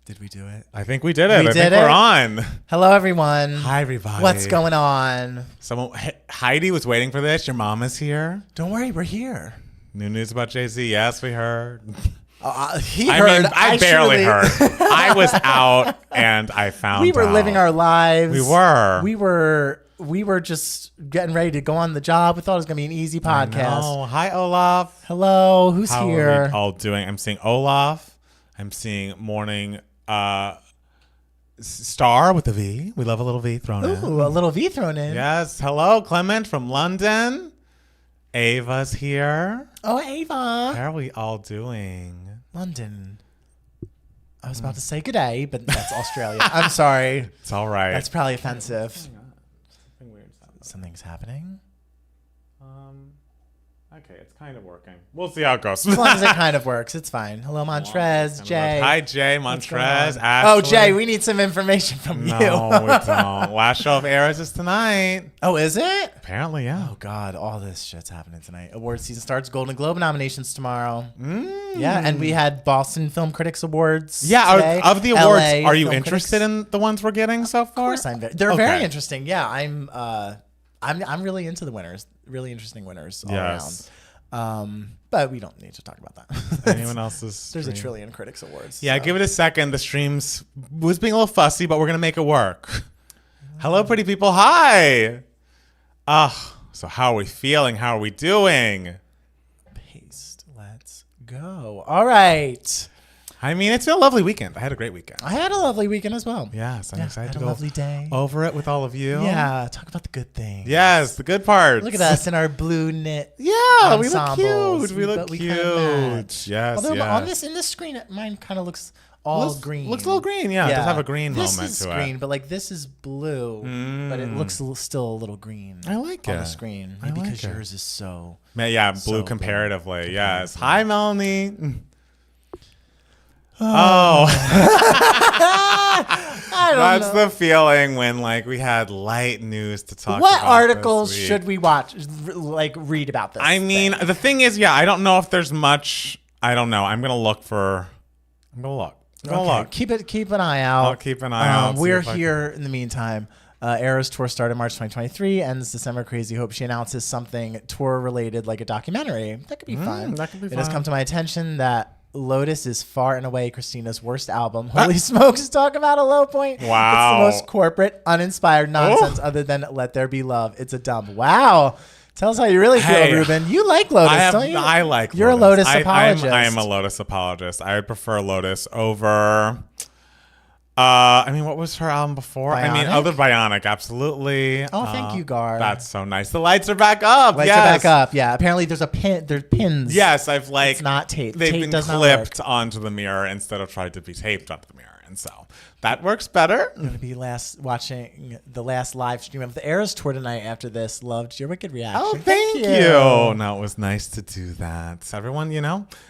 Did we do it? I think we did it. We I did think it? we're on. Hello, everyone. Hi, everybody. What's going on? Heidi was waiting for this. Your mom is here. Don't worry, we're here. New news about Jay-Z. Yes, we heard. He heard. I barely heard. I was out and I found We were out. living our lives. We were just getting ready to go on the job. We thought it was going to be an easy podcast. Oh, hi, Olaf. Hello, who's How here? are we all doing? I'm seeing Olaf. I'm seeing Morning Star with a V. We love a little V thrown in. Ooh, a little V thrown in. Yes. Hello, Clement from London. Ava's here. Oh, Ava. How are we all doing? London. I was about to say good day, but that's Australia. I'm sorry. It's all right. That's probably offensive. Something weird's happening. Something's happening. Okay, it's kind of working. We'll see how it goes. As long as it kind of works, it's fine. Hello, Montrez, Jay. Hi, Jay, Montrez, Oh, Ashley. Jay, we need some information from you. No, we don't. Last show of Eras is tonight. Oh, is it? Apparently, yeah. Oh, God, all this shit's happening tonight. Award season starts. Golden Globe nominations tomorrow. Yeah, and we had Boston Film Critics Awards today. Of the awards, LA are you Film interested in the ones we're getting so far? Of course, they're very interesting. Yeah, I'm really into the winners. Really interesting winners all around. But we don't need to talk about that. Anyone else's? There's a trillion critics awards. Yeah, so. give it a second. The streams was being a little fussy, but we're gonna make it work. Hello, pretty people. Hi. So how are we feeling? How are we doing? Paste. Let's go. All right. I mean, it's been a lovely weekend. I had a great weekend. I had a lovely weekend as well. Yes, I'm excited to had a go lovely day. over it with all of you. Yeah, talk about the good things. Yes, the good parts. Look at us in our blue knit. Yeah, we look ensembles. cute. We look We cute. kind of match. Yes, Although yes. in this screen, mine kind of looks all green. Looks a little green. Yeah, it does have a green moment to it. This is green, but like this is blue, but it looks still a little green. I like on it the screen. I Maybe like because it. yours is so. Yeah, blue So comparatively. blue. Yes. Hi, Melanie. Oh. I don't That's know. the feeling when we had light news to talk about. What articles this week. should we watch? Read about this. I mean, the thing is, I don't know if there's much. I don't know. I'm gonna look. Keep an eye out. I'll keep an eye out. We're here in the meantime. Eras tour started March 2023, ends December. Crazy Hope she announces something tour related, like a documentary. That could be fun. That could be It fun. has come to my attention that Lotus is far and away Christina's worst album. Holy smokes, talk about a low point. Wow. It's the most corporate, uninspired nonsense other than Let There Be Love. It's a dump. Wow. Tell us how you really feel, Ruben. You like Lotus, don't you? I like You're Lotus. a Lotus apologist. I am a Lotus apologist. I would prefer Lotus over... what was her album before? Bionic? Other Bionic, absolutely. Oh, thank you, Gar. That's so nice. The lights are back up. Lights are back up. Yeah. Apparently, there's a pin. There's pins. Yes, I've It's not taped. They've Tape been does not work. clipped onto the mirror instead of tried to be taped onto the mirror, and so that works better. I'm gonna be watching the last live stream of the Eras tour tonight. After this, loved your wicked reaction. Oh, thank you. No, it was nice to do that. Everyone,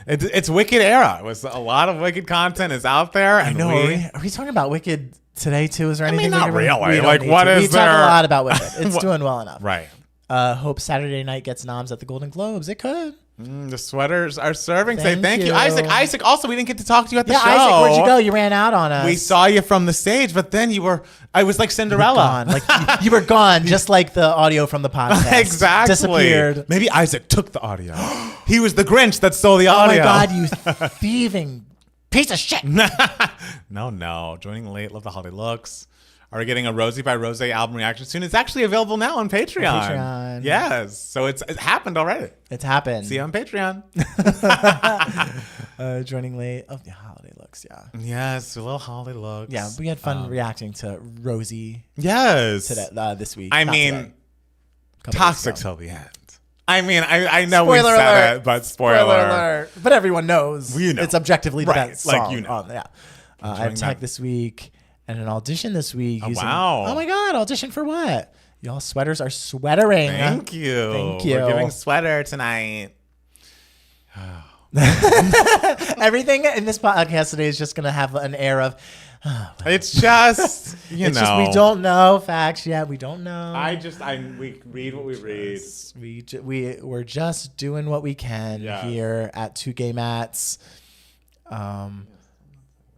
it's Wicked Era. It was a lot of Wicked content is out there. I And know. Are we talking about Wicked today too? Is there anything? not we really. don't need What to. is we there? talk a lot about Wicked. It's doing well enough. Right. Hope Saturday night gets noms at the Golden Globes. It could. The sweaters are serving. Say Thank thank you, you. Isaac. Isaac, also, we didn't get to talk to you at the show. Isaac, where'd you go? You ran out on us. We saw you from the stage, but then I was like Cinderella. You were gone. You were gone, just like the audio from the podcast. Exactly. Disappeared. Maybe Isaac took the audio. He was the Grinch that stole the Oh audio. my God, you thieving piece of shit. No. Joining late. Love the holiday looks. Are we getting a Rosie by Rose album reaction soon? It's actually available now on Patreon. Yes. So it happened already. It's happened. See you on Patreon. Joining late. Oh, the holiday looks, yeah. Yes, a little holiday looks. Yeah, we had fun reacting to Rosie Yes. today, this week. I Not mean, today. Couple toxic weeks ago. till the end. I mean, I know Spoiler we said alert. it, but spoiler. alert. But everyone knows. Well, you know. It's objectively the Right, best like, song. you know. Yeah. I have tech this week and an audition this week. Oh, wow. Oh my God, audition for what? Y'all sweaters are sweatering. Thank you. Thank you. We're giving sweater tonight. Everything in this podcast today is just going to have an air of, It's just, it's just we don't know facts yet. We don't know. we read what we read. We're just doing what we can Yeah. here at Two Gay Mats.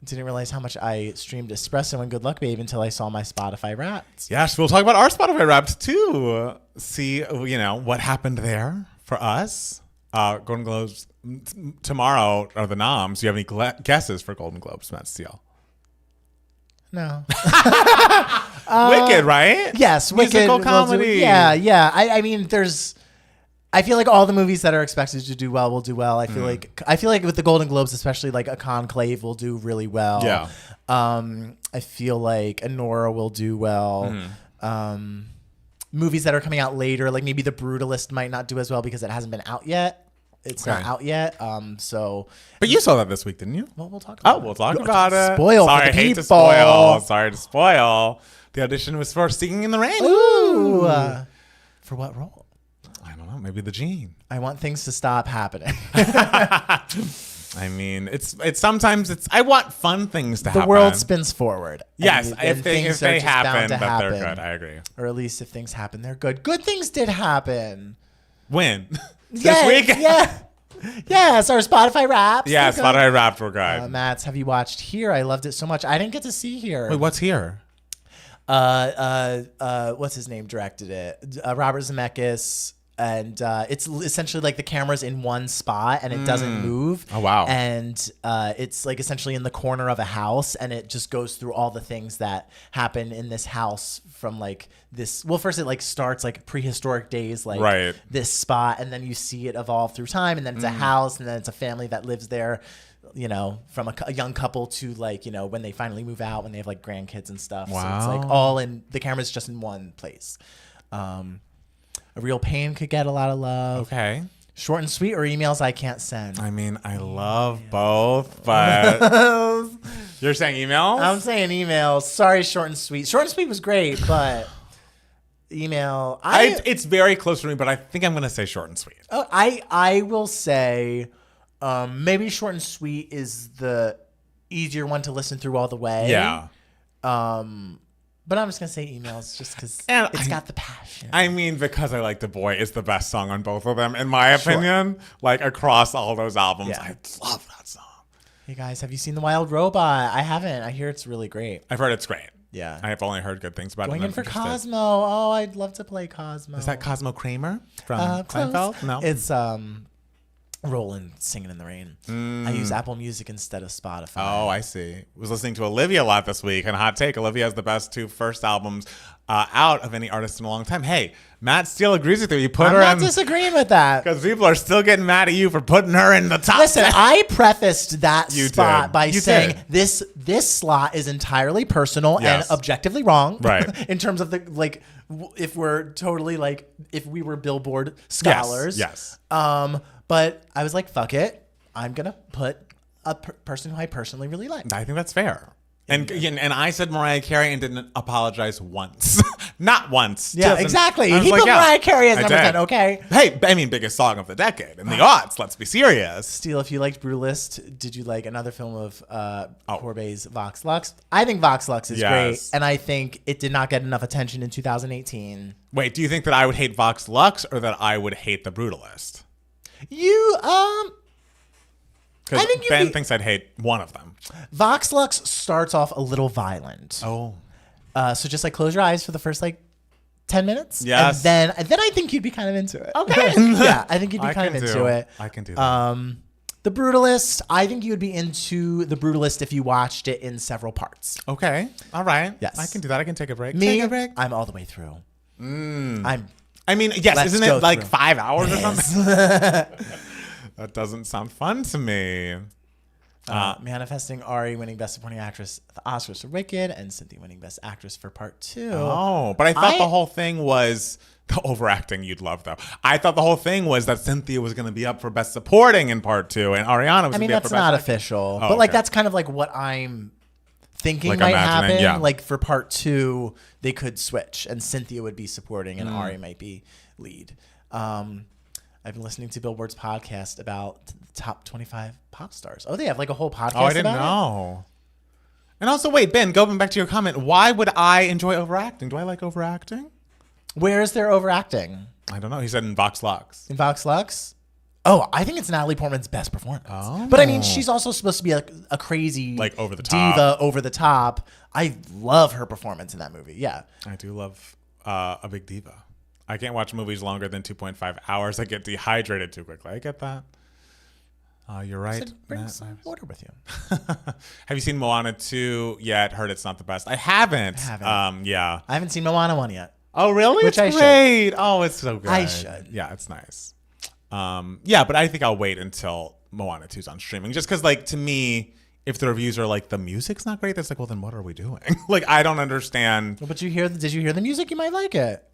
Didn't realize how much I streamed Espresso and Good Luck Babe until I saw my Spotify Wrapped. Yes, we'll talk about our Spotify Wrapped too. See, what happened there for us. Golden Globes tomorrow are the noms. Do you have any guesses for Golden Globes, Matt Steele? No. Wicked, right? Yes, musical Wicked. comedy. Yeah. I mean, I feel like all the movies that are expected to do well will do well. I feel like with the Golden Globes, especially like A Conclave will do really well. Yeah. I feel like Anora will do well. Movies that are coming out later, like maybe The Brutalist might not do as well because it hasn't been out yet. It's not out yet. But you saw that this week, didn't you? Well, we'll talk about it. We'll talk about it. Spoil Sorry, for the I hate people. to spoil. Sorry to spoil. The audition was for Singing in the Rain. Ooh. For what role? I don't know. Maybe the Gene. I want things to stop happening. I mean, it's sometimes I want fun things to happen. The world spins forward. Yes, and if they happen, that they're good. I agree. Or at least if things happen, they're good. Good things did happen. When? This week? Yeah. Yes, our Spotify Wraps. Yeah, Spotify Wrapped were good. Mats, have you watched Here? I loved it so much. I didn't get to see Here. Wait, what's Here? What's his name directed it? Robert Zemeckis. And it's essentially like the camera's in one spot and it doesn't move. Oh, wow. And it's like essentially in the corner of a house and it just goes through all the things that happen in this house from like this. Well, first it like starts like prehistoric days, like this spot. And then you see it evolve through time. And then it's a house and then it's a family that lives there, from a young couple to like, when they finally move out, when they have like grandkids and stuff. Wow. So it's like all in, the camera's just in one place. A Real Pain could get a lot of love. Okay. Short and Sweet or Emails I Can't Send. I mean, I love both, but you're saying emails? I'm saying Emails. Sorry, Short and Sweet. Short and Sweet was great, but Email. It's very close for me, but I think I'm going to say Short and Sweet. I will say maybe Short and Sweet is the easier one to listen through all the way. Yeah. But I'm just going to say Emails just because it's got the passion. I mean, Because I Like the Boy is the best song on both of them, in my opinion. Like, across all those albums. Yeah. I love that song. Hey, guys, have you seen The Wild Robot? I haven't. I hear it's really great. I've heard it's great. Yeah. I have only heard good things about it. Going in for Cosmo. Oh, I'd love to play Cosmo. Is that Cosmo Kramer from Seinfeld? No. It's Roland Singing in the Rain. I use Apple Music instead of Spotify. Oh, I see. I was listening to Olivia a lot this week, and hot take, Olivia has the best two first albums out of any artist in a long time. Hey, Matt Steele agrees with you. You put her in. I'm not disagreeing with that. Because people are still getting mad at you for putting her in the top. Listen, 10. I prefaced that spot by you saying this slot is entirely personal and objectively wrong. Right. In terms of the, like, if we're totally, like, if we were Billboard scholars. Yes. But I was like, fuck it. I'm going to put a person who I personally really like. I think that's fair. And I said Mariah Carey and didn't apologize once. Not once. Yeah, exactly. He put Mariah Carey as number 10, okay? Hey, I mean, biggest song of the decade. In the aughts, let's be serious. Steele, if you liked Brutalist, did you like another film of Corbet's Vox Lux? I think Vox Lux is great. And I think it did not get enough attention in 2018. Wait, do you think that I would hate Vox Lux or that I would hate The Brutalist? I think Ben thinks I'd hate one of them. Vox Lux starts off a little violent. Oh. So just like close your eyes for the first like 10 minutes. Yes. And then I think you'd be kind of into it. Okay. Yeah, I think you'd be kind of into it. I can do that. The Brutalist, I think you would be into The Brutalist if you watched it in several parts. Okay. All right. Yes. I can do that. I can take a break. Take a break. I'm all the way through. Isn't it like 5 hours or something? That doesn't sound fun to me. Manifesting Ari winning Best Supporting Actress at the Oscars for Wicked and Cynthia winning Best Actress for Part 2. Oh, but I thought the whole thing was the overacting you'd love, though. I thought the whole thing was that Cynthia was going to be up for Best Supporting in Part 2 and Ariana was going to be up for Best Actress. That's not official. But like that's kind of like what I'm thinking might happen. Yeah. Like for Part 2, they could switch and Cynthia would be supporting and Ari might be lead. I've been listening to Billboard's podcast about the top 25 pop stars. Oh, they have like a whole podcast. Oh, I didn't know. And also, wait, Ben, going back to your comment, why would I enjoy overacting? Do I like overacting? Where is there overacting? I don't know. He said in Vox Lux. In Vox Lux? Oh, I think it's Natalie Portman's best performance. Oh. But I mean, she's also supposed to be a crazy like over the diva, top. over the top. I love her performance in that movie. Yeah, I do love a big diva. I can't watch movies longer than 2.5 hours. I get dehydrated too quickly. I get that. You're right. So bring some water with you. Have you seen Moana 2 yet? Heard it's not the best. I haven't. Yeah. I haven't seen Moana 1 yet. Oh, really? Which it's I great. Oh, it's so good. I should. Yeah, it's nice. Yeah, but I think I'll wait until Moana 2's on streaming. Just because, like, to me, if the reviews are like, the music's not great, that's like, well, then what are we doing? Like, I don't understand. Well, but did you hear the music? You might like it.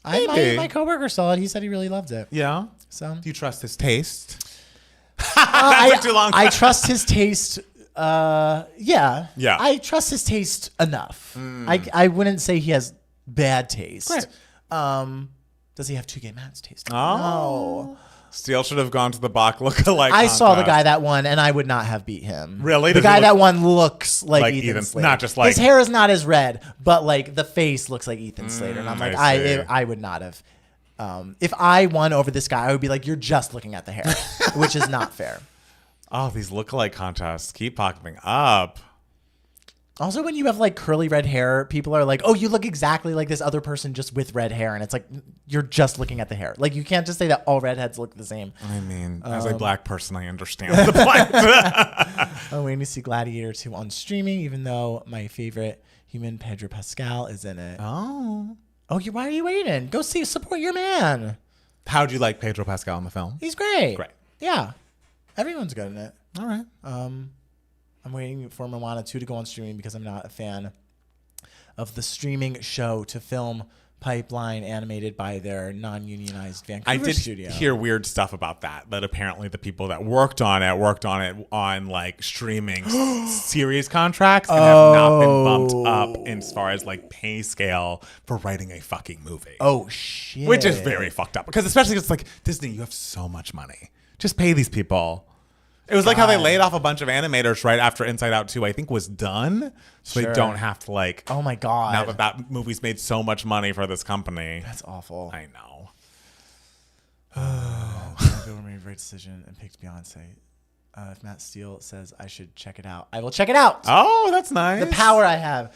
Maybe. My coworker saw it. He said he really loved it. Yeah? So do you trust his taste? That took too long. I trust his taste. Yeah. Yeah. I trust his taste enough. I wouldn't say he has bad taste. Right. Does he have two gay Matt's taste? Oh. No. Steele should have gone to the Bach lookalike. I saw the guy that won, and I would not have beat him. Really? The guy that won looks like Ethan Slater. Not just like his hair is not as red, but like the face looks like Ethan Slater, and I'm like, I would not have. If I won over this guy, I would be like, you're just looking at the hair, which is not fair. Oh, these lookalike contests keep popping up. Also, when you have like curly red hair, people are like, oh, you look exactly like this other person just with red hair. And it's like, you're just looking at the hair. Like, you can't just say that all redheads look the same. I mean, as a black person, I understand the point. I'm waiting to see Gladiator 2 on streaming, even though my favorite human, Pedro Pascal, is in it. Oh, why are you waiting? Go support your man. How'd you like Pedro Pascal in the film? He's great. Great. Yeah. Everyone's good in it. All right. I'm waiting for Moana 2 to go on streaming because I'm not a fan of the streaming show to film Pipeline animated by their non-unionized Vancouver studio. I did hear weird stuff about that apparently the people that worked on it on like streaming series contracts and have not been bumped up as far as like pay scale for writing a fucking movie. Oh, shit. Which is very fucked up because especially it's like, Disney, you have so much money. Just pay these people. It was like how they laid off a bunch of animators right after Inside Out 2, I think, was done. So they don't have to like... Oh, my God. Now that movie's made so much money for this company. That's awful. I know. Bill made a great decision and picked Beyonce. If Matt Steele says I should check it out, I will check it out. Oh, that's nice. The power I have.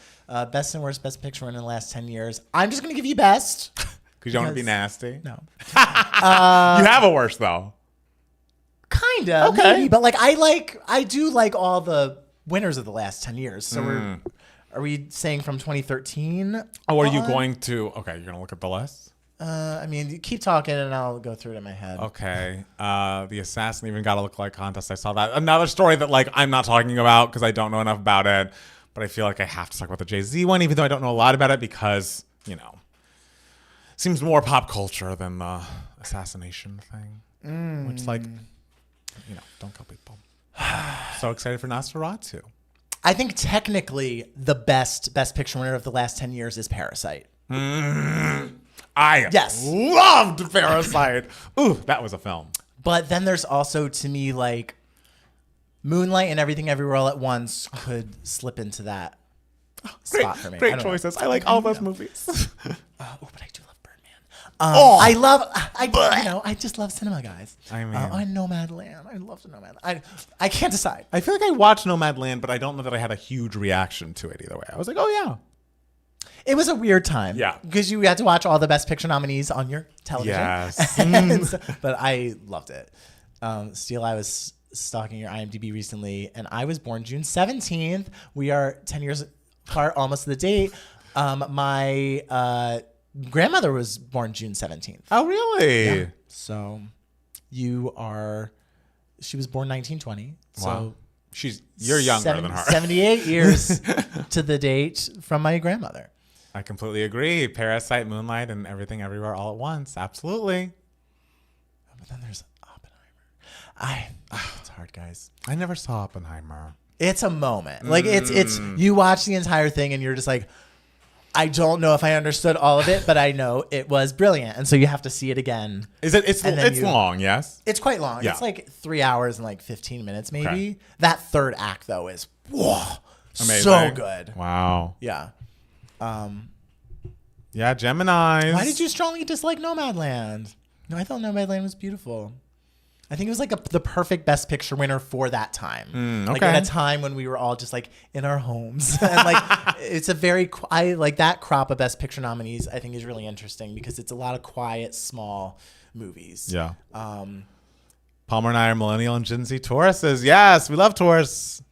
Best and worst, best picture in the last 10 years. I'm just going to give you best. Because you don't want to be nasty? No. You have a worst, though. Kind of, okay. Maybe, but like I do like all the winners of the last 10 years. So are we saying from 2013? Oh, are you going to? Okay, you're gonna look at the list. I mean, you keep talking and I'll go through it in my head. Okay. The Assassin even got a look-like contest. I saw that. Another story that like I'm not talking about because I don't know enough about it, but I feel like I have to talk about the Jay-Z one, even though I don't know a lot about it because seems more pop culture than the assassination thing, which like. Don't kill people. So excited for Nosferatu. I think technically the best picture winner of the last 10 years is Parasite. I loved Parasite. Ooh, that was a film. But then there's also, to me, like Moonlight and Everything Everywhere All at Once could slip into that spot for me. Great choices. I like all those movies. But I do love Birdman. I just love cinema, guys. I mean, Nomadland. I love Nomadland. I can't decide. I feel like I watched Nomadland, but I don't know that I had a huge reaction to it either way. I was like, oh yeah. It was a weird time. Yeah. Because you had to watch all the Best Picture nominees on your television. Yes. But I loved it. Steele, I was stalking your IMDb recently, and I was born June 17th. We are 10 years apart, almost to the date. My grandmother was born June 17th. Oh, really? Yeah. So she was born 1920. Wow. So you're younger than her. 78 years to the date from my grandmother. I completely agree. Parasite, Moonlight, and Everything Everywhere All at Once. Absolutely. But then there's Oppenheimer. It's hard, guys. I never saw Oppenheimer. It's a moment. Like it's you watch the entire thing and you're just like, I don't know if I understood all of it, but I know it was brilliant. And so you have to see it again. It's long, yes? It's quite long. Yeah. It's like 3 hours and like 15 minutes maybe. Okay. That third act though is amazing. So good. Wow. Yeah. Yeah, Gemini. Why did you strongly dislike Nomadland? No, I thought Nomadland was beautiful. I think it was like the perfect Best Picture winner for that time. Okay. Like at a time when we were all just like in our homes. And like it's a very, I like that crop of Best Picture nominees I think is really interesting because it's a lot of quiet, small movies. Yeah. Palmer and I are millennial and Gen Z Tauruses. Yes, we love Taurus.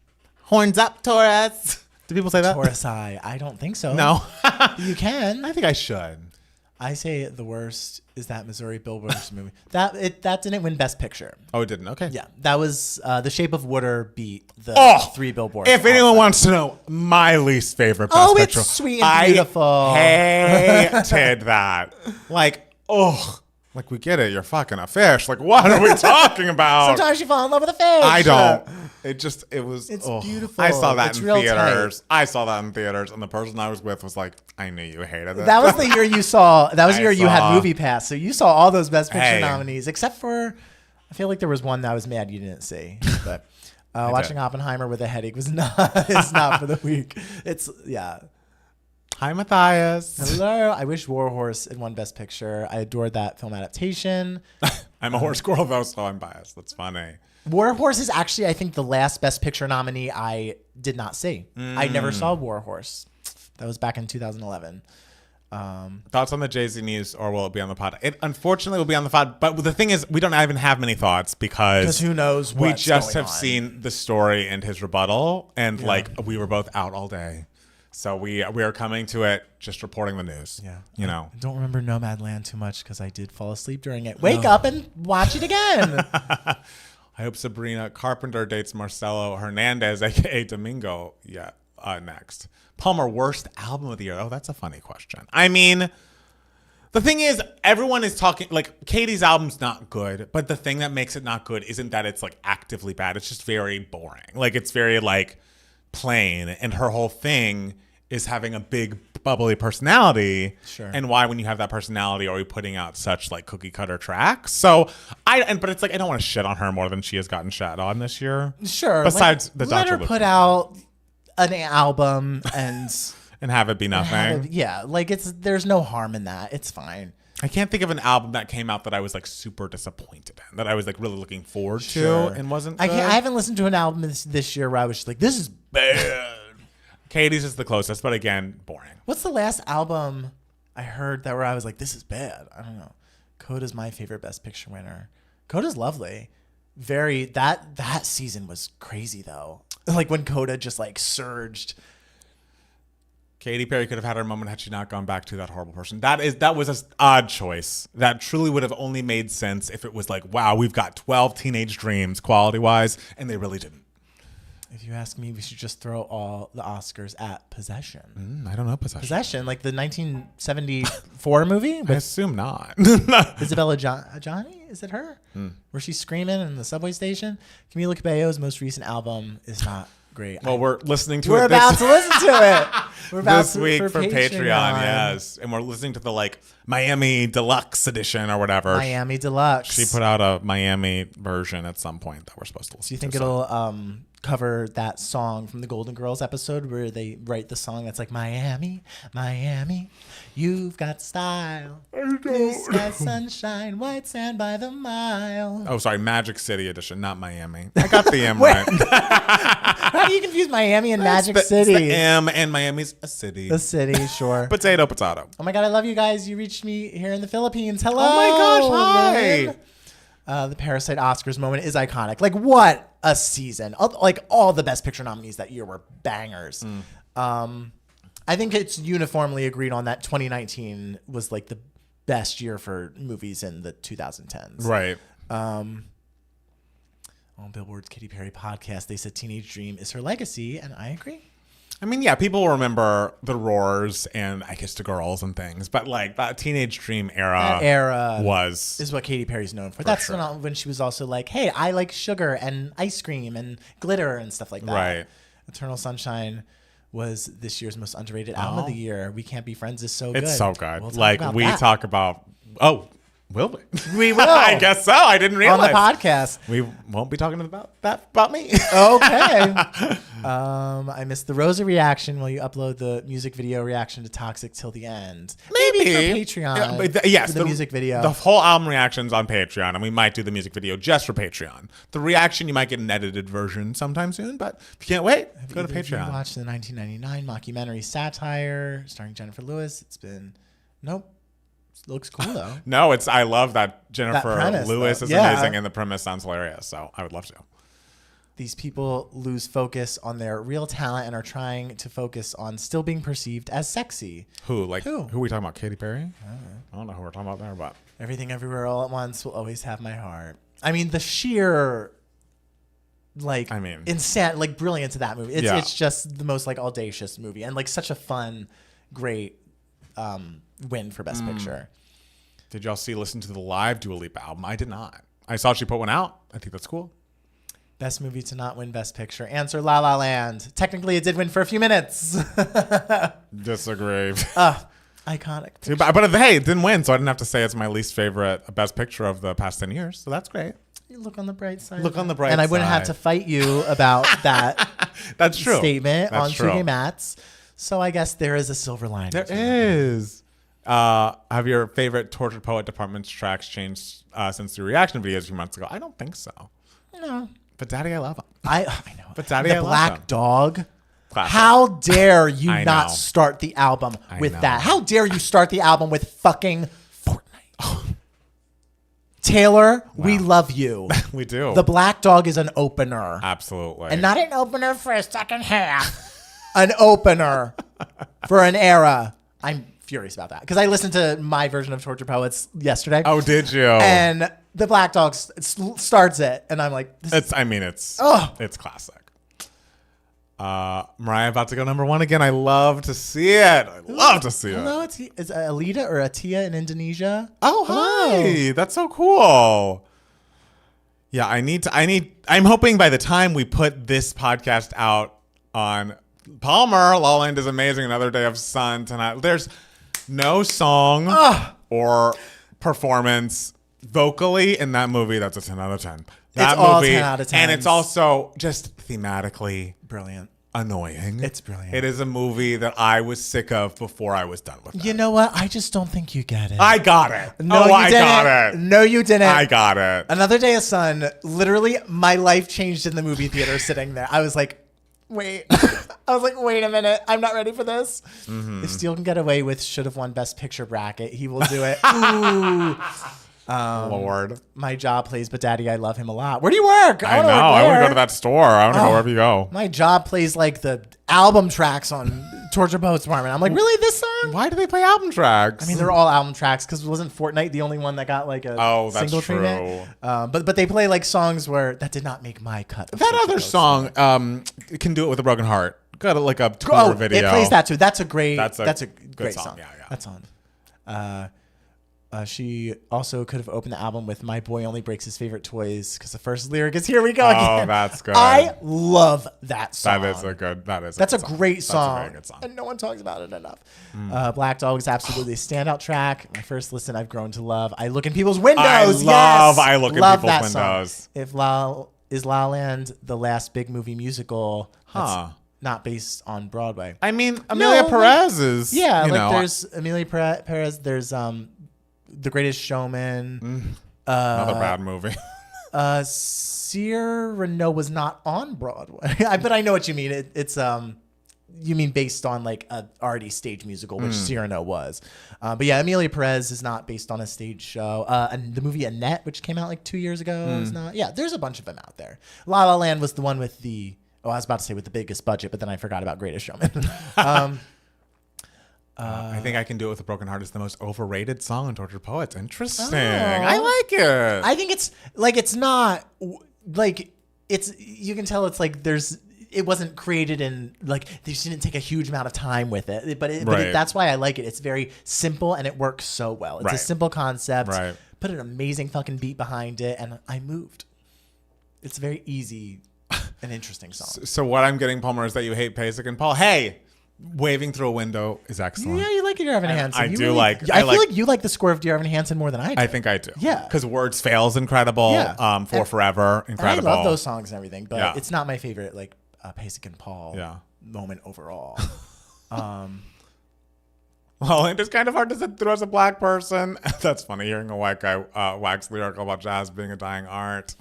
Horns up, Taurus. Do people say that? Taurus eye. I don't think so. No. You can. I think I should. I say the worst is that Missouri Billboards movie. That didn't win Best Picture. Oh, it didn't? Okay. Yeah. That was The Shape of Water beat the 3 Billboards. If anyone wants to know my least favorite Best Picture. It's sweet and beautiful. I hated that. Like, like we get it. You're fucking a fish. Like, what are we talking about? Sometimes you fall in love with a fish. I don't. It's beautiful. I saw that it's in real theaters. tight. I saw that in theaters, and the person I was with was like, I knew you hated it. That was the year you saw. That was the year you had Movie Pass, so you saw all those Best Picture nominees, except for, I feel like there was one that I was mad you didn't see. But watching Oppenheimer with a headache was not. It's not for the weak. It's Hi, Matthias. Hello. I wish War Horse had won Best Picture. I adored that film adaptation. I'm a horse squirrel though, so I'm biased. That's funny. War Horse is actually, I think, the last Best Picture nominee I did not see. I never saw War Horse. That was back in 2011. Thoughts on the Jay-Z news, or will it be on the pod? It unfortunately will be on the pod, but the thing is, we don't even have many thoughts because who knows we what's just going have on. seen the story and his rebuttal, and like we were both out all day. So we are coming to it, just reporting the news. Yeah. You know. I don't remember Nomadland too much because I did fall asleep during it. Wake up and watch it again. I hope Sabrina Carpenter dates Marcelo Hernandez, a.k.a. Domingo, next. Palmer, worst album of the year? Oh, that's a funny question. I mean, the thing is, everyone is talking, like, Katie's album's not good, but the thing that makes it not good isn't that it's, like, actively bad. It's just very boring. Like, it's very, like, plain. And her whole thing is having a big bubbly personality. Sure. And why, when you have that personality, are we putting out such like cookie cutter tracks? So but it's like, I don't want to shit on her more than she has gotten shat on this year. Sure. Besides the let her put out an album and have it be nothing. There's no harm in that. It's fine. I can't think of an album that came out that I was like super disappointed in, that I was like really looking forward Sure. to and wasn't I good. haven't listened to an album this year where I was just like, this is bad. Katie's is the closest, but again, boring. What's the last album I heard that where I was like, this is bad? I don't know. Coda's my favorite Best Picture winner. Coda's lovely. That season was crazy though. Like when Coda just like surged. Katy Perry could have had her moment had she not gone back to that horrible person. That was an odd choice. That truly would have only made sense if it was like, wow, we've got 12 teenage dreams quality wise, and they really didn't. If you ask me, we should just throw all the Oscars at Possession. I don't know Possession. Possession, like the 1974 movie? I assume not. Isabella Johnny? Is it her? Where she's screaming in the subway station? Camila Cabello's most recent album is not great. Well, we're listening to We're it about to listen to it. We're about this week for Patreon, yes. And we're listening to the like Miami Deluxe edition or whatever. Miami Deluxe. She put out a Miami version at some point that we're supposed to listen to. Do you think it'll cover that song from the Golden Girls episode where they write the song that's like, Miami, Miami, you've got style. Blue sky, sunshine, white sand by the mile. Oh, sorry, Magic City edition, not Miami. I got the M right. How do you confuse Miami and Magic City? It's the M, and Miami's a city. A city, sure. Potato, potato. Oh my God, I love you guys. You reached me here in the Philippines. Hello. Oh my gosh, Lynn. The Parasite Oscars moment is iconic. Like, what a season. Like, all the Best Picture nominees that year were bangers. I think it's uniformly agreed on that 2019 was, like, the best year for movies in the 2010s. Right. On Billboard's Katy Perry podcast, they said Teenage Dream is her legacy, and I agree. I mean, yeah, people remember the Roars and I Kissed a Girls and things, but like that Teenage Dream era, is what Katy Perry's known for. That's sure. When she was also like, hey, I like sugar and ice cream and glitter and stuff like that. Right. Eternal Sunshine was this year's most underrated album of the year. We Can't Be Friends is so good. It's so good. We'll like we talk about, Will we? We will. I guess so. I didn't realize. On the podcast. We won't be talking about me. Okay. I missed the Rosa reaction. Will you upload the music video reaction to Toxic till the end? Maybe for Patreon. Yes. The music video. The whole album reaction's on Patreon, and we might do the music video just for Patreon. The reaction, you might get an edited version sometime soon, but if you can't wait, go to Patreon. If you watch the 1999 mockumentary Satire starring Jennifer Lewis, nope. Looks cool though. No, I love that Jennifer Lewis is amazing, and the premise sounds hilarious. So I would love to. These people lose focus on their real talent and are trying to focus on still being perceived as sexy. Who are we talking about? Katy Perry? I don't know who we're talking about there, but Everything Everywhere All at Once will always have my heart. I mean, the sheer insane, brilliance of that movie. It's just the most audacious movie and such a fun, great win for Best Picture. Did y'all listen to the live Dua Lipa album? I did not. I saw she put one out. I think that's cool. Best movie to not win Best Picture. Answer La La Land. Technically, it did win for a few minutes. Disagree. Iconic. But hey, it didn't win, so I didn't have to say it's my least favorite Best Picture of the past 10 years. So that's great. You look on the bright side. And I wouldn't have to fight you about that that's true. Statement on Tuesday Mats. So I guess there is a silver lining. There is. Have your favorite Tortured Poet Department's tracks changed since the reaction videos a few months ago? I don't think so. No. But Daddy, I love him. I know. But Daddy, the I love Black him. Dog. Classic. How dare you I not know. start the album with know. that? How dare you start the album with fucking Fortnite? Taylor, we love you. We do. The Black Dog is an opener. Absolutely. And not an opener for a second half. An opener for an era. I'm furious about that because I listened to my version of Torture Poets yesterday. Oh, did you? And the Black Dog starts it, and I'm like, it's classic. Mariah about to go number one again. I love to see it. Hello, it's Alida or Atia in Indonesia. Oh, hi. That's so cool. Yeah, I'm hoping by the time we put this podcast out on Palmer, La La Land is amazing. Another Day of Sun tonight. There's no song or performance vocally in that movie that's a 10 out of 10. That it's movie, all 10 out of 10. And it's also just thematically brilliant. Annoying. It's brilliant. It is a movie that I was sick of before I was done with it. You know what? I just don't think you get it. I got it. No, I got it. No, you didn't. I got it. Another Day of Sun, literally, my life changed in the movie theater sitting there. I was like, wait. Wait a minute. I'm not ready for this. Mm-hmm. If Steele can get away with should have won Best Picture bracket, he will do it. Ooh. Lord. My job plays, but Daddy, I love him a lot. Where do you work? I know. I want to go to that store. I want to go wherever you go. My job plays the album tracks on Torture Poets Department. I'm like, really? This song? Why do they play album tracks? I mean, they're all album tracks because wasn't Fortnite the only one that got a single treatment? But they play songs that did not make my cut. That other song, Can Do It With a Broken Heart. Got a tour video. It plays that too. That's a great great song. song. Yeah. That's on. She also could have opened the album with "My Boy Only Breaks His Favorite Toys" because the first lyric is "Here we go again." Oh, that's good. I love that song. That's a great song. That's a very good song. And no one talks about it enough. Black Dog is absolutely a standout track. My first listen, I've grown to love. I Look in People's Windows. I Look in People's Windows. Song. If La La Land the last big movie musical? Not based on Broadway. I mean, Amelia Perez is. Yeah, there's Amelia Perez. There's The Greatest Showman. Another bad movie. Cyrano was not on Broadway, but I know what you mean. It's you mean based on a already stage musical, which Cyrano was. But yeah, Amelia Perez is not based on a stage show. And the movie Annette, which came out 2 years ago, is not. Yeah, there's a bunch of them out there. La La Land was the one with I was about to say with the biggest budget, but then I forgot about Greatest Showman. I think I Can Do It With a Broken Heart is the most overrated song in Tortured Poets. Interesting. I like it. I think it's it's not it's you can tell it's it wasn't created in they just didn't take a huge amount of time with it, but that's why I like it. It's very simple and it works so well. It's a simple concept. Right. Put an amazing fucking beat behind it, and I moved. It's very easy. An interesting song. So what I'm getting, Palmer, is that you hate Pasek and Paul. Hey, Waving through a window is excellent. Yeah, you like Dear Evan Hansen. I feel like you like the score of Dear Evan Hansen more than I do. I think I do. Yeah. Because Words Fail is incredible. Yeah. For Forever, incredible. I love those songs and everything, but it's not my favorite, like, Pasek and Paul moment overall. Well, it is kind of hard to sit through as a black person. That's funny, hearing a white guy wax lyrical about jazz being a dying art.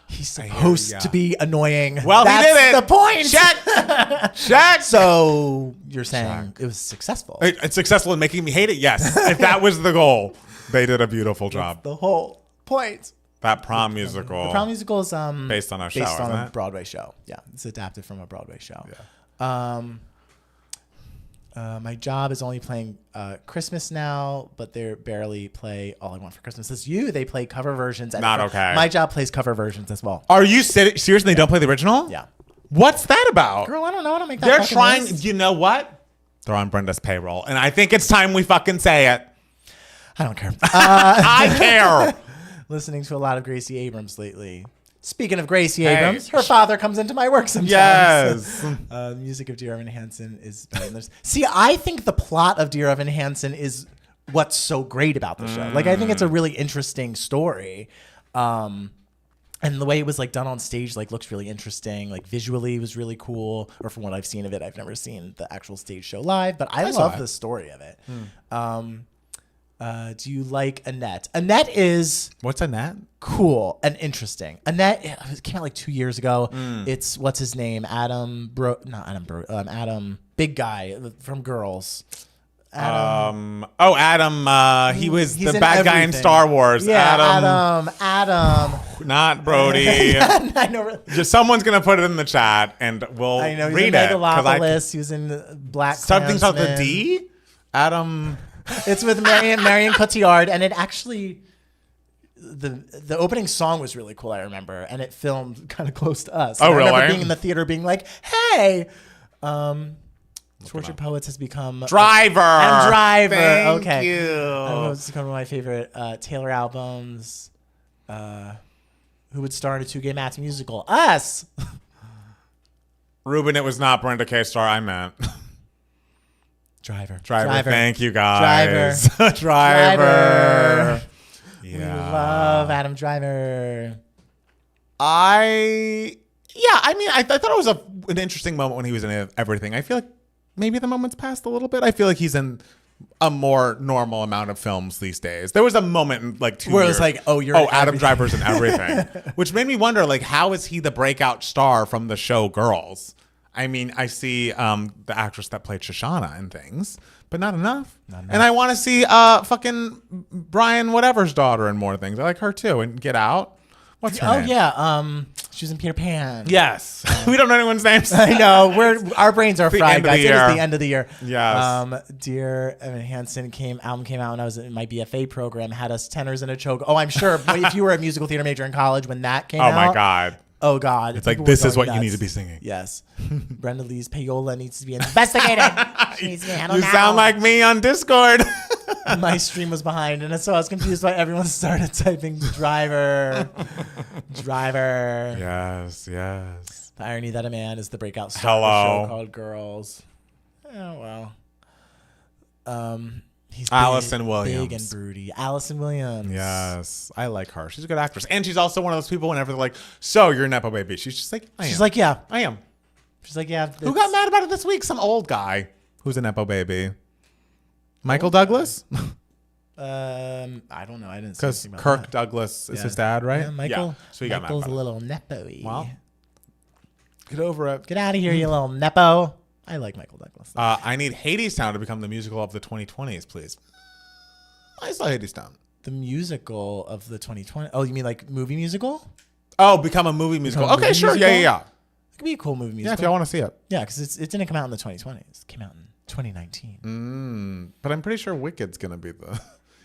He's supposed to be annoying. Well, that's he did it. The point. Check. So you're saying it was successful. It's successful in making me hate it. Yes. If that was the goal, they did a beautiful job. That's the whole point. That prom musical. The prom musical is based on a show. Based on a it? Broadway show. Yeah, it's adapted from a Broadway show. Yeah. My job is only playing Christmas now, but they barely play All I Want for Christmas Is You. They play cover versions. Not okay. My job plays cover versions as well. Are you serious? They don't play the original? Yeah. What's that about? Girl, I don't know. I don't make that. They're fucking trying. list. You know what? They're on Brenda's payroll, and I think it's time we fucking say it. I don't care. I care. Listening to a lot of Gracie Abrams lately. Speaking of Gracie Abrams, her father comes into my work sometimes. Yes. The music of Dear Evan Hansen is... See, I think the plot of Dear Evan Hansen is what's so great about the show. Like, I think it's a really interesting story. And the way it was, like, done on stage, like, looks really interesting. Like, visually was really cool. Or from what I've seen of it, I've never seen the actual stage show live. But I love the story of it. Do you like Annette? Annette is... What's Annette? Cool and interesting. Annette, it came out like 2 years ago. It's, what's his name? Adam, big guy from Girls. Adam. He was the in bad guy in Star Wars. Yeah, Adam. Not Brody. I know. Just someone's gonna put it in the chat, and we'll I know. read He's it. in Megalopolis. He was in Black Something Klansman. about the D. Adam. It's with Marion Cotillard, and it actually the opening song was really cool. I remember, and it filmed kind of close to us. Oh, I really? remember being in the theater, being like, "Hey." Tortured Poets has become Driver. And Driver. Thank okay. you. It's become one of my favorite Taylor albums. Who would star in a 2-gay Matt's musical? Us. Ruben, it was not Brenda K. Star. I meant Driver. Thank you, guys. Driver. Yeah. We love Adam Driver. I thought it was an interesting moment when he was in everything. I feel like maybe the moment's passed a little bit. I feel like he's in a more normal amount of films these days. There was a moment in like 2 years where it was like, Adam Driver's in everything, which made me wonder, like, how is he the breakout star from the show Girls? I mean, I see the actress that played Shoshana and things, but not enough. And I want to see fucking Brian whatever's daughter in more things. I like her too. And Get Out. What's her name? Oh yeah, she was in Peter Pan. Yes. We don't know anyone's names. I know. Our brains are fried, guys. It is the end of the year. Yes. Dear Evan Hansen album came out when I was in my BFA program. Had us tenors in a choke. Oh, I'm sure. If you were a musical theater major in college when that came out. Oh my God. Oh God. It's like, this is what you need to be singing. Yes. Brenda Lee's payola needs to be investigated. She needs to be handled now. Sound like me on Discord. My stream was behind, and so I was confused why everyone started typing Driver. Yes. The irony that a man is the breakout star of a show called Girls. Oh well. He's Allison Williams. Big and broody. Allison Williams. Yes. I like her. She's a good actress. And she's also one of those people whenever they're like, so you're a Nepo baby. She's just like, I am. She's like, yeah. I am. She's like, yeah. Who got mad about it this week? Some old guy who's a Nepo baby. Michael Douglas? I don't know. I didn't see Because anything about Kirk that. Douglas is his dad, right? Yeah, Michael. Yeah. So he got mad Michael's about a little Nepo-y. Well, get over it. Get out of here, you little Nepo. I like Michael Douglas. I need Hadestown to become the musical of the 2020s, please. I saw Hadestown. The musical of the 2020. Oh, you mean like movie musical? Oh, become a movie musical. Become a Okay, movie sure. musical? Yeah. It could be a cool movie musical. Yeah, if y'all want to see it. Yeah, because it didn't come out in the 2020s. It came out in 2019. But I'm pretty sure Wicked's going to be the,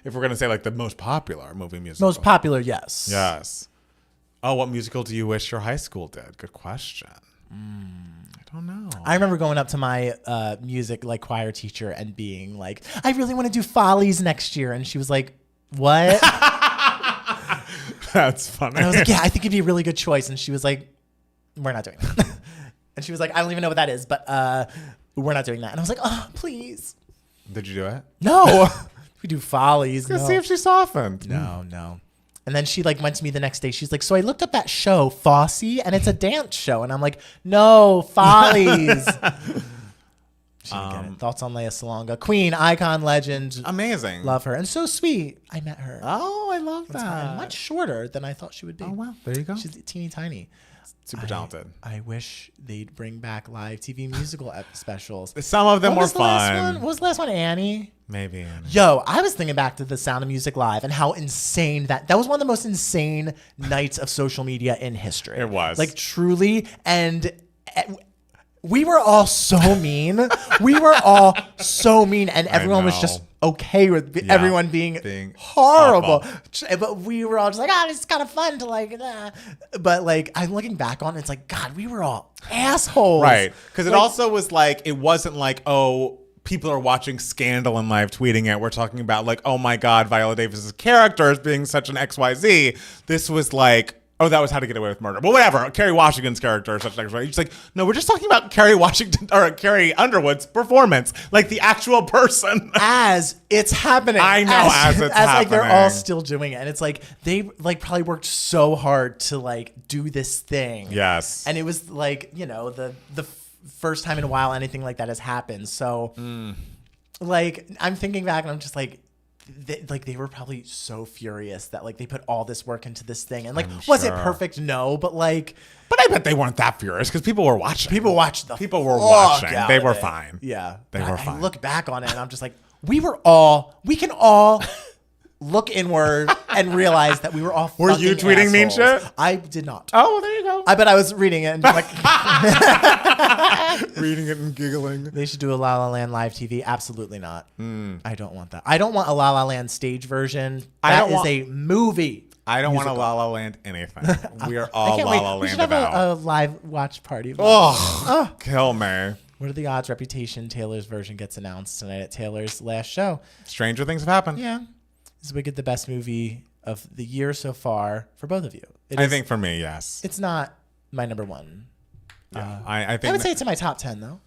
if we're going to say like the most popular movie musical. Most popular, yes. Yes. Oh, what musical do you wish your high school did? Good question. I don't know. I remember going up to my music like choir teacher and being like, I really want to do Follies next year. And she was like, what? That's funny. And I was like, yeah, I think it'd be a really good choice. And she was like, we're not doing that. And she was like, I don't even know what that is. But we're not doing that. And I was like, oh, please. Did you do it? No. We do follies. Let's see if she softened. No. And then she like went to me the next day. She's like, so I looked up that show, Fosse, and it's a dance show. And I'm like, no, follies. She didn't get it. Thoughts on Lea Salonga. Queen, icon, legend. Amazing. Love her. And so sweet. I met her. Oh, I love that. Much shorter than I thought she would be. Oh, wow. There you go. She's teeny tiny. Super talented. I wish they'd bring back live TV musical specials. Some of them were fun. What was the last one? Annie? Maybe Annie. Yo, I was thinking back to the Sound of Music Live and how insane that was one of the most insane nights of social media in history. It was. Like truly. And we were all so mean. And everyone was just okay with everyone being horrible. But we were all just like, it's kind of fun to like, but like I'm looking back on it, it's like, God, we were all assholes. Right. Because it also was like, it wasn't like, oh, people are watching Scandal and live tweeting it. We're talking about like, oh my God, Viola Davis's character is being such an XYZ. This was like, oh, that was How to Get Away with Murder. Well, whatever. Kerry Washington's character or such like that. It's like, no, we're just talking about Kerry Washington or Carrie Underwood's performance, like the actual person. As it's happening. I know, as it's happening. Like they're all still doing it. And it's like, they like probably worked so hard to like do this thing. Yes. And it was like, you know, the first time in a while anything like that has happened. So like, I'm thinking back and I'm just like, they were probably so furious that like they put all this work into this thing and like was it perfect? No, but I bet they weren't that furious because people were watching. People were watching. They were fine. Yeah, they were fine. I look back on it and I'm just like, we can all look inward and realize that we were all. Were you tweeting assholes. Mean shit? I did not. Oh, well, there you go. I bet I was reading it and just like reading it and giggling. They should do a La La Land live TV. Absolutely not. I don't want that. I don't want a La La Land stage version. That is a movie. I don't want a La La Land anything. We are all La La Land we should about. have a live watch party. Kill me. What are the odds Reputation Taylor's version gets announced tonight at Taylor's last show? Stranger things have happened. Yeah. Is Wicked the best movie of the year so far for both of you? I think for me, yes. It's not my number one. Yeah, I think I would say it's in my top 10 though.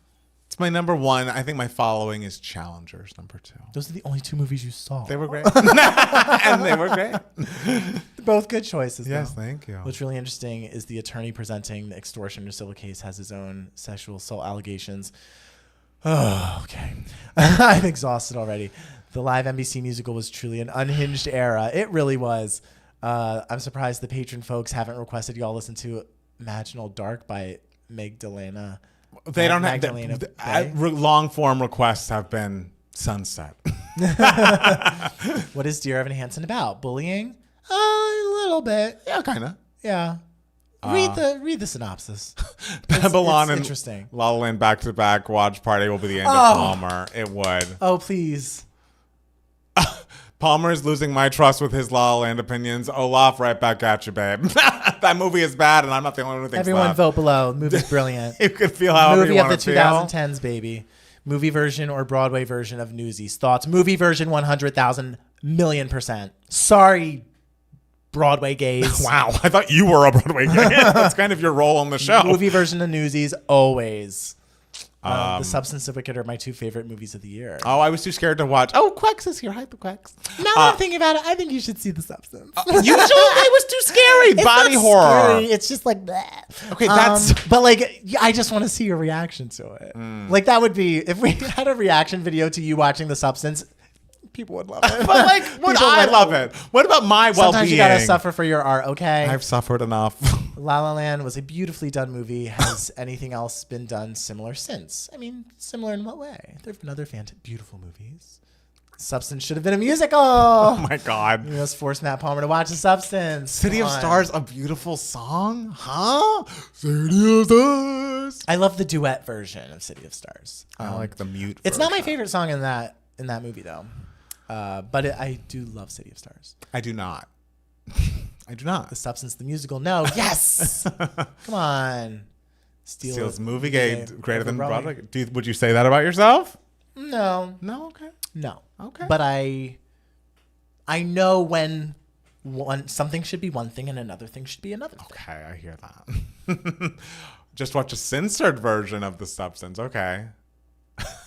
It's my number one. I think my following is Challengers, number 2. Those are the only 2 movies you saw. They were great. And they were great. Both good choices. Yes, though. thank you. What's really interesting is the attorney presenting the extortion or civil case has his own sexual assault allegations. Oh, okay. I'm exhausted already. The live NBC musical was truly an unhinged era. It really was. I'm surprised the patron folks haven't requested y'all listen to Imaginal Dark by Magdalena. They don't have long form requests have been sunset. What is Dear Evan Hansen about? Bullying? A little bit. Yeah, kind of. Yeah. Read the synopsis. Babylon it's and interesting. La La Land back-to-back watch party will be the end of Palmer. It would. Oh, please. Palmer is losing my trust with his La La Land opinions. Olaf, right back at you, babe. That movie is bad, and I'm not the only one who thinks Everyone that. vote below. The movie's brilliant. You could feel however you want to feel. Movie of the 2010s, baby. Movie version or Broadway version of Newsies. Thoughts? Movie version 100,000 million%. Sorry, Broadway gays. Wow, I thought you were a Broadway gay. That's kind of your role on the show. Movie version of Newsies, always. The Substance of Wicked are my 2 favorite movies of the year. Oh, I was too scared to watch. Oh, Quex is here. Hi, the Quex. Now that I'm thinking about it, I think you should see The Substance. It was too scary. It's Body not horror. Scary. It's just like that. Okay, that's. But like, I just want to see your reaction to it. Like that would be if we had a reaction video to you watching The Substance. People would love it. But like, I love it. What about my well-being? Sometimes you gotta suffer for your art, okay? I've suffered enough. La La Land was a beautifully done movie. Has anything else been done similar since? I mean, similar in what way? There have been other beautiful movies. Substance should have been a musical. Oh my God. You must force Matt Palmer to watch The Substance. City of Stars, a beautiful song? Huh? City of Stars. I love the duet version of City of Stars. I like the mute It's version. not my favorite song in that movie though. But I do love City of Stars. I do not. I do not. The Substance, the musical. No. Yes. Come on. Steele's movie greater than Broadway. Would you say that about yourself? No. No. Okay. No. Okay. But I know when something should be one thing and another thing should be another thing. Okay, I hear that. Just watch a censored version of The Substance. Okay.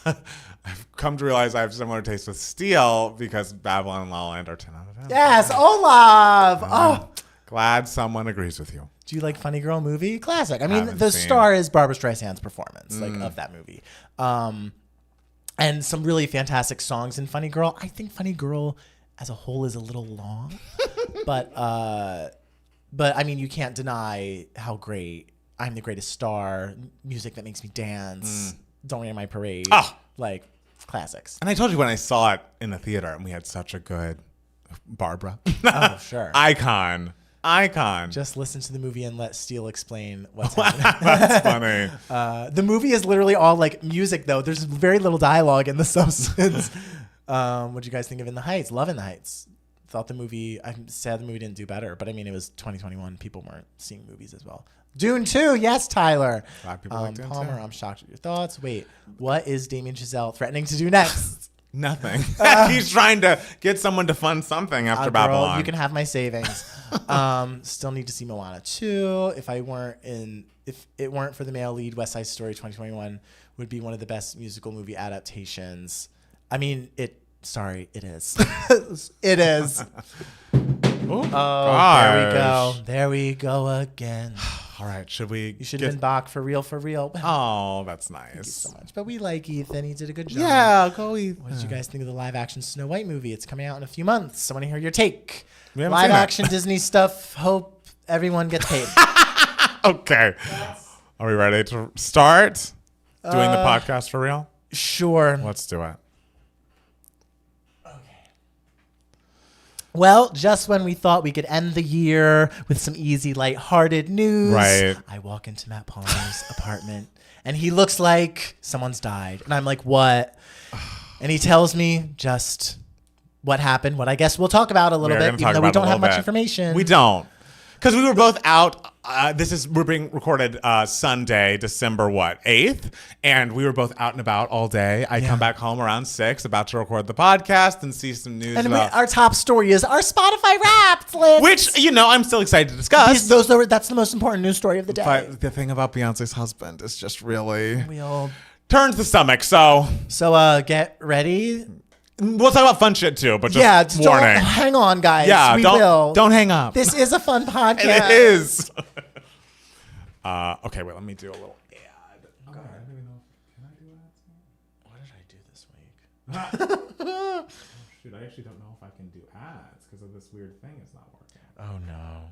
I've come to realize I have similar taste with Steel because Babylon and La La Land are 10 out of 10. Yes, Olaf. Oh, glad someone agrees with you. Do you like Funny Girl movie? Classic. I mean, Haven't the seen. star is Barbara Streisand's performance of that movie. And some really fantastic songs in Funny Girl. I think Funny Girl as a whole is a little long, but I mean, you can't deny how great I'm the Greatest Star, music that makes me dance, Don't Rain on My Parade, like classics. And I told you when I saw it in the theater, and we had such a good Barbara. Oh, sure. Icon. Just listen to the movie and let Steele explain what's happening. That's funny. The movie is literally all like music, though. There's very little dialogue in the substance. What'd you guys think of In the Heights? Love In the Heights. Thought the movie, I'm sad the movie didn't do better, but I mean, it was 2021. People weren't seeing movies as well. Dune 2, yes, Tyler. Palmer, I'm shocked at your thoughts. Wait, what is Damien Chazelle threatening to do next? Nothing. He's trying to get someone to fund something after Babylon. Girl, you can have my savings. Still need to see Moana 2. If it weren't for the male lead, West Side Story 2021 would be one of the best musical movie adaptations. I mean, it is. It is. There we go again. All right, should we? You should have been Bach for real. Oh, that's nice. Thank you so much. But we like Ethan. He did a good job. Yeah, go Ethan. What did you guys think of the live action Snow White movie? It's coming out in a few months. I want to hear your take. Live action Disney stuff. Hope everyone gets paid. Okay. Are we ready to start doing the podcast for real? Sure. Let's do it. Well, just when we thought we could end the year with some easy, lighthearted news, right. I walk into Matt Palmer's apartment, and he looks like someone's died. And I'm like, what? And he tells me just what happened, what I guess we'll talk about a little bit, even though we don't have much information. We don't. Because we were both out. We're being recorded Sunday, December 8th, and we were both out and about all day. I come back home around 6, about to record the podcast and see some news. And our top story is our Spotify Wrapped list, which I'm still excited to discuss. That's the most important news story of the day. But the thing about Beyonce's husband is just really turns the stomach. So get ready. We'll talk about fun shit too, but just warning. Hang on, guys. Yeah, don't hang up. This is a fun podcast. It is. Okay, wait. Let me do a little ad. Oh, God, I don't even know. Can I do ads? What did I do this week? Shoot, I actually don't know if I can do ads because of this weird thing. It's not working. Oh no.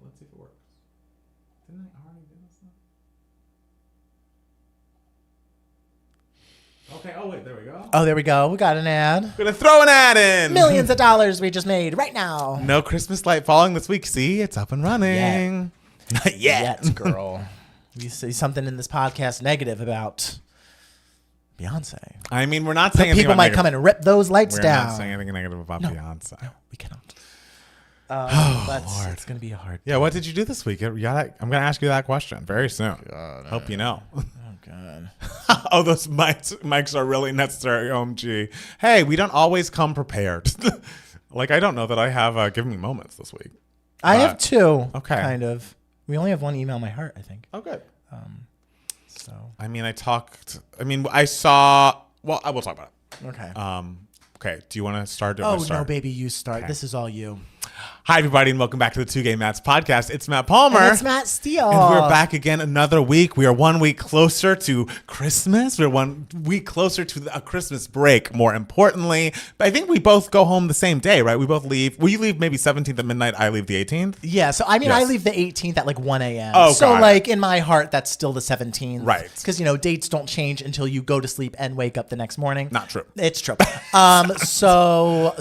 Let's see if it works. Didn't I already do this stuff? Okay, there we go. Oh, there we go. We got an ad. Gonna throw an ad in. Millions of dollars we just made right now. No Christmas light falling this week. See, it's up and running. Not yet, girl. You say something in this podcast negative about Beyonce. I mean, we're not saying anything people might come and rip those lights down. We're not saying anything negative about Beyonce. No, we cannot. Lord. It's going to be a hard Yeah, what did you do this week? I'm going to ask you that question very soon. God, Hope you know. Oh, God. Oh, those mics are really necessary, OMG. Hey, we don't always come prepared. Like, I don't know that I have Give Me Moments this week. I have two. Okay. Kind of. We only have one email my heart, I think. Oh, good. So. I mean, I saw... Well, I will talk about it. Okay. Okay, do you want to start? No, baby, you start. Okay. This is all you. Hi, everybody, and welcome back to the Two Gay Mats podcast. It's Matt Palmer. And it's Matt Steele. And we're back again another week. We are 1 week closer to Christmas. We're 1 week closer to a Christmas break, more importantly. But I think we both go home the same day, right? We both leave. Well, you leave maybe 17th at midnight. I leave the 18th. Yeah, so I mean, yes. I leave the 18th at like 1 a.m. Oh, so like in my heart, that's still the 17th. Right. Because, dates don't change until you go to sleep and wake up the next morning. Not true. It's true. So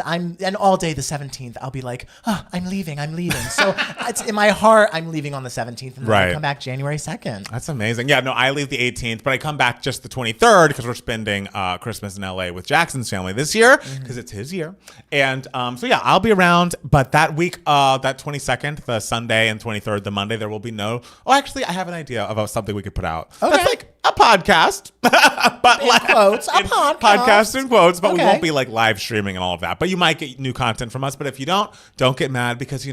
and all day the 17th, I'll be like, I'm leaving. So it's in my heart, I'm leaving on the 17th and then I come back January 2nd. That's amazing. Yeah, no, I leave the 18th, but I come back just the 23rd because we're spending Christmas in LA with Jackson's family this year because it's his year. And so yeah, I'll be around, but that week, that 22nd, the Sunday, and 23rd, the Monday, there will be no. Oh, actually, I have an idea about something we could put out. Okay. That's like a podcast, but in quotes, a podcast in quotes, but we won't be like live streaming and all of that. But you might get new content from us. But if you don't get mad because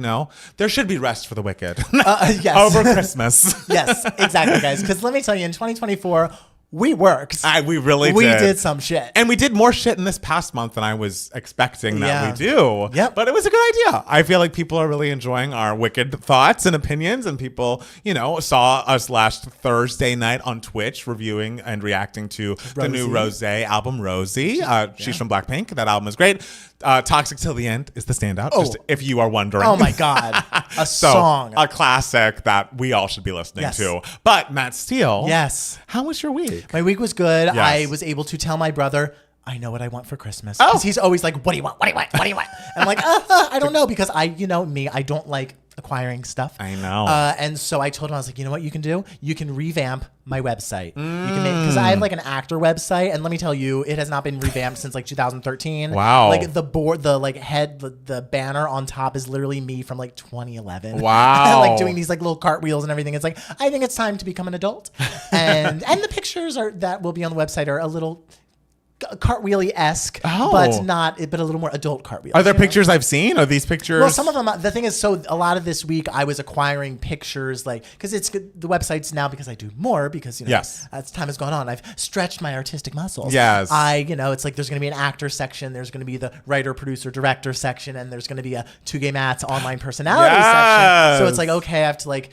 there should be rest for the wicked yes. over Christmas. Yes, exactly, guys. Because let me tell you, in 2024. We worked. We really did. We did some shit. And we did more shit in this past month than I was expecting that we do. Yep. But it was a good idea. I feel like people are really enjoying our wicked thoughts and opinions. And people, saw us last Thursday night on Twitch reviewing and reacting to the new Rosé album, Rosie. She's from Blackpink. That album is great. Toxic Till the End is the standout, just if you are wondering. Oh my God. A song. A classic that we all should be listening to. But Matt Steele. Yes. How was your week? My week was good. Yes. I was able to tell my brother, I know what I want for Christmas. Because he's always like, what do you want? What do you want? What do you want? And I'm like, I don't know. Because I don't like acquiring stuff. I know. And so I told him, I was like, you know what you can do? You can revamp my website. You can make, because I have like an actor website, and let me tell you, it has not been revamped since like 2013. Wow. Like the board, the like head, the banner on top is literally me from like 2011. Wow. Like doing these like little cartwheels and everything. It's like, I think it's time to become an adult. And the pictures that will be on the website are a little cartwheely-esque, but a little more adult cartwheels. Are there pictures I've seen? Are these pictures? Well, some of them. The thing is, so a lot of this week I was acquiring pictures, like because it's the website's now because I do more because as time has gone on, I've stretched my artistic muscles. Yes, it's like there's going to be an actor section, there's going to be the writer, producer, director section, and there's going to be a 2Gay Matt's online personality section. So it's like okay, I have to like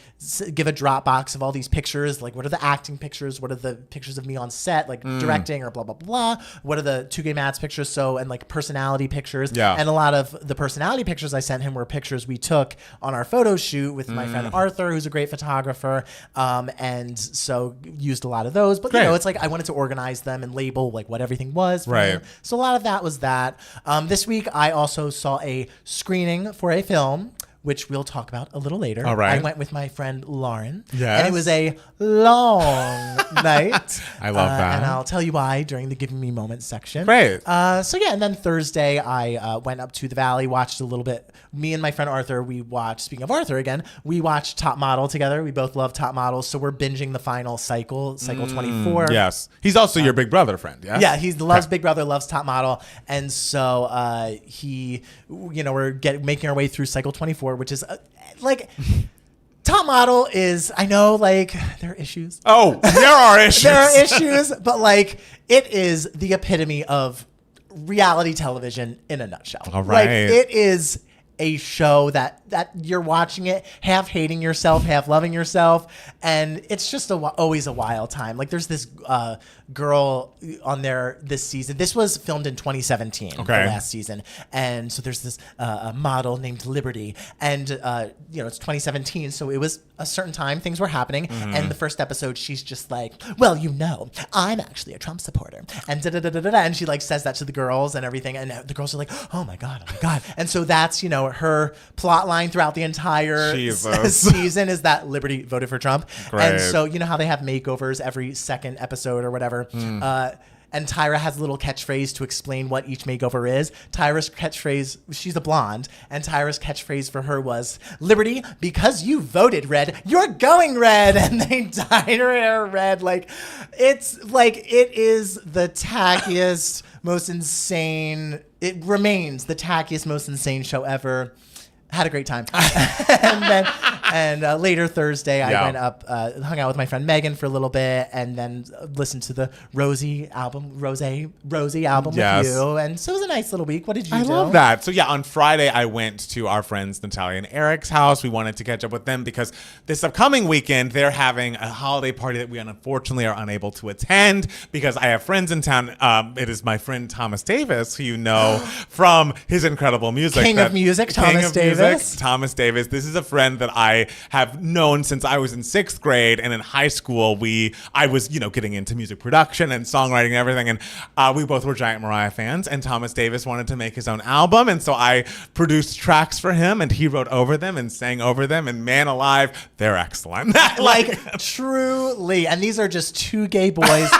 give a Dropbox of all these pictures. Like what are the acting pictures? What are the pictures of me on set, like directing or blah blah blah. What are the 2Gay Matt's pictures? So, and like personality pictures. Yeah. And a lot of the personality pictures I sent him were pictures we took on our photo shoot with my friend Arthur, who's a great photographer. And so used a lot of those. But, it's like I wanted to organize them and label like what everything was. For him. So a lot of that was that. This week, I also saw a screening for a film, which we'll talk about a little later. All right. I went with my friend Lauren. Yes. And it was a long night. I love that. And I'll tell you why during the Giving Me Moments section. Great. And then Thursday, I went up to the Valley, watched a little bit. Me and my friend Arthur, speaking of Arthur again, we watched Top Model together. We both love Top Model. So we're binging the final cycle 24. Yes. He's also your Big Brother friend, yeah? Yeah, he loves Big Brother, loves Top Model. And so we're making our way through cycle 24, which is Top Model is, I know, like, there are issues. Oh, there are issues. There are issues, but, like, it is the epitome of reality television in a nutshell. All right. Like, it is a show that you're watching it, half hating yourself, half loving yourself, and it's just always a wild time. Like, there's this girl on there this season. This was filmed in 2017, the last season, and so there's this model named Liberty, and it's 2017, so it was a certain time things were happening, and the first episode she's just like, well, I'm actually a Trump supporter, and da-da-da-da-da, and she like says that to the girls and everything, and the girls are like, oh my god, and so that's her plot line throughout the entire season is that Liberty voted for Trump. Great. And so you know how they have makeovers every second episode or whatever. And Tyra has a little catchphrase to explain what each makeover is. Tyra's catchphrase, she's a blonde, and Tyra's catchphrase for her was, Liberty, because you voted red, you're going red. And they dyed her hair red. Like, it's like, it is the tackiest, most insane, it remains the tackiest, most insane show ever. Had a great time. and later Thursday, I went up, hung out with my friend Megan for a little bit, and then listened to the Rosie album with you. And so it was a nice little week. What did you do? I love that. So on Friday, I went to our friends Natalia and Eric's house. We wanted to catch up with them because this upcoming weekend, they're having a holiday party that we unfortunately are unable to attend because I have friends in town. It is my friend Thomas Davis, who you know from his incredible music. King of music, Thomas Davis. Thomas Davis. This is a friend that I have known since I was in 6th grade, and in high school I was getting into music production and songwriting and everything, and we both were giant Mariah fans, and Thomas Davis wanted to make his own album, and so I produced tracks for him, and he wrote over them and sang over them, and man alive, they're excellent. Like truly, and these are just two gay boys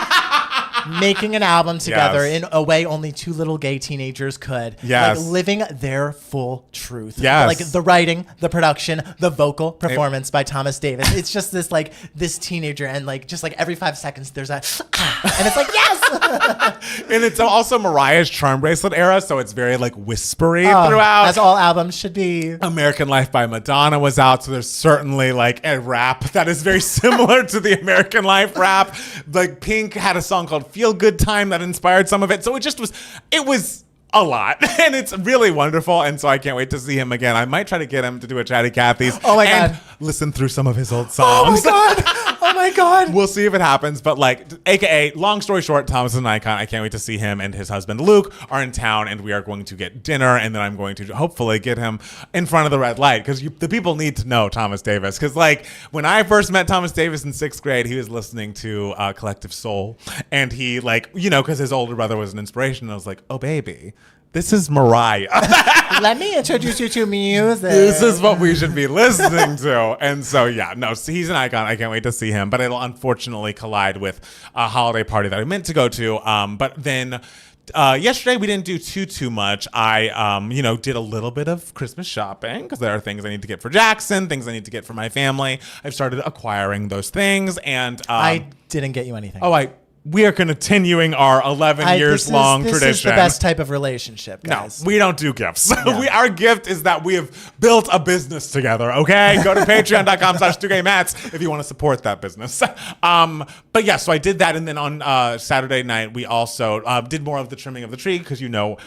making an album together in a way only two little gay teenagers could. Yes. Like living their full truth. Yes. Like the writing, the production, the vocal performance by Thomas Davis. It's just this teenager, and like just like every 5 seconds there's a and it's like yes. And it's also Mariah's Charm Bracelet era, so it's very like whispery throughout. As all albums should be. American Life by Madonna was out, so there's certainly like a rap that is very similar to the American Life rap. Like Pink had a song called Feel Good Time that inspired some of it. So it was a lot, and it's really wonderful, and so I can't wait to see him again. I might try to get him to do a Chatty Cathy's and listen through some of his old songs. Oh my god. We'll see if it happens, but like, AKA, long story short, Thomas is an icon. I can't wait to see him, and his husband Luke are in town, and we are going to get dinner, and then I'm going to hopefully get him in front of the red light, because the people need to know Thomas Davis. Because like, when I first met Thomas Davis in 6th grade, he was listening to Collective Soul, and he like, because his older brother was an inspiration, and I was like, oh baby, this is Mariah. Let me introduce you to music. This is what we should be listening to. And so, he's an icon. I can't wait to see him. But it'll unfortunately collide with a holiday party that I meant to go to. But then yesterday we didn't do too much. I, did a little bit of Christmas shopping because there are things I need to get for Jackson, things I need to get for my family. I've started acquiring those things. And I didn't get you anything. We are continuing our 11 years long tradition. This is the best type of relationship, guys. No, we don't do gifts. Yeah. Our gift is that we have built a business together, okay? Go to patreon.com/2gaymats if you want to support that business. But yeah, so I did that. And then on Saturday night, we also did more of the trimming of the tree because,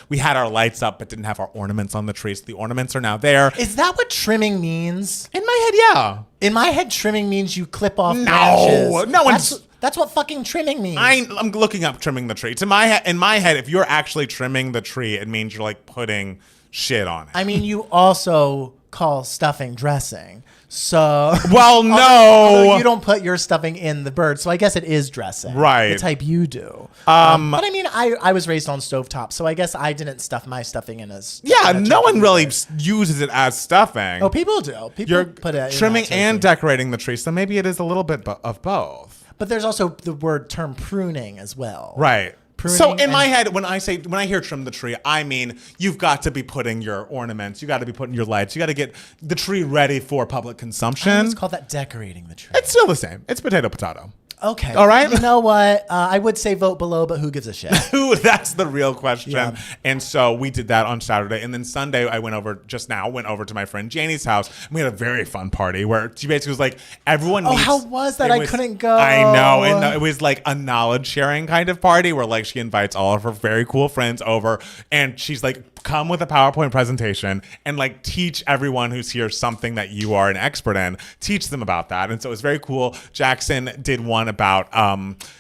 we had our lights up but didn't have our ornaments on the tree. So the ornaments are now there. Is that what trimming means? In my head, yeah. In my head, trimming means you clip off branches. No one's... That's what fucking trimming means. I'm looking up trimming the tree. In my head, if you're actually trimming the tree, it means you're like putting shit on it. I mean, you also call stuffing dressing. So well, no, although you don't put your stuffing in the bird, so I guess it is dressing, right? The type you do. But I mean, I was raised on stovetop, so I guess I didn't stuff my stuffing in as no one really uses it as stuffing. Oh, people do. You're put it trimming and decorating the tree, so maybe it is a little bit of both. But there's also the term pruning as well. Right. So in my head, when I hear trim the tree, I mean, you've got to be putting your ornaments, you got to be putting your lights, you got to get the tree ready for public consumption. I always call that decorating the tree. It's still the same. It's potato. Okay. All right. You know what? I would say vote below, but who gives a shit? That's the real question. Yeah. And so we did that on Saturday. And then Sunday, I went over to my friend Janie's house. And we had a very fun party where she basically was like, everyone needs... how was that? I couldn't go. I know. And it was like a knowledge sharing kind of party where like she invites all of her very cool friends over. And she's like, come with a PowerPoint presentation and like teach everyone who's here something that you are an expert in. Teach them about that. And so it was very cool. Jackson did one about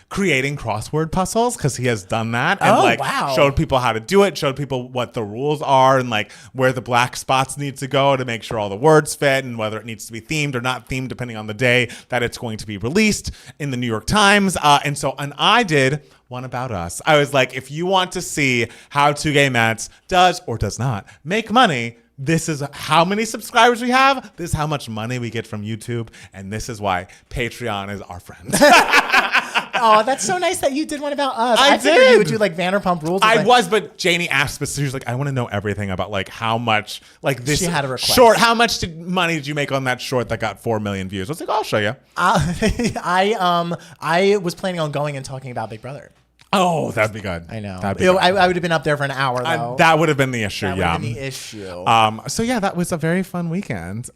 creating crossword puzzles because he has done that and showed people how to do it, showed people what the rules are and like where the black spots need to go to make sure all the words fit and whether it needs to be themed or not themed depending on the day that it's going to be released in the New York Times. And I did one about us. I was like, if you want to see how Two Gay Mats does or does not make money, this is how many subscribers we have. This is how much money we get from YouTube. And this is why Patreon is our friend. Oh, that's so nice that you did one about us. I figured did. You would do like Vanderpump Rules. But Janie asked us. She was like, I want to know everything about like how much like this she had a request. Short. How much money did you make on that short that got 4 million views? I was like, I'll show you. I was planning on going and talking about Big Brother. Oh, that'd be good. I know. I would have been up there for an hour, though. That would have been the issue, That would have been the issue. So, yeah, that was a very fun weekend.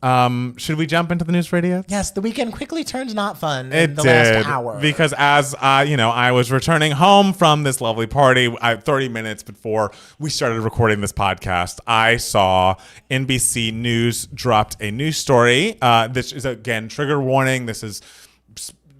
Should we jump into the news radio? Yes, the weekend quickly turned not fun in the last hour. Because as, I was returning home from this lovely party 30 minutes before we started recording this podcast, I saw NBC News dropped a news story. This is, again, trigger warning. This is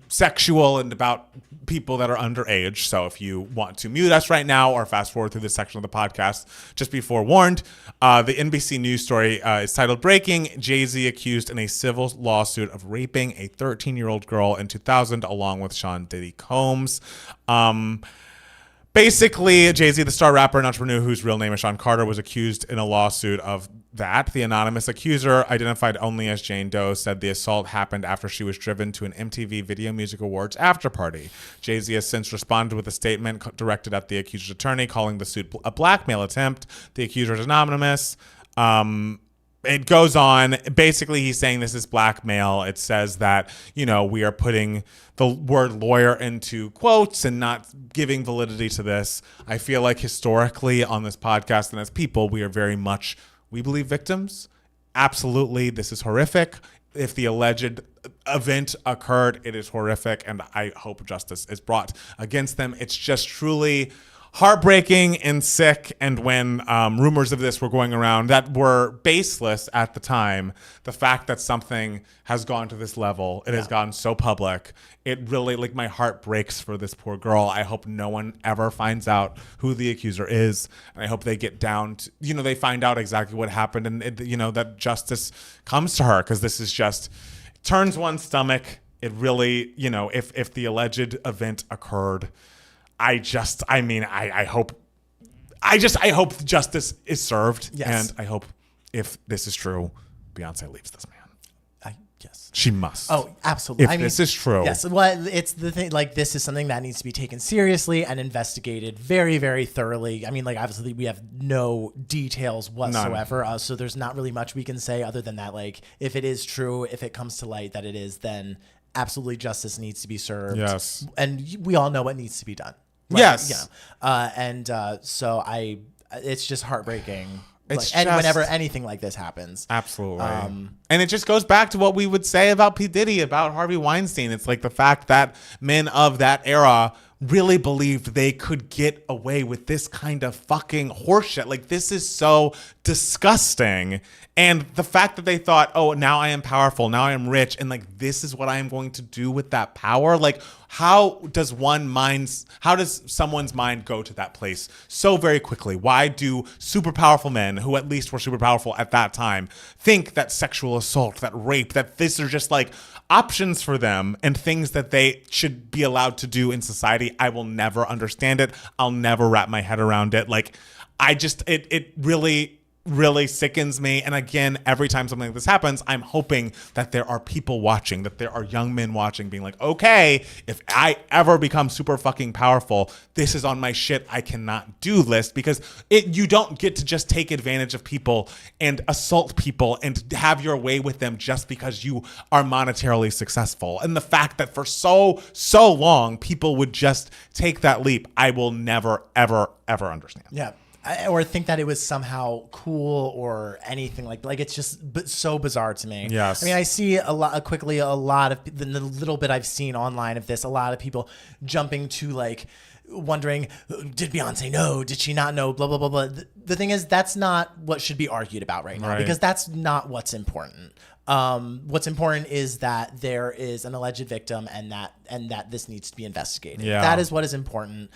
sexual and about people that are underage. So if you want to mute us right now or fast forward through this section of the podcast, just be forewarned. The NBC News story is titled Breaking: Jay-Z accused in a civil lawsuit of raping a 13-year-old girl in 2000 along with Sean Diddy Combs. Basically, Jay-Z, the star rapper and entrepreneur whose real name is Sean Carter, was accused in a lawsuit of that. The anonymous accuser, identified only as Jane Doe, said the assault happened after she was driven to an MTV Video Music Awards after party. Jay-Z has since responded with a statement directed at the accuser's attorney, calling the suit a blackmail attempt. The accuser is anonymous. It goes on. Basically, he's saying this is blackmail. It says that, we are putting the word lawyer into quotes and not giving validity to this. I feel like historically on this podcast and as people, we believe victims. Absolutely. This is horrific. If the alleged event occurred, it is horrific. And I hope justice is brought against them. It's just truly heartbreaking and sick. And when rumors of this were going around that were baseless at the time, the fact that something has gone to this level, it has gone so public, it really, my heart breaks for this poor girl. I hope no one ever finds out who the accuser is. And I hope they get down to, they find out exactly what happened and, that justice comes to her, because this is just, turns one's stomach. It really, if the alleged event occurred, I hope justice is served. Yes. And I hope, if this is true, Beyonce leaves this man. Yes. She must. Oh, absolutely. If this is true. Yes. Well, it's the thing, this is something that needs to be taken seriously and investigated very, very thoroughly. Obviously we have no details whatsoever. None. So there's not really much we can say other than that, if it is true, if it comes to light that it is, then absolutely justice needs to be served. Yes. And we all know what needs to be done. Yes. So it's just heartbreaking. It's and whenever anything like this happens. Absolutely. And it just goes back to what we would say about P. Diddy, about Harvey Weinstein. It's the fact that men of that era really believed they could get away with this kind of fucking horseshit. This is so disgusting. And the fact that they thought, oh, now I am powerful, now I am rich, and this is what I am going to do with that power. How does someone's mind go to that place so very quickly? Why do super powerful men, who at least were super powerful at that time, think that sexual assault, that rape, that this are just options for them and things that they should be allowed to do in society? I will never understand it. I'll never wrap my head around it. It really sickens me. And again, every time something like this happens, I'm hoping that there are people watching, that there are young men watching, being okay, if I ever become super fucking powerful, this is on my shit I cannot do list, because you don't get to just take advantage of people and assault people and have your way with them just because you are monetarily successful. And the fact that for so long people would just take that leap, I will never, ever, ever understand. Yeah. Or think that it was somehow cool or anything like it's just so bizarre to me. Yes. I see a lot of the little bit I've seen online of this, a lot of people jumping to wondering, did Beyonce know? Did she not know? Blah, blah, blah, blah. The thing is, that's not what should be argued about right now, because that's not what's important. What's important is that there is an alleged victim and that this needs to be investigated. Yeah. That is what is important.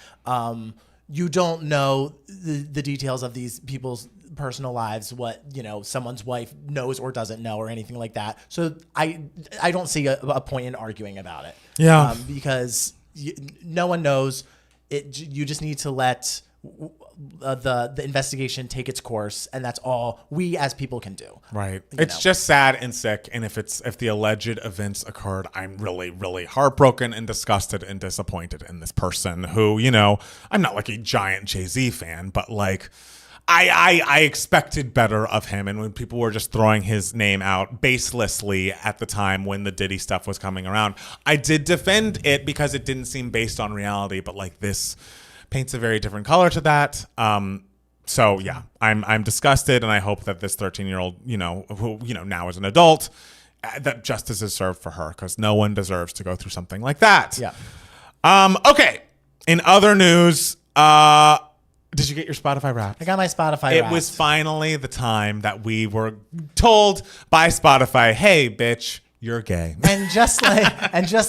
You don't know the details of these people's personal lives, what someone's wife knows or doesn't know or anything like that. So I don't see a point in arguing about it. Yeah, because no one knows. You just need to let the investigation take its course, and that's all we as people can do. Right. It's just sad and sick. And if the alleged events occurred, I'm really, really heartbroken and disgusted and disappointed in this person who, I'm not a giant Jay-Z fan, but I expected better of him. And when people were just throwing his name out baselessly at the time when the Diddy stuff was coming around, I did defend it because it didn't seem based on reality. But this paints a very different color to that. So yeah, I'm disgusted, and I hope that this 13-year-old, who now is an adult, that justice is served for her, because no one deserves to go through something like that. Yeah. Okay. In other news, did you get your Spotify Wrapped? I got my Spotify It Wrapped. was finally the time that we were told by Spotify, hey, bitch, you're gay. And just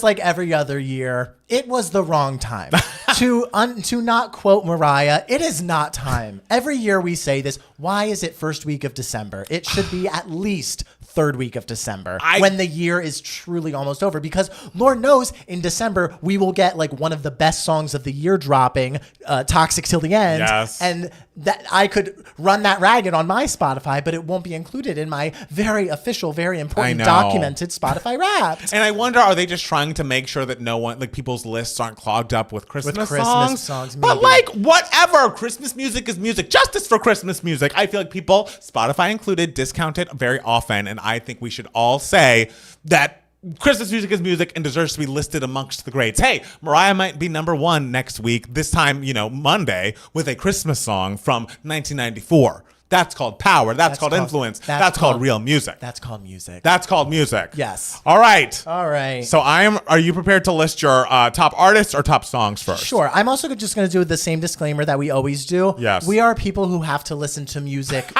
like every other year, it was the wrong time. To not quote Mariah, it is not time. Every year we say this. Why is it first week of December? It should be at least third week of December when the year is truly almost over, because Lord knows in December we will get like one of the best songs of the year dropping, Toxic Till the End. Yes. And that I could run that ragged on my Spotify, but it won't be included in my very official, very important documented Spotify Wrapped. And I wonder, are they just trying to make sure that no one, like people's lists aren't clogged up with Christmas songs? Maybe. But like, whatever. Christmas music is music. Justice for Christmas music. I feel like people, Spotify included, discount it very often. And I think we should all say that Christmas music is music and deserves to be listed amongst the greats. Hey, Mariah might be number one next week, this time, Monday, with a Christmas song from 1994. That's called power. That's called influence. That's called real music. That's called music. That's called music. Yes. All right. All right. So are you prepared to list your top artists or top songs first? Sure. I'm also just going to do the same disclaimer that we always do. Yes. We are people who have to listen to music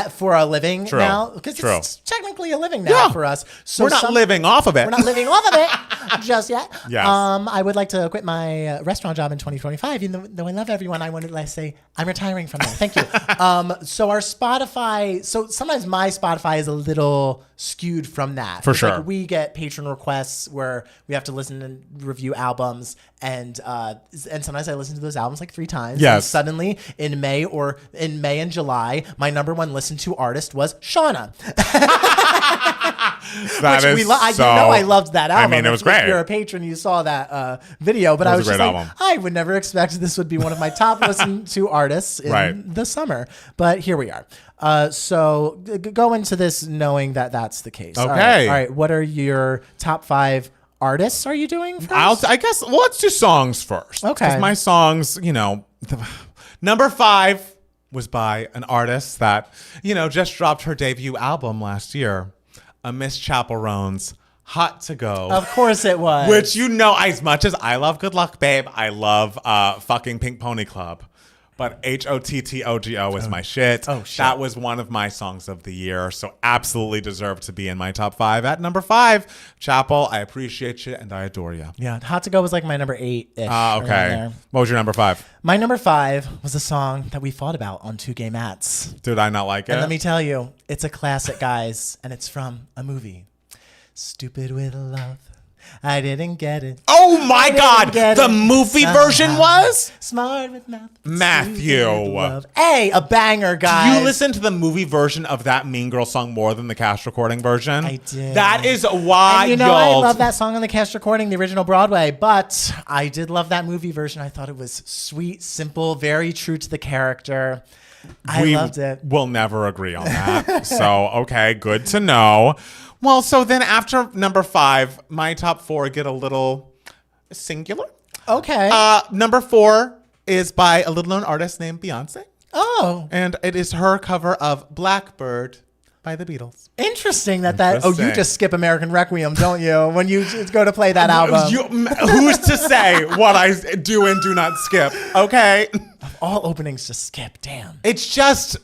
for a living now, because it's technically a living now for us. So we're not living off of it. We're not living off of it just yet. Yes. I would like to quit my restaurant job in 2025, even though I love everyone. I wanted to say I'm retiring from there. Thank you. So our Spotify, so sometimes my Spotify is a little skewed from that. For sure. Like we get patron requests where we have to listen and review albums, and sometimes I listen to those albums like 3 times. Yes. And suddenly in May and July, my number one listened to artist was Shauna. I loved that album. I mean, it was great. If you're a patron, you saw that video, but I was just like, I would never expect this would be one of my top listened to artists in the summer, but here we are. So go into this knowing that that's the case. Okay. All right. What are your top 5 artists are you doing first? I guess, let's do songs first. Okay. Because my songs, number 5 was by an artist that, just dropped her debut album last year, a Miss Chaperone's Hot to Go. Of course it was. Which, as much as I love Good Luck Babe, I love fucking Pink Pony Club. But HOTTOGO is my shit. Oh, shit. That was one of my songs of the year, so absolutely deserved to be in my top 5. At number 5, Chapel, I appreciate you and I adore you. Yeah, Hot to Go was like my number 8-ish. Okay. What was your number 5? My number 5 was a song that we fought about on 2 Gay Mats. Did I not like it? And let me tell you, it's a classic, guys, and it's from a movie. Stupid with Love. I didn't get it. Oh my God! The movie version was? Smart with Math. Matthew. Hey, a banger, guys. Do you listen to the movie version of that Mean Girl song more than the cast recording version? I did. That is wild. And I love that song on the cast recording, the original Broadway, but I did love that movie version. I thought it was sweet, simple, very true to the character. I loved it. We'll never agree on that. So, okay, good to know. Well, so then after number 5, my top 4 get a little singular. Okay. Number 4 is by a little known artist named Beyonce. Oh. And it is her cover of Blackbird by the Beatles. Interesting that. Oh, you just skip American Requiem, don't you? When you go to play that album. Who's to say what I do and do not skip? Okay. Of all openings to skip, damn. It's just...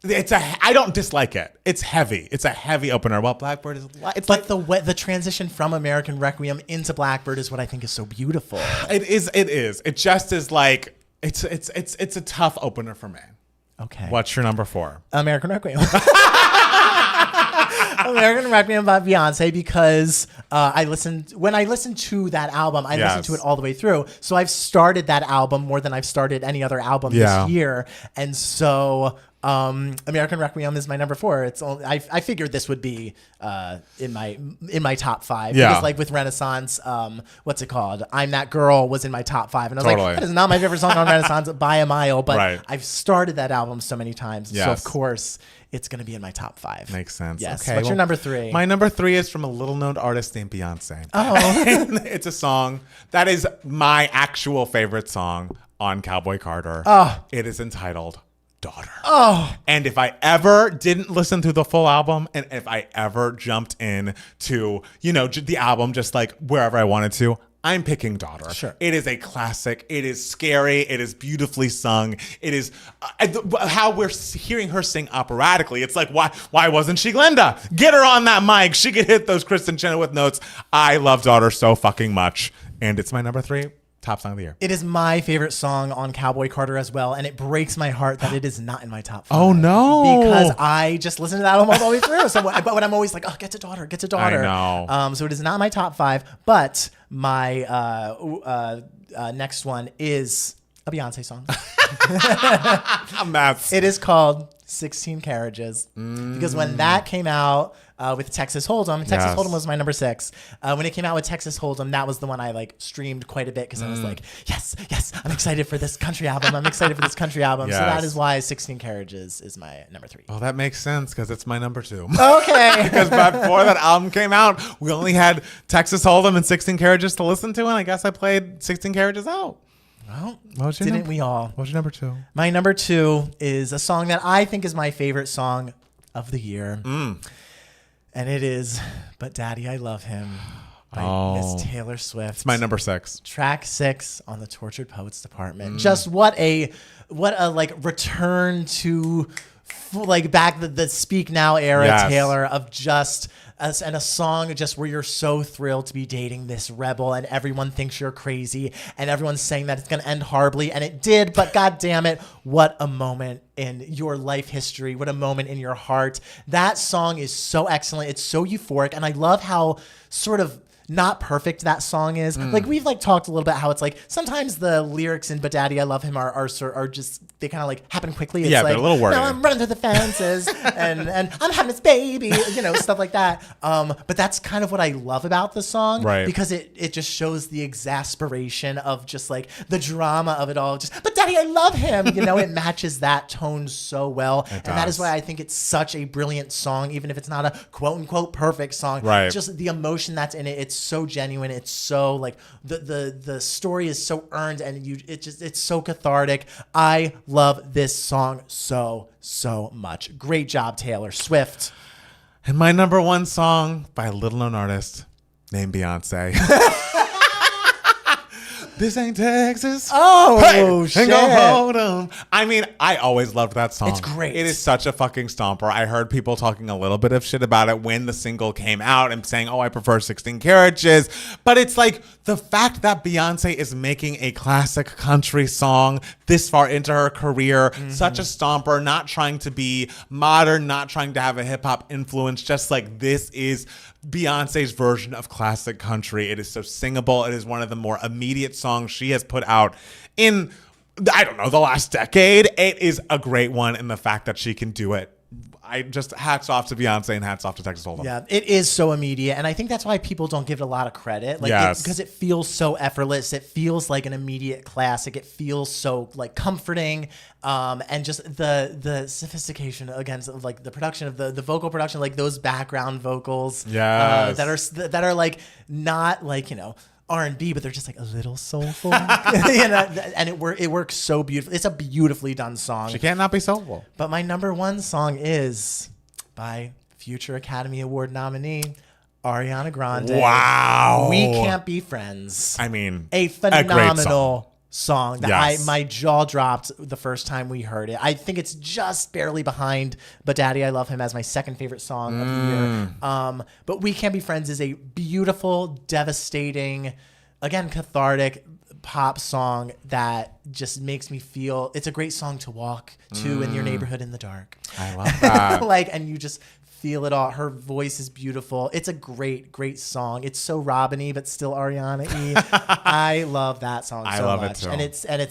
I don't dislike it. It's heavy. It's a heavy opener. Well, Blackbird is. But the transition from American Requiem into Blackbird is what I think is so beautiful. It is. It just is like it's a tough opener for me. Okay. What's your number 4? American Requiem. American Requiem by Beyonce, because when I listened to that album, I listened to it all the way through. So I've started that album more than I've started any other album this year, and so. American Requiem is my number 4. It's only I figured this would be in my top 5. Yeah. Because like with Renaissance, what's it called? I'm That Girl was in my top 5, and I was like, that is not my favorite song on Renaissance by a mile. But I've started that album so many times, so of course it's going to be in my top 5. Makes sense. Yes. Okay, what's your number 3? My number 3 is from a little known artist named Beyonce. Oh, it's a song that is my actual favorite song on Cowboy Carter. Oh, it is entitled Daughter. Oh. And if I ever didn't listen to the full album, and if I ever jumped in to, the album just like wherever I wanted to, I'm picking Daughter. Sure. It is a classic. It is scary. It is beautifully sung. It is how we're hearing her sing operatically. It's like, why wasn't she Glenda? Get her on that mic. She could hit those Kristen Chenoweth notes. I love Daughter so fucking much. And it's my number 3. top song of the year. It is my favorite song on Cowboy Carter as well, and it breaks my heart that it is not in my top 5. Oh no! Because I just listen to that almost all the way through. So, but when I'm always like, oh, get to daughter. I know. So it is not my top 5, but my next one is a Beyonce song. A mess. It is called 16 Carriages. Because when that came out with Texas Hold'em, Texas Hold'em was my number 6. When it came out with Texas Hold'em, that was the one I like streamed quite a bit because I was like, yes, I'm excited for this country album. Yes. So that is why 16 Carriages is my number 3. Oh, that makes sense because it's my number 2. Okay. Because before that album came out, we only had Texas Hold'em and 16 Carriages to listen to, and I guess I played 16 Carriages out. Well, didn't we all? What's your number 2? My number 2 is a song that I think is my favorite song of the year. And it is But Daddy, I Love Him by Miss Taylor Swift. It's my number 6. Track 6 on the Tortured Poets Department. Just what a like return to like back the Speak Now era Taylor of just and a song just where you're so thrilled to be dating this rebel and everyone thinks you're crazy and everyone's saying that it's going to end horribly, and it did, but god damn it, what a moment in your life history, what a moment in your heart. That song is so excellent, it's so euphoric, and I love how sort of not perfect that song is. Like we've like talked a little bit how it's like sometimes the lyrics in But Daddy I Love Him are just they kind of like happen quickly. It's like, they're a little wordy. No, I'm running through the fences and I'm having this baby, stuff like that. But that's kind of what I love about the song, right? Because it just shows the exasperation of just like the drama of it all. Just But Daddy I Love Him, it matches that tone so well, and that is why I think it's such a brilliant song, even if it's not a quote unquote perfect song. Right. Just the emotion that's in it. It's so genuine. It's so like the story is so earned, and it's so cathartic. I love this song so much. Great job, Taylor Swift. And my number 1 song by a little known artist named Beyonce. This ain't Texas. Oh, hey, shit. Go hold 'em. I mean, I always loved that song. It's great. It is such a fucking stomper. I heard people talking a little bit of shit about it when the single came out and saying, oh, I prefer 16 Carriages. But it's like the fact that Beyonce is making a classic country song this far into her career, such a stomper, not trying to be modern, not trying to have a hip hop influence, just like this is Beyonce's version of classic country. It is so singable. It is one of the more immediate songs she has put out in, I don't know, the last decade. It is a great one, and the fact that she can do it, I just hats off to Beyonce and hats off to Texas Hold'em. Yeah, it is so immediate, and I think that's why people don't give it a lot of credit. Like, because it feels so effortless. It feels like an immediate classic. It feels so like comforting, and just the sophistication again, of like the production of the vocal production, like those background vocals, that are like not like R&B, but they're just like a little soulful, and it works so beautifully. It's a beautifully done song. She can't not be soulful. But my number 1 song is by future Academy Award nominee Ariana Grande. Wow, We Can't Be Friends. I mean, a phenomenal song that my jaw dropped the first time we heard it. I think it's just barely behind But Daddy I Love Him as my second favorite song of the year. But We Can't Be Friends is a beautiful, devastating, again, cathartic pop song that just makes me feel it's a great song to walk to in your neighborhood in the dark. I love that. And you just feel it all. Her voice is beautiful. It's a great song. It's so Robin-y, but still Ariana-y. I love that song so much. I love it too. And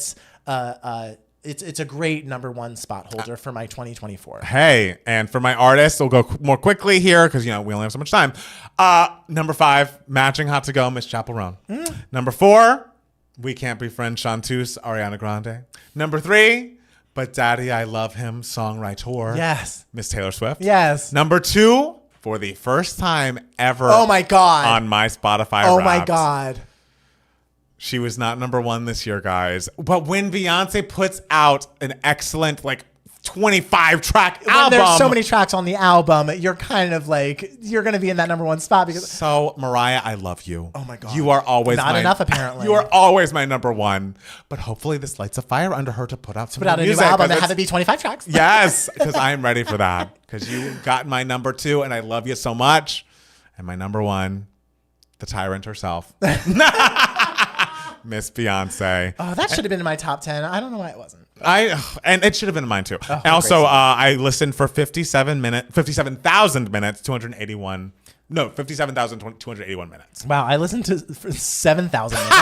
it's a great number 1 spot holder for my 2024. Hey, and for my artists, we'll go more quickly here because we only have so much time. Number 5, matching Hot to Go, Miss Chappell Roan. Number 4, We Can't Be Friends, Chanteuse, Ariana Grande. Number 3, But Daddy I Love Him, songwriter. Yes. Miss Taylor Swift. Yes. Number 2, for the first time ever. Oh my God. On my Spotify Oh Wrapped, my God. She was not number 1 this year, guys. But when Beyonce puts out an excellent, 25-track album. When there's so many tracks on the album, you're kind of like, you're going to be in that number 1 spot. Because So, Mariah, I love you. Oh my God. You are always Not enough, apparently. You are always my number 1. But hopefully this lights a fire under her to put out some a new music, album and have it be 25 tracks. Yes, because I'm ready for that. Because you got my number 2, and I love you so much. And my number 1, the tyrant herself. Miss Beyonce. Oh, that should have been in my top 10. I don't know why it wasn't. And it should have been mine too. And also, I listened for 57,000 minutes, 57,281 minutes. Wow, I listened to 7,000 minutes.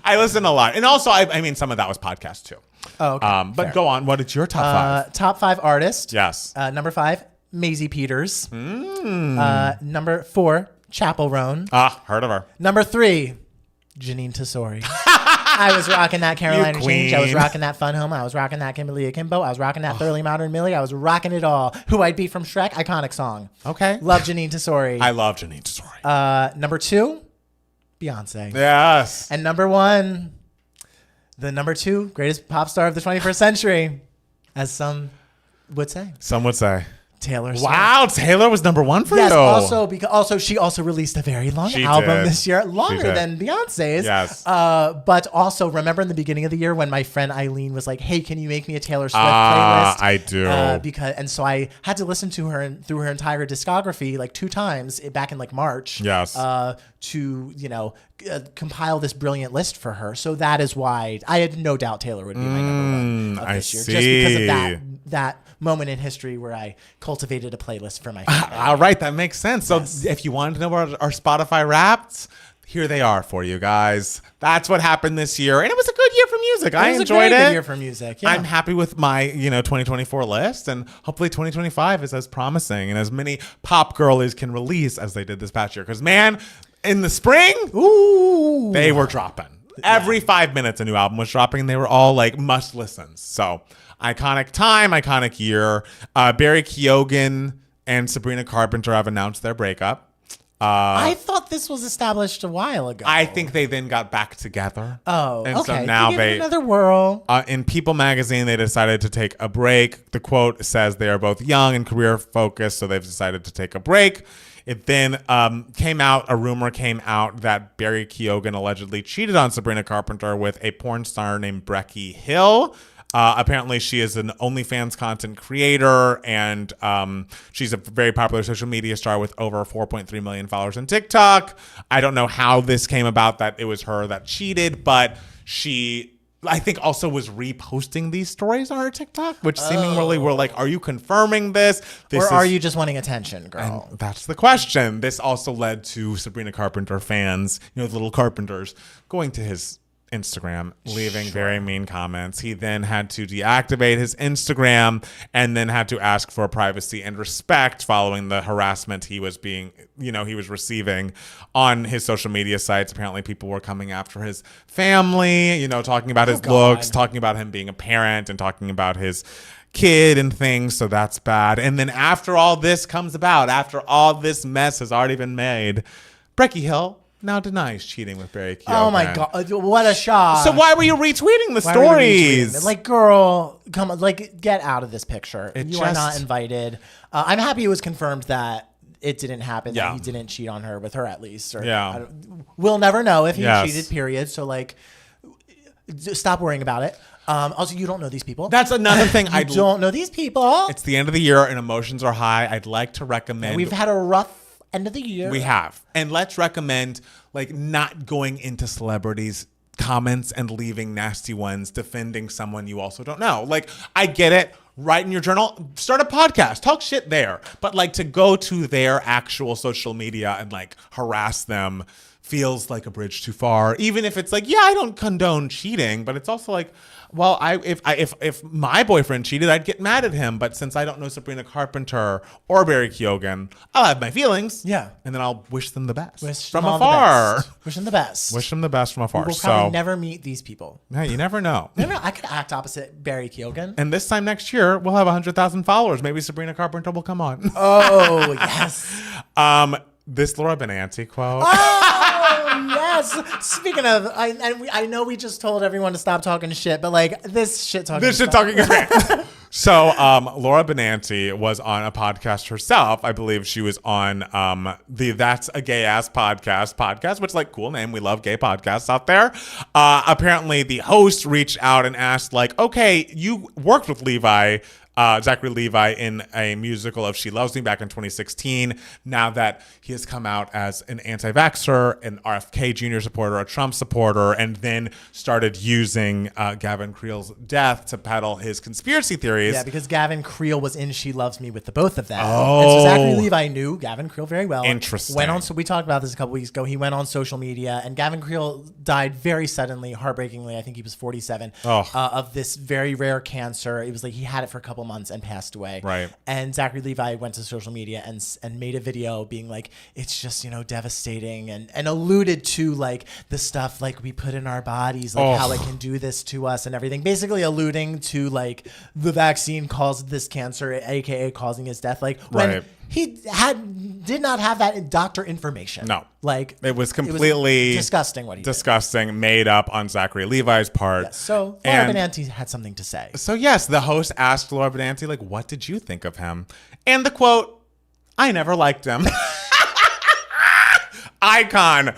I listened a lot. And also, I mean, some of that was podcast too. Oh, okay. But go on. What is your top 5? Top 5 artist. Yes. Number 5, Maisie Peters. Number 4, Chappell Roan. Heard of her. Number 3, Janine Tesori. I was rocking that Carolina Change. I was rocking that Fun Home. I was rocking that Kimberly Akimbo. I was rocking that Thoroughly Modern Millie. I was rocking it all. Who I'd Be from Shrek. Iconic song. Okay. Love Janine Tesori. I love Janine Tesori. Number 2, Beyonce. Yes. And number 1, the number 2 greatest pop star of the 21st century, as some would say. Some would say. Taylor Swift. Wow, Taylor was number 1 for you. Yes, also she also released a very long album this year, longer than Beyonce's. Yes. But also remember in the beginning of the year when my friend Eileen was like, "Hey, can you make me a Taylor Swift playlist?" I do. So I had to listen to her through her entire discography like 2 times back in like March. Yes. To compile this brilliant list for her. So that is why I had no doubt Taylor would be my number 1 of this year, just because of that moment in history where I cultivated a playlist for my family. All right, that makes sense. So if you wanted to know about our Spotify Wrapped, here they are for you guys. That's what happened this year, and it was a good year for music. I enjoyed it. Good year for music. Yeah. I'm happy with my 2024 list, and hopefully 2025 is as promising and as many pop girlies can release as they did this past year. Because man, in the spring, they were dropping. Every 5 minutes a new album was dropping, and they were all like must listens. So iconic time, iconic year. Barry Keoghan and Sabrina Carpenter have announced their breakup. I thought this was established a while ago. I think they then got back together. Oh, and okay. So now they another whirl. In People magazine, they decided to take a break. The quote says they are both young and career focused, so they've decided to take a break. It then a rumor came out that Barry Keoghan allegedly cheated on Sabrina Carpenter with a porn star named Becky Hill. Apparently, she is an OnlyFans content creator, and she's a very popular social media star with over 4.3 million followers on TikTok. I don't know how this came about that it was her that cheated, but she, I think, also was reposting these stories on her TikTok, which seemingly were like, are you confirming this? Or are you just wanting attention, girl? And that's the question. This also led to Sabrina Carpenter fans, the little Carpenters, going to his Instagram, leaving very mean comments. He then had to deactivate his Instagram and then had to ask for privacy and respect following the harassment he was receiving on his social media sites. Apparently people were coming after his family, talking about his looks, talking about him being a parent, and talking about his kid and things. So that's bad. And then after all this comes about, after all this mess has already been made, Becky Hill now denies cheating with Barry Keoghan. Oh my God, what a shock. So why were you retweeting the stories? Like, girl, come on, like, get out of this picture. You are not invited. I'm happy it was confirmed that it didn't happen, that he didn't cheat on her, with her at least. Or, we'll never know if he cheated, period. So, like, stop worrying about it. Also, you don't know these people. That's another thing. I don't know these people. It's the end of the year and emotions are high. I'd like to recommend. We've had a rough end of the year. We have. And let's recommend like not going into celebrities' comments and leaving nasty ones defending someone you also don't know. Like, I get it. Write in your journal, start a podcast, talk shit there. But like to go to their actual social media and like harass them feels like a bridge too far. Even if it's like, yeah, I don't condone cheating, but it's also like, well, if my boyfriend cheated, I'd get mad at him. But since I don't know Sabrina Carpenter or Barry Keoghan, I'll have my feelings. Yeah. And then I'll wish them the best from afar. Wish them the best. Wish them the best from afar. We'll probably never meet these people. Yeah, you never know. I could act opposite Barry Keoghan. And this time next year, we'll have 100,000 followers. Maybe Sabrina Carpenter will come on. Oh, yes. This Laura Benanti quote. Oh, yes. Speaking of, I know we just told everyone to stop talking shit, but like this shit talking. This shit talking is great. So Laura Benanti was on a podcast herself. I believe she was on the That's a Gay Ass podcast, which like cool name. We love gay podcasts out there. Apparently the host reached out and asked like, okay, you worked with Levi. Zachary Levi in a musical of She Loves Me back in 2016. Now that he has come out as an anti-vaxxer, an RFK Jr. supporter, a Trump supporter, and then started using Gavin Creel's death to peddle his conspiracy theories. Yeah, because Gavin Creel was in She Loves Me with the both of them. Oh. And so Zachary Levi knew Gavin Creel very well. Interesting. So we talked about this a couple weeks ago. He went on social media, and Gavin Creel died very suddenly, heartbreakingly. I think he was 47 of this very rare cancer. It was like he had it for a couple months and passed away. Right. And Zachary Levi went to social media and made a video being like, it's just, devastating, and alluded to like the stuff like we put in our bodies, like how it can do this to us and everything. Basically alluding to like the vaccine caused this cancer, aka causing his death. Like when he did not have that doctor information. No. Like it was completely disgusting what he did. Made up on Zachary Levi's part. Yes. So Laura Benanti had something to say. So yes, the host asked Laura Benanti, like, what did you think of him? And the quote, I never liked him. Icon.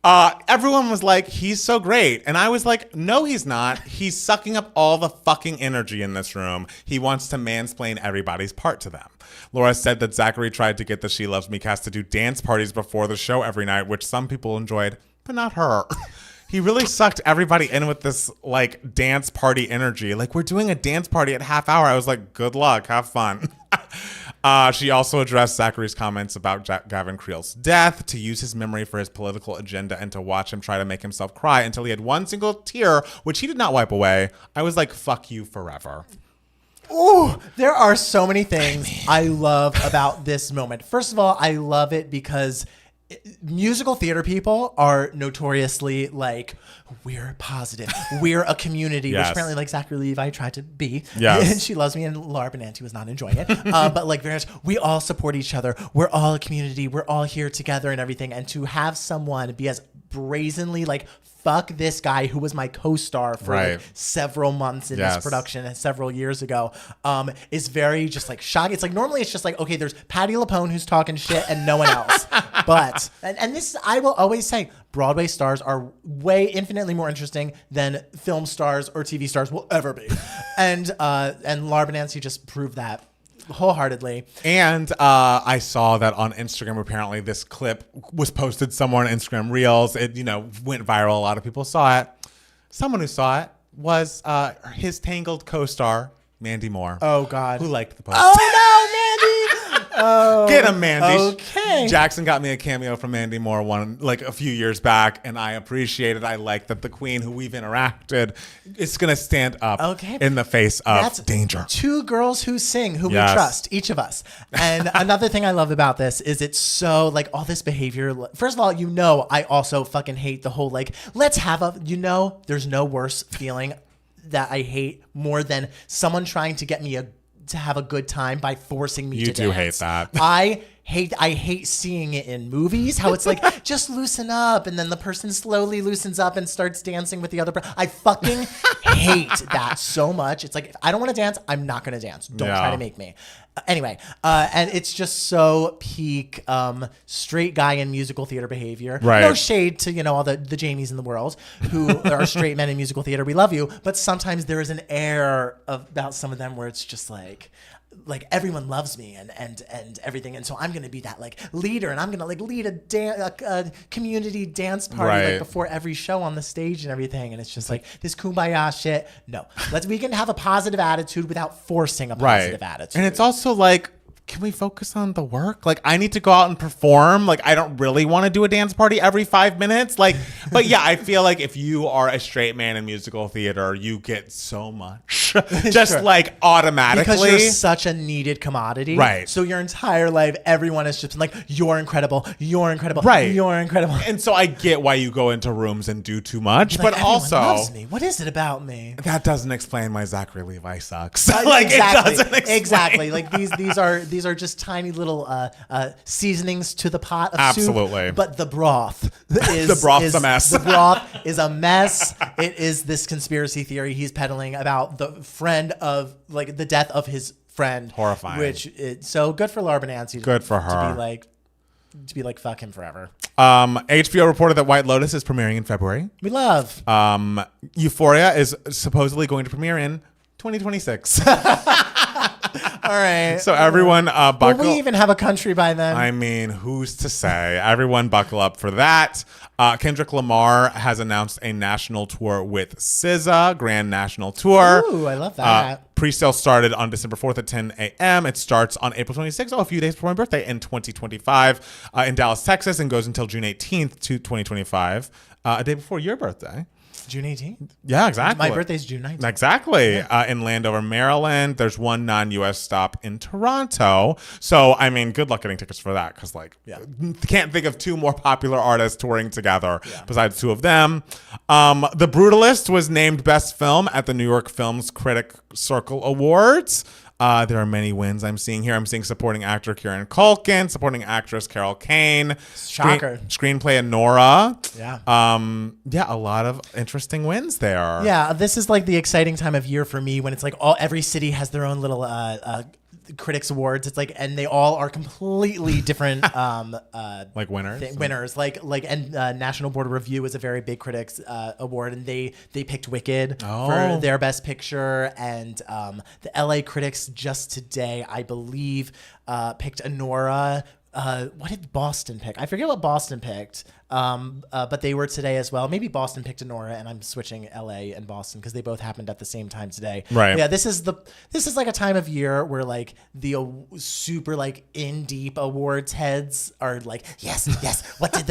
Everyone was like, he's so great. And I was like, no, he's not. He's sucking up all the fucking energy in this room. He wants to mansplain everybody's part to them. Laura said that Zachary tried to get the She Loves Me cast to do dance parties before the show every night, which some people enjoyed, but not her. He really sucked everybody in with this like dance party energy. Like, we're doing a dance party at half hour. I was like, good luck. Have fun. She also addressed Zachary's comments about Gavin Creel's death, to use his memory for his political agenda, and to watch him try to make himself cry until he had one single tear, which he did not wipe away. I was like, fuck you forever. Ooh, there are so many things I love about this moment. First of all, I love it because musical theater people are notoriously like, we're positive, we're a community, which apparently like Zachary Levi tried to be. And She Loves Me, and Laura Benanti was not enjoying it. But like very much, we all support each other. We're all a community. We're all here together and everything. And to have someone be as brazenly like, fuck this guy who was my co-star for like several months in this production and several years ago, is very just like shocking. It's like, normally it's just like, okay, there's Patti LuPone who's talking shit and no one else. But, and this, I will always say, Broadway stars are way infinitely more interesting than film stars or TV stars will ever be. And Laura Benanti just proved that wholeheartedly. And I saw that on Instagram, apparently this clip was posted somewhere on Instagram Reels. It, went viral. A lot of people saw it. Someone who saw it was his Tangled co-star, Mandy Moore. Oh, God. Who liked the post. Oh, no, Mandy! Oh, get him, Mandy. Okay. Jackson got me a cameo from Mandy Moore a few years back, and I appreciate it. I like that the queen, who we've interacted, is going to stand up in the face of danger. Two girls who sing, who we trust, each of us. And another thing I love about this is it's so like all this behavior. First of all, I also fucking hate the whole like, let's have there's no worse feeling that I hate more than someone trying to get me to have a good time by forcing me to dance. You do hate that. I hate seeing it in movies, how it's like, just loosen up, and then the person slowly loosens up and starts dancing with the other person. I fucking hate that so much. It's like, if I don't want to dance, I'm not going to dance. Don't try to make me. Anyway, and it's just so peak straight guy in musical theater behavior. Right. No shade to, all the Jamies in the world who are straight men in musical theater. We love you. But sometimes there is an air about some of them where it's just like everyone loves me and everything, and so I'm gonna be that like leader, and I'm gonna like lead a community dance party like before every show on the stage and everything, and it's just like this kumbaya shit. No, we can have a positive attitude without forcing a positive attitude. And it's also like, can we focus on the work? Like, I need to go out and perform. Like, I don't really want to do a dance party every 5 minutes. Like, but yeah, I feel like if you are a straight man in musical theater, you get so much just like automatically. Because you're such a needed commodity. Right. So your entire life, everyone is just like, you're incredible. You're incredible. Right. You're incredible. And so I get why you go into rooms and do too much, like, but also loves me. What is it about me? That doesn't explain why Zachary Levi sucks. Like, exactly. It doesn't explain. Exactly. Like these are just tiny little seasonings to the pot of Absolutely. soup. But the broth is the broth's a mess. The broth is a mess. It is this conspiracy theory he's peddling about the friend of like the death of his friend. Horrifying. Which so good for Laura Benanti. Good for her. To be like fuck him forever. HBO reported that White Lotus is premiering in February. We love. Euphoria is supposedly going to premiere in 2026. right. So everyone buckle. Will we even have a country by then? I mean, who's to say? Everyone buckle up for that. Kendrick Lamar has announced a national tour with SZA, Grand National Tour. Ooh, I love that. Pre-sale started on December 4th at 10 a.m. It starts on April 26th, a few days before my birthday, in 2025 in Dallas, Texas, and goes until June 18th, 2025, a day before your birthday. June 18th? Yeah, exactly. My birthday's June 19th. Exactly. Yeah. In Landover, Maryland. There's one non-U.S. stop in Toronto. So, I mean, good luck getting tickets for that because, can't think of two more popular artists touring together besides two of them. The Brutalist was named Best Film at the New York Films Critic Circle Awards. There are many wins I'm seeing here. I'm seeing supporting actor Kieran Culkin, supporting actress Carol Kane, Shocker. Screenplay Nora. Yeah. A lot of interesting wins there. Yeah, this is like the exciting time of year for me when it's like every city has their own little critics awards. It's like, and they all are completely different like winners. Winners and National Board of Review is a very big critics award, and they picked Wicked for their best picture, and the LA critics just today, I believe, picked Anora. What did Boston pick? I forget what Boston picked. But they were today as well. Maybe Boston picked Anora, and I'm switching LA and Boston because they both happened at the same time today. Right. But yeah, this is like a time of year where like the super like in deep awards heads are like, yes. What did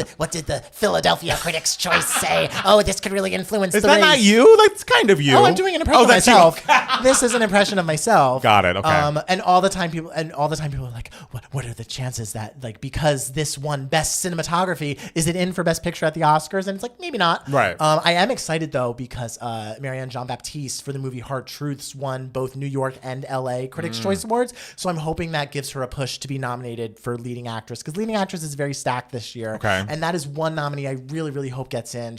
the Philadelphia Critics' Choice say? Oh, this could really influence. Is that not you? That's kind of you. Oh, I'm doing an impression of myself. This is an impression of myself. Got it. Okay. And all the time people are like, what are the chances that like because this won Best Cinematography, is it in for Best Picture at the Oscars? And it's like, maybe not. Right. I am excited though because Marianne Jean-Baptiste for the movie Hard Truths won both New York and LA Critics' Choice Awards. So I'm hoping that gives her a push to be nominated for leading actress because leading actress is very stacked this year. Okay. And that is one nominee I really, really hope gets in.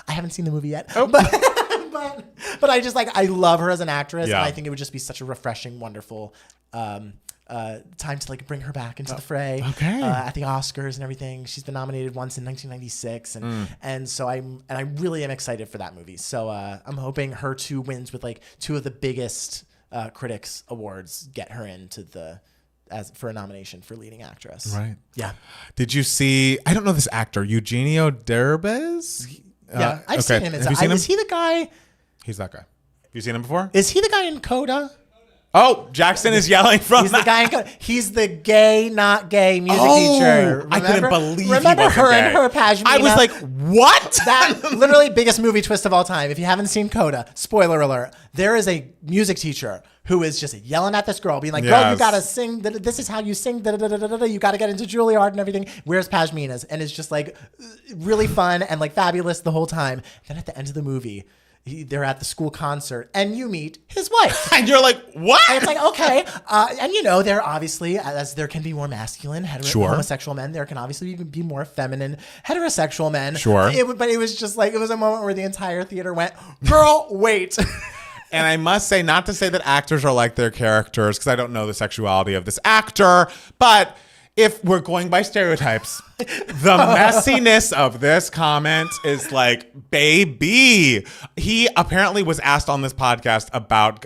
I haven't seen the movie yet. Oh. But I just I love her as an actress. Yeah. And I think it would just be such a refreshing, wonderful time to like bring her back into the fray at the Oscars and everything. She's been nominated once in 1996, and so I really am excited for that movie. So I'm hoping her two wins with like two of the biggest critics awards get her into for a nomination for leading actress. Right. Yeah. Did you see? I don't know this actor, Eugenio Derbez. Yeah, I've seen him. Have you seen him? Is he the guy? He's that guy. Have you seen him before? Is he the guy in Coda? Oh, Jackson is yelling from He's the guy in Coda. He's the gay, not gay music teacher. Remember? I couldn't believe Remember he wasn't her gay. and her Pashmina? I was like, what? That literally biggest movie twist of all time. If you haven't seen Coda, spoiler alert, there is a music teacher who is just yelling at this girl, being like, girl, you gotta sing, this is how you sing, you gotta get into Juilliard and everything. Where's Pashmina's? And it's just like really fun and like fabulous the whole time. Then at the end of the movie, they're at the school concert and you meet his wife. And you're like, what? And it's like, okay. And there obviously, as there can be more masculine homosexual men, there can obviously even be more feminine heterosexual men. Sure. But it was just like, it was a moment where the entire theater went, girl, wait. And I must say, not to say that actors are like their characters, because I don't know the sexuality of this actor, but if we're going by stereotypes, the messiness of this comment is like, baby. He apparently was asked on this podcast about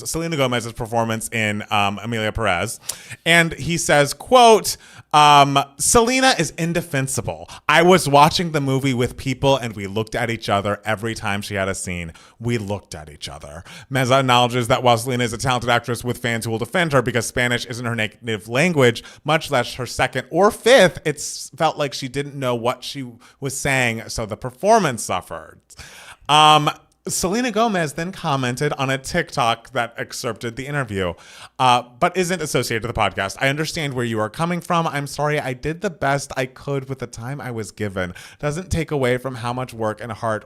Selena Gomez's performance in Amelia Perez. And he says, quote, Selena is indefensible. I was watching the movie with people and we looked at each other every time she had a scene. We looked at each other. Meza acknowledges that while Selena is a talented actress with fans who will defend her because Spanish isn't her native language, much less her second or fifth, it's felt like she didn't know what she was saying, so the performance suffered. Selena Gomez then commented on a TikTok that excerpted the interview, but isn't associated with the podcast. I understand where you are coming from. I'm sorry. I did the best I could with the time I was given. Doesn't take away from how much work and heart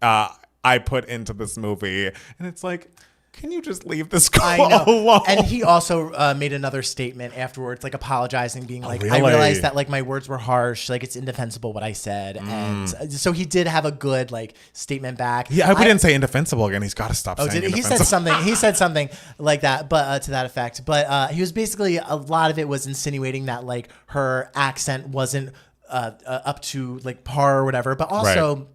I put into this movie. And it's like, can you just leave this girl alone? And he also made another statement afterwards, like apologizing, being like, really? I realized that like my words were harsh, like it's indefensible what I said. And so he did have a good like statement back. Yeah, I hope he didn't say indefensible again. He's got to stop saying indefensible. He said something like that, but to that effect. But he was basically, a lot of it was insinuating that like her accent wasn't up to like par or whatever. But also,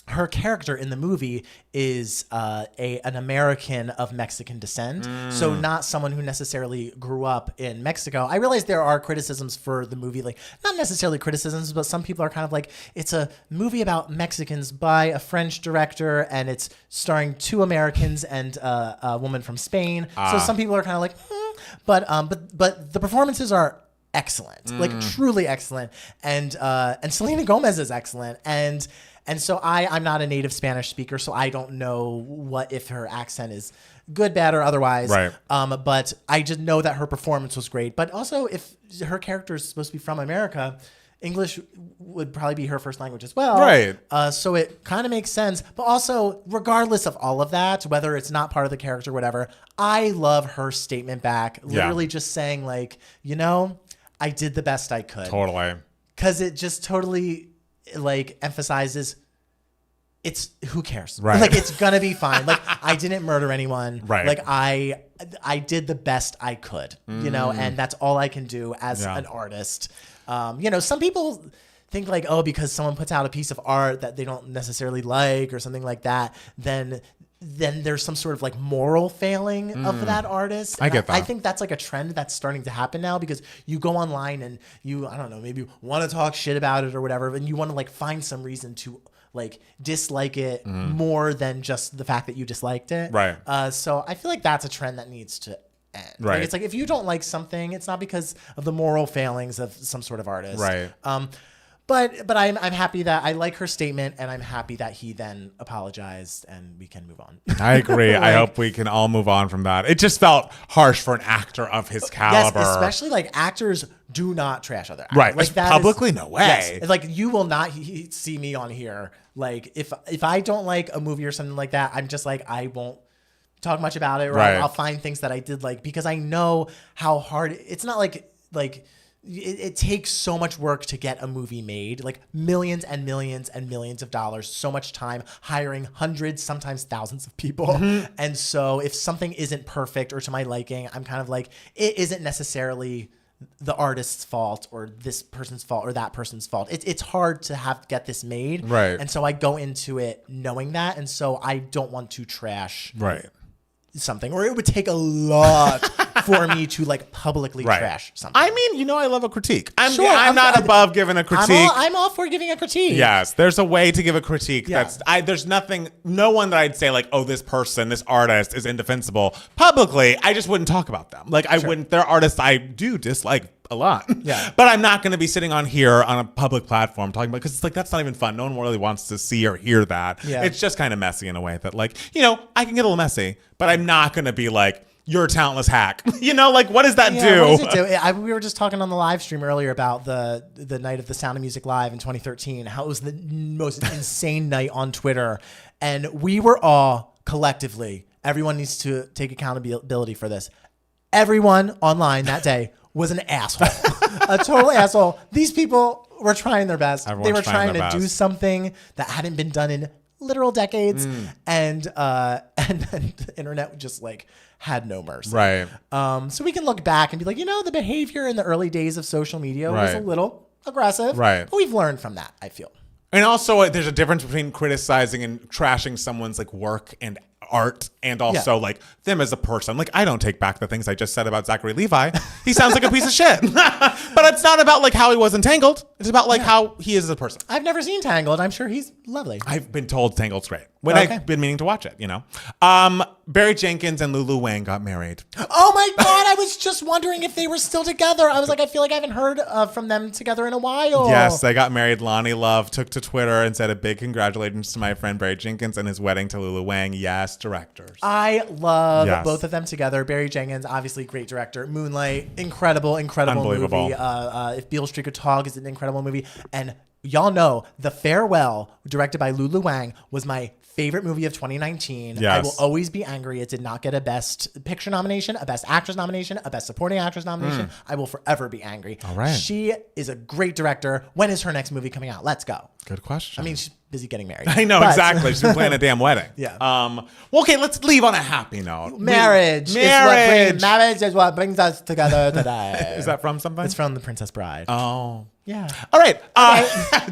her character in the movie is an American of Mexican descent, so not someone who necessarily grew up in Mexico. I realize there are criticisms for the movie, like not necessarily criticisms, but some people are kind of like, it's a movie about Mexicans by a French director, and it's starring 2 Americans and a woman from Spain. So some people are kind of like, but the performances are excellent, like truly excellent, and Selena Gomez is excellent, and so I'm not a native Spanish speaker, so I don't know what if her accent is good, bad, or otherwise. Right. But I just know that her performance was great. But also, if her character is supposed to be from America, English would probably be her first language as well. Right. So it kind of makes sense. But also, regardless of all of that, whether it's not part of the character or whatever, I love her statement back. Literally just saying, like, I did the best I could. Totally. Because it just totally like emphasizes it's who cares, right? Like it's gonna be fine. Like I didn't murder anyone, right? Like I did the best I could, and that's all I can do as an artist. Some people think like, oh, because someone puts out a piece of art that they don't necessarily like or something like that, then there's some sort of like moral failing of that artist. I get that. I think that's like a trend that's starting to happen now, because you go online and I don't know, maybe want to talk shit about it or whatever, and you want to like find some reason to like dislike it more than just the fact that you disliked it. Right. So I feel like that's a trend that needs to end. Right. Like, it's like if you don't like something, it's not because of the moral failings of some sort of artist. Right. But I'm happy that I like her statement, and I'm happy that he then apologized and we can move on. I agree. I hope we can all move on from that. It just felt harsh for an actor of his caliber. Yes, especially like actors do not trash other actors. Right. Like that publicly, no way. Yes, like you will not see me on here. Like if I don't like a movie or something like that, I'm just like, I won't talk much about it, or right. I'll find things that I did like, because I know how hard it's not like it takes so much work to get a movie made, like millions and millions and millions of dollars, so much time, hiring hundreds, sometimes thousands of people. And so if something isn't perfect or to my liking, I'm kind of like, it isn't necessarily the artist's fault or this person's fault or that person's fault. It's hard to get this made. Right. And so I go into it knowing that. And so I don't want to trash something, or it would take a lot for me to like publicly trash something. I mean, I love a critique. I'm not above giving a critique. I'm all for giving a critique. Yes, there's a way to give a critique. Yeah. There's no one that I'd say like, oh, this person, this artist is indefensible. Publicly, I just wouldn't talk about them. Like I wouldn't. There are artists I do dislike a lot. Yeah. But I'm not going to be sitting on here on a public platform talking about, because it's like, that's not even fun. No one really wants to see or hear that. Yeah. It's just kind of messy in a way that like, I can get a little messy, but I'm not going to be like, you're a talentless hack. Like what does that do? What does it do? We were just talking on the live stream earlier about the night of the Sound of Music Live in 2013, how it was the most insane night on Twitter. And we were all collectively, everyone needs to take accountability for this. Everyone online that day was an asshole, a total asshole. These people were trying their best. They were trying to do something that hadn't been done in literal decades, and then the internet just like had no mercy. Right. So we can look back and be like, the behavior in the early days of social media was a little aggressive. Right. But we've learned from that, I feel. And also, there's a difference between criticizing and trashing someone's like work and art, and also like them as a person. Like I don't take back the things I just said about Zachary Levi. He sounds like a piece of shit. But it's not about like how he was in Tangled. It's about like how he is as a person. I've never seen Tangled. I'm sure he's lovely. I've been told Tangled's great. I've been meaning to watch it, Barry Jenkins and Lulu Wang got married. Oh my God. I was just wondering if they were still together. I was like, I feel like I haven't heard from them together in a while. Yes, they got married. Lonnie Love took to Twitter and said a big congratulations to my friend Barry Jenkins and his wedding to Lulu Wang. Yes, directors. I love both of them together. Barry Jenkins, obviously great director. Moonlight, incredible Unbelievable movie. If Beale Street Could Talk is an incredible movie. And y'all know The Farewell, directed by Lulu Wang, was my favorite movie of 2019. Yes. I will always be angry it did not get a Best Picture nomination, a Best Actress nomination, a Best Supporting Actress nomination. I will forever be angry. All right. She is a great director. When is her next movie coming out? Let's go. Good question. I mean, she's busy getting married. I know, exactly. She's been planning a damn wedding. Yeah. Well, okay, let's leave on a happy note. Marriage is what brings us together today. Is that from something? It's from The Princess Bride. Oh. Yeah. All right.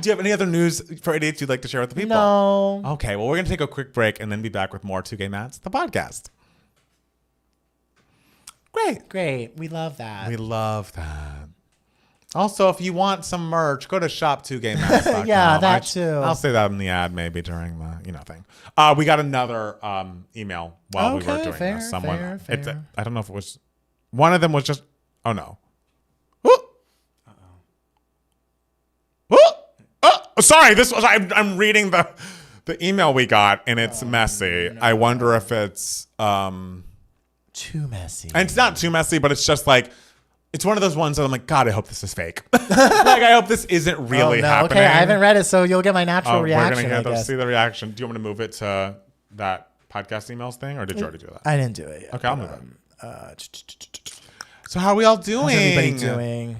Do you have any other news for idiots you'd like to share with the people? No. Okay. Well, we're going to take a quick break and then be back with more 2 Gay Mats, the podcast. Great. We love that. We love that. Also, if you want some merch, go to shop2gaymats.com. Yeah, that too. I'll say that in the ad maybe during the thing. We got another email while we were doing this. Someone, fair. I don't know if it was one of them was just. Oh no. Sorry, this was. I'm reading the email we got and it's messy. No. I wonder if it's too messy. And it's not too messy, but it's just like. It's one of those ones that I'm like, God, I hope this is fake. Like, I hope this isn't really happening. Okay, I haven't read it, so you'll get my natural reaction. We're going to see the reaction. Do you want me to move it to that podcast emails thing, or did you already do that? I didn't do it yet. Okay, I'll move it. So how are we all doing? How's everybody doing?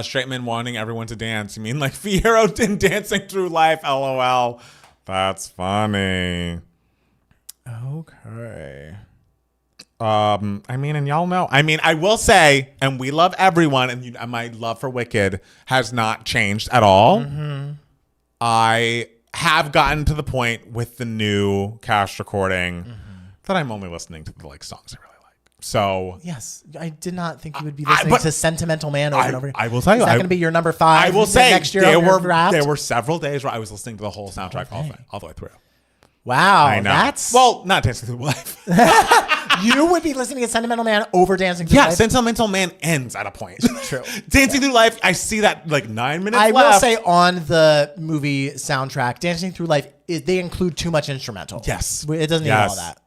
Straight men wanting everyone to dance. You mean like Fierro in Dancing Through Life, LOL. That's funny. Okay. I mean, and y'all know. I mean, I will say, and we love everyone, and my love for Wicked has not changed at all. Mm-hmm. I have gotten to the point with the new cast recording that I'm only listening to the songs I really like. So yes, I did not think you would be listening to Sentimental Man over and over. I will tell you, is that going to be your number 5? I will say next year there were several days where I was listening to the whole soundtrack all the way through. Wow, I know. that's not Dancing Through Life. You would be listening to Sentimental Man over Dancing Through Life? Yeah, Sentimental Man ends at a point. True. Dancing Through Life, I see that 9 minutes left. I will say on the movie soundtrack, Dancing Through Life, they include too much instrumental. Yes. It doesn't need all that.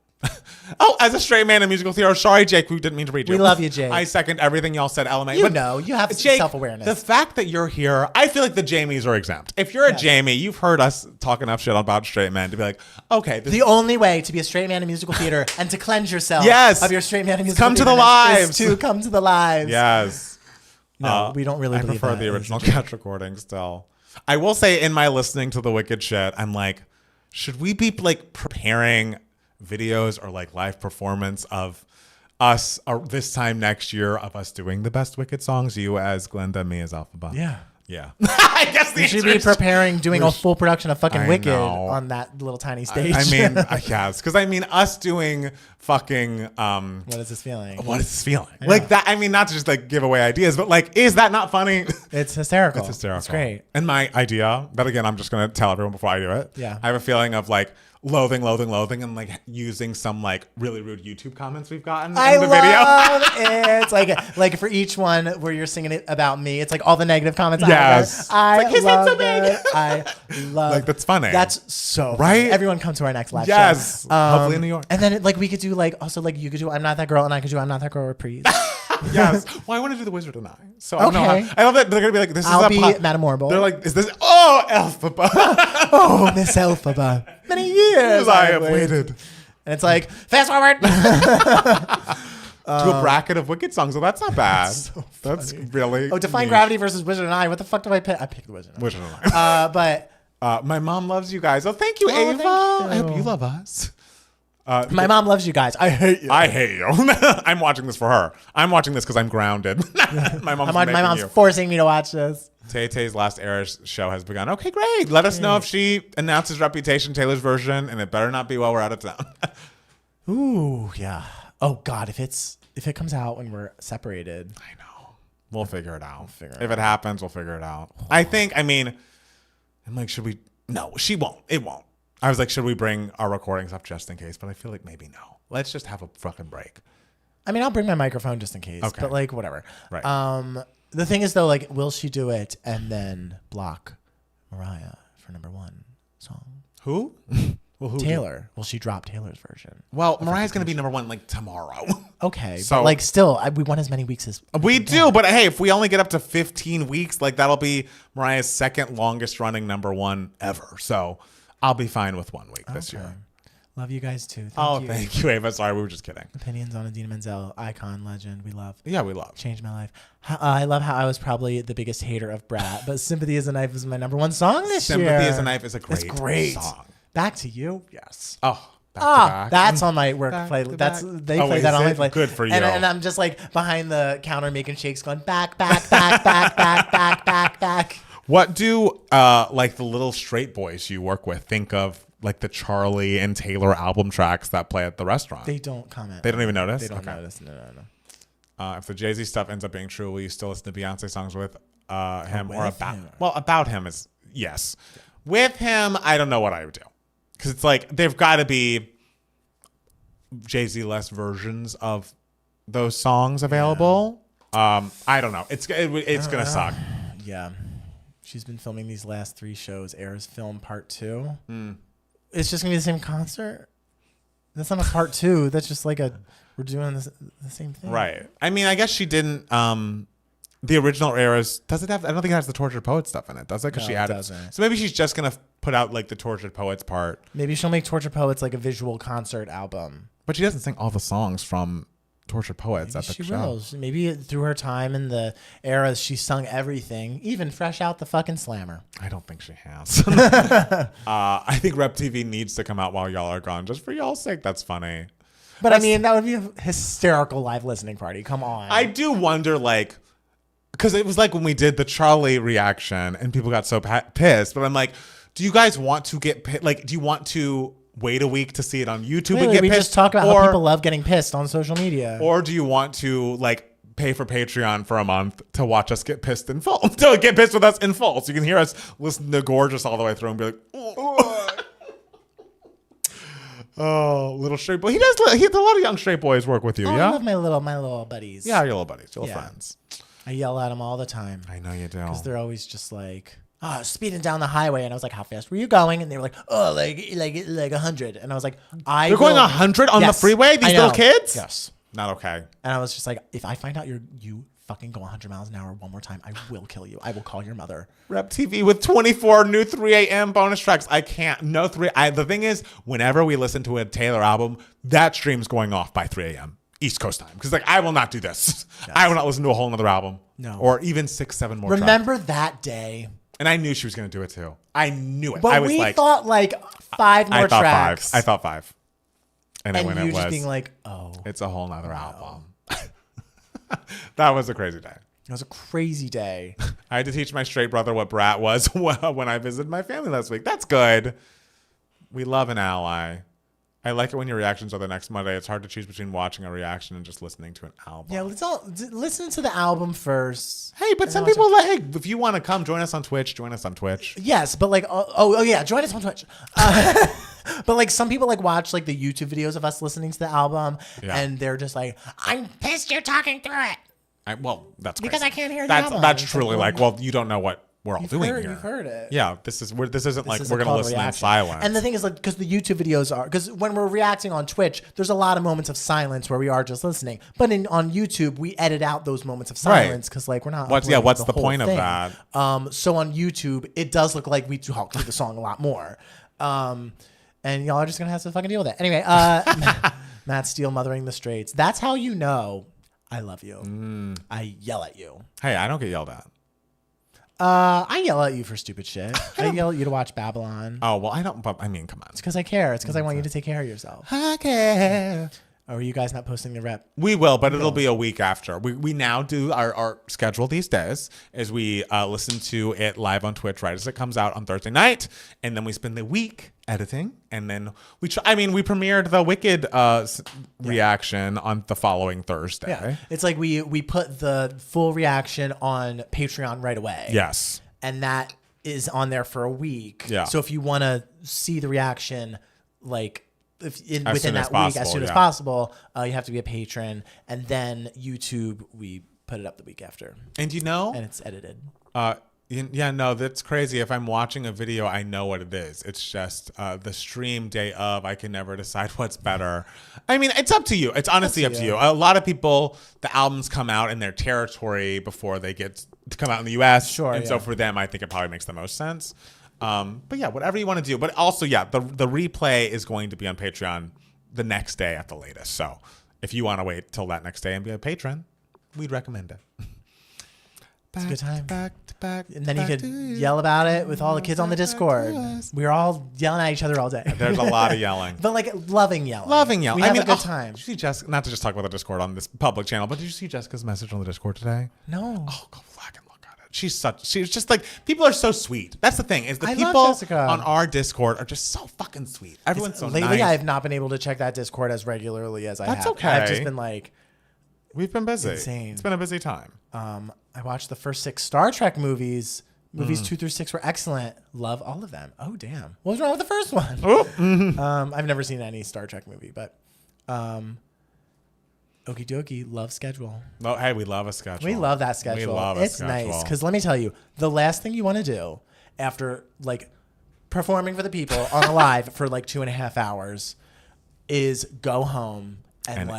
Oh, as a straight man in musical theater, sorry, Jake, we didn't mean to read you. We love you, Jake. I second everything y'all said, LMA. You have Jake, self-awareness. The fact that you're here, I feel like the Jamies are exempt. If you're a Jamie, you've heard us talk enough shit about straight men to be like, okay. The only way to be a straight man in musical theater and to cleanse yourself of your straight man in musical come theater to the lives. is to come to the lives. Yes. No, we don't really believe that. I prefer the original cast recording still. I will say in my listening to the Wicked shit, I'm like, should we be preparing videos or live performance of us this time next year of us doing the best Wicked songs? You as Glenda, me as Alphaba. Yeah. I guess we should be preparing doing a full production of fucking Wicked on that little tiny stage. I mean, yes, because us doing fucking what is this feeling? What is this feeling? Like that. I mean, not to just give away ideas, but is that not funny? It's hysterical. It's hysterical. It's great. And my idea, but again, I'm just gonna tell everyone before I do it. Yeah. I have a feeling of loathing, and using some really rude YouTube comments we've gotten in the video. It's like for each one where you're singing it about me, it's all the negative comments. Yes. His head's so big. I love that's funny. That's so right. Funny. Everyone come to our next live show. Yes. Hopefully in New York. And then we could do you could do I'm Not That Girl and I could do I'm Not That Girl reprise. Yes. Well, I want to do the Wizard and I. So okay. I love that they're gonna be this I'll is be Madame Morble. They're like, is this Elphaba? Oh, Miss Elphaba. Many years I have waited. And it's fast forward. To a bracket of Wicked songs. Well, that's not bad. That's really Defying Gravity versus Wizard and I. What the fuck did I pick? I picked the Wizard. Wizard and I. But my mom loves you guys. Oh, thank you, Ava. Thank you. I hope you love us. My mom loves you guys. I hate you. I hate you. I'm watching this for her. I'm watching this because I'm grounded. My mom's forcing me to watch this. Tay-Tay's last air show has begun. Okay, great. Let us know if she announces Reputation, Taylor's version, and it better not be while we're out of town. Ooh, yeah. Oh God, if it comes out when we're separated, I know. We'll figure it out. If it happens, we'll figure it out. I'm should we? No, she won't. It won't. I was should we bring our recordings up just in case? But I feel maybe no. Let's just have a fucking break. I mean, I'll bring my microphone just in case. Okay. But whatever. Right. The thing is though, will she do it and then block Mariah for number 1 song? Who? Well, who? Taylor. Will she drop Taylor's version? Well, Mariah's going to be number 1 tomorrow. Okay. So but still, we want as many weeks as we do. But hey, if we only get up to 15 weeks, that'll be Mariah's second longest running number 1 ever. So I'll be fine with 1 week this year. Love you guys too. Thank you, Ava. Sorry, we were just kidding. Opinions on Idina Menzel, icon, legend. We love. Yeah, we love. Changed my life. I love how I was probably the biggest hater of Brat, but "Sympathy Is a Knife" is my number 1 song this year. Sympathy Is a Knife is a great song. Back to You. Yes. Oh, That's on my work playlist. They play that on my playlist. Good for you. And I'm just like behind the counter making shakes, going back, back, back, back, back, back, back, back. What do like the little straight boys you work with think of like the Charlie and Taylor album tracks that play at the restaurant? They don't comment. They don't even notice? They don't notice. No. If the Jay-Z stuff ends up being true, will you still listen to Beyonce songs with him with or about him? Well, about him is yes. Yeah. With him, I don't know what I would do. Because it's like they've got to be Jay-Z-less versions of those songs available. Yeah. I don't know. It's gonna suck. Yeah. She's been filming these last 3 shows. Air's film part 2. It's just gonna be the same concert. That's not a part 2. That's just like we're doing the same thing. Right. I mean, I guess she didn't. The original Eras, does it have? I don't think it has the Tortured Poet stuff in it. Does it? Because she added. Doesn't. So maybe she's just gonna put out like the Tortured Poets part. Maybe she'll make Tortured Poets like a visual concert album. But she doesn't sing all the songs from Tortured Poets at the show. Will. Maybe through her time in the Eras, she sung everything, even fresh out the fucking slammer. I don't think she has. I think Rep TV needs to come out while y'all are gone, just for y'all's sake. That's funny. But I mean, that would be a hysterical live listening party. Come on. I do wonder, like, because it was like when we did the Charlie reaction and people got so pissed. But I'm like, do you guys want to get pissed? Like, do you want to wait a week to see it on YouTube and get we pissed? Just talk about how people love getting pissed on social media. Or do you want to like pay for Patreon for a month to watch us get pissed in full? To get pissed with us in full, so you can hear us listen to Gorgeous all the way through and be like, oh, little straight boy. He does. A lot of young straight boys work with you. Yeah, I love my little buddies. Yeah, your little buddies, your little friends. I yell at them all the time. I know you do. Because they're always just like, speeding down the highway, and I was like, "How fast were you going?" And they were like, like 100." And I was like, They're going 100 on the freeway? These little kids? Yes. Not okay. And I was just like, if I find out you fucking go 100 miles an hour one more time, I will kill you. I will call your mother. Rep TV with 24 new 3 a.m. bonus tracks. I can't. No 3. The thing is, whenever we listen to a Taylor album, that stream's going off by 3 a.m. East Coast time. Because like, I will not do this. Yes. I will not listen to a whole nother album. No. Or even 6, 7 more Remember tracks. that day? And I knew she was going to do it too. I knew it. But I was we thought like 5 more tracks. I thought 5. And when you it just was, being like, oh. It's a whole nother album. That was a crazy day. It was a crazy day. I had to teach my straight brother what brat was when I visited my family last week. That's good. We love an ally. I like it when your reactions are the next Monday. It's hard to choose between watching a reaction and just listening to an album. Yeah, let's all listen to the album first. Hey, but some people like, hey, if you want to come join us on Twitch, join us on Twitch. Yes, but like, oh yeah, join us on Twitch. But like, some people like watch like the YouTube videos of us listening to the album, and they're just like, "I'm pissed you're talking through it." That's because crazy. I can't hear the album. That's truly like, well, you don't know what we're all doing here. You've heard it. Yeah, this isn't like we're going to listen in silence. And the thing is, like, because the YouTube videos are, because when we're reacting on Twitch, there's a lot of moments of silence where we are just listening. But on YouTube, we edit out those moments of silence because, like, we're not. What's the point of that? So on YouTube, it does look like we talk through the song a lot more. And y'all are just gonna have to fucking deal with it. Anyway, Matt Steele, Mothering the Straits. That's how you know I love you. I yell at you. Hey, I don't get yelled at. I yell at you for stupid shit. I yell at you to watch Babylon. Oh, well, I don't, but I mean, come on. It's because I care. It's because I want you to take care of yourself. I care. Or are you guys not posting the rep? We will, but it'll be a week after. We now do our schedule these days is we listen to it live on Twitch right as it comes out on Thursday night, and then we spend the week editing, and then we premiered the Wicked reaction on the following Thursday. Yeah. It's like we put the full reaction on Patreon right away. Yes. And that is on there for a week. Yeah. So if you want to see the reaction, like, within that week, as soon as possible, you have to be a patron, and then YouTube, we put it up the week after. And and it's edited. Yeah, no, that's crazy. If I'm watching a video, I know what it is. It's just the stream day of. I can never decide what's better. I mean, it's up to you. It's honestly up to you. A lot of people, the albums come out in their territory before they get to come out in the U.S. Sure, and so for them, I think it probably makes the most sense. But yeah, whatever you want to do. But also, yeah, the replay is going to be on Patreon the next day at the latest. So if you want to wait till that next day and be a patron, we'd recommend it. It's a good time. And then you could yell about it with all the kids on the Discord. We were all yelling at each other all day. There's a lot of yelling. But like loving yelling. We have a good time. Did you see Jessica? Not to just talk about the Discord on this public channel, but did you see Jessica's message on the Discord today? No. Oh, go fucking look at it. She's just like, people are so sweet. That's the thing, is the people on our Discord are just so fucking sweet. Everyone's so nice. Lately, I have not been able to check that Discord as regularly as I have. That's okay. I've just been like, we've been busy. Insane. It's been a busy time. I watched the first 6 Star Trek movies. Movies 2 through 6 were excellent. Love all of them. Oh, damn. What was wrong with the first one? I've never seen any Star Trek movie, but okie dokie. Love schedule. Oh, hey, we love a schedule. We love that schedule. We love it's nice because let me tell you, the last thing you want to do after like performing for the people on a live for like 2.5 hours is go home and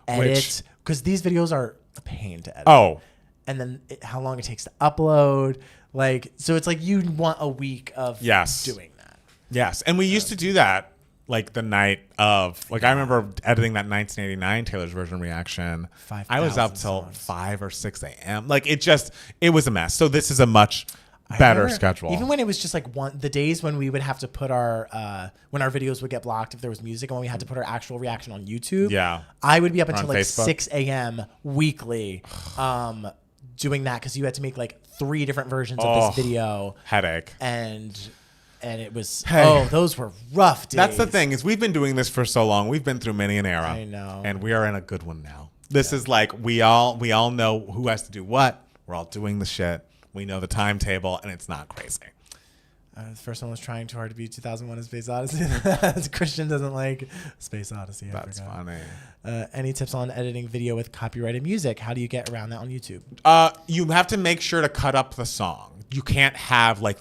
edit, because these videos are a pain to edit. Oh. And then how long it takes to upload. Like, so it's like you want a week of doing that. Yes. And we used to do that like the night of, like, I remember editing that 1989 Taylor's Version reaction. I was up till 5 or 6 a.m. Like, it was a mess. So this is a much better schedule. Even when it was just like the days when we would have to put when our videos would get blocked if there was music, and when we had to put our actual reaction on YouTube. Yeah. I would be up until like Facebook. 6 a.m. weekly. Doing that because you had to make like 3 different versions of this video. Headache. And it was those were rough days. That's the thing, is we've been doing this for so long. We've been through many an era. I know. And we are in a good one now. This is like we all know who has to do what. We're all doing the shit. We know the timetable, and it's not crazy. The first one was trying too hard to be 2001: A Space Odyssey. Christian doesn't like Space Odyssey. That's funny. Any tips on editing video with copyrighted music? How do you get around that on YouTube? You have to make sure to cut up the song. You can't have like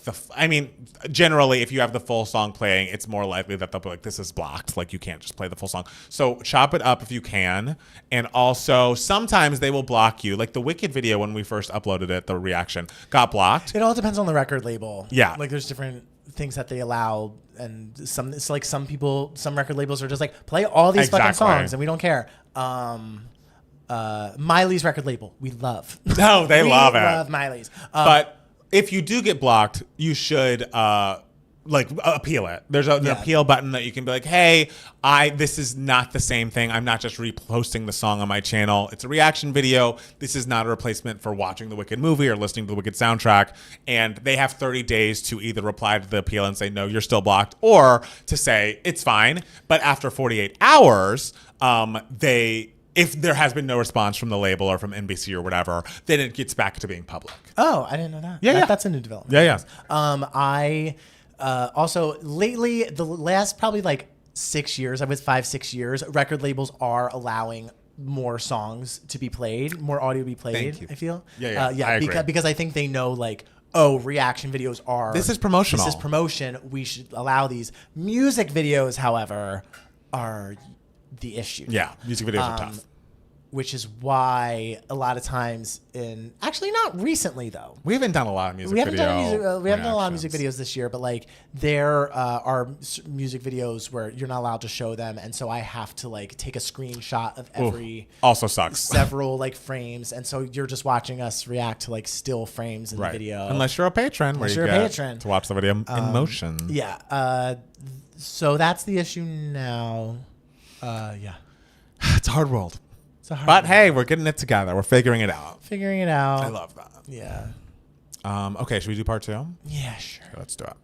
generally if you have the full song playing, it's more likely that they'll be like, this is blocked. Like, you can't just play the full song. So chop it up if you can. And also sometimes they will block you. Like the Wicked video, when we first uploaded it, the reaction got blocked. It all depends on the record label. Yeah. Like there's different things that they allow, and some record labels are just like, play all these fucking songs and we don't care. Miley's record label, we love. No, they love it. We love Miley's. But if you do get blocked, you should appeal it. There's an appeal button that you can be like, hey, this is not the same thing. I'm not just reposting the song on my channel. It's a reaction video. This is not a replacement for watching the Wicked movie or listening to the Wicked soundtrack. And they have 30 days to either reply to the appeal and say, no, you're still blocked, or to say, it's fine. But after 48 hours, if there has been no response from the label or from NBC or whatever, then it gets back to being public. Oh, I didn't know that. Yeah. That's a new development. Yeah. I also lately, the last probably like 6 years, I was 5-6 years, record labels are allowing more songs to be played, more audio to be played. Thank you. I feel. Yeah. I agree. Because I think they know like, oh, reaction videos are. This is promotional. This is promotion. We should allow these. Music videos, however, are the issue. Yeah, music videos are tough. Which is why a lot of times actually not recently though. We haven't done a lot of music videos. We haven't done a lot of music videos this year, but like there are music videos where you're not allowed to show them, and so I have to like take a screenshot of every. Also sucks. Several like frames, and so you're just watching us react to like still frames in the video. Unless you're a patron, where you get to watch the video in motion. Yeah. So that's the issue now. Yeah. It's a hard world. But hey, we're getting it together. We're figuring it out. I love that. Yeah. Okay, should we do part 2? Yeah, sure. Okay, let's do it.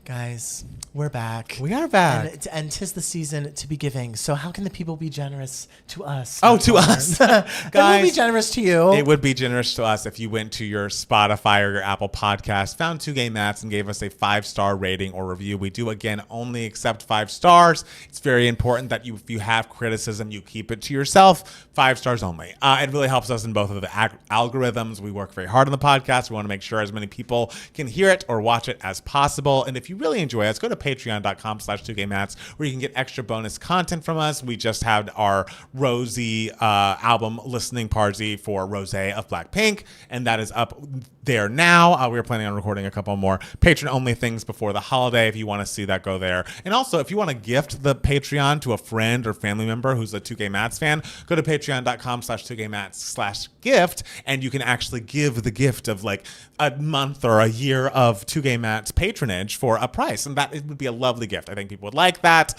Guys, we're back. We are back. And 'tis the season to be giving. So how can the people be generous to us? Oh, to us. Guys, it would be generous to you. It would be generous to us if you went to your Spotify or your Apple Podcast, found 2 Gay Mats, and gave us a 5-star rating or review. We do, again, only accept 5 stars. It's very important that if you have criticism, you keep it to yourself. 5 stars only. It really helps us in both of the algorithms. We work very hard on the podcast. We want to make sure as many people can hear it or watch it as possible. And if you you really enjoy us, go to patreon.com/2gaymats where you can get extra bonus content from us. We just had our Rosie album listening party for Rosé of Blackpink, and that is up there now. We're planning on recording a couple more patron-only things before the holiday. If you want to see that, go there. And also, if you want to gift the Patreon to a friend or family member who's a 2gaymats fan, go to patreon.com/2gaymats/gift, and you can actually give the gift of like a month or a year of 2gaymats patronage for a price. And that it would be a lovely gift. I think people would like that.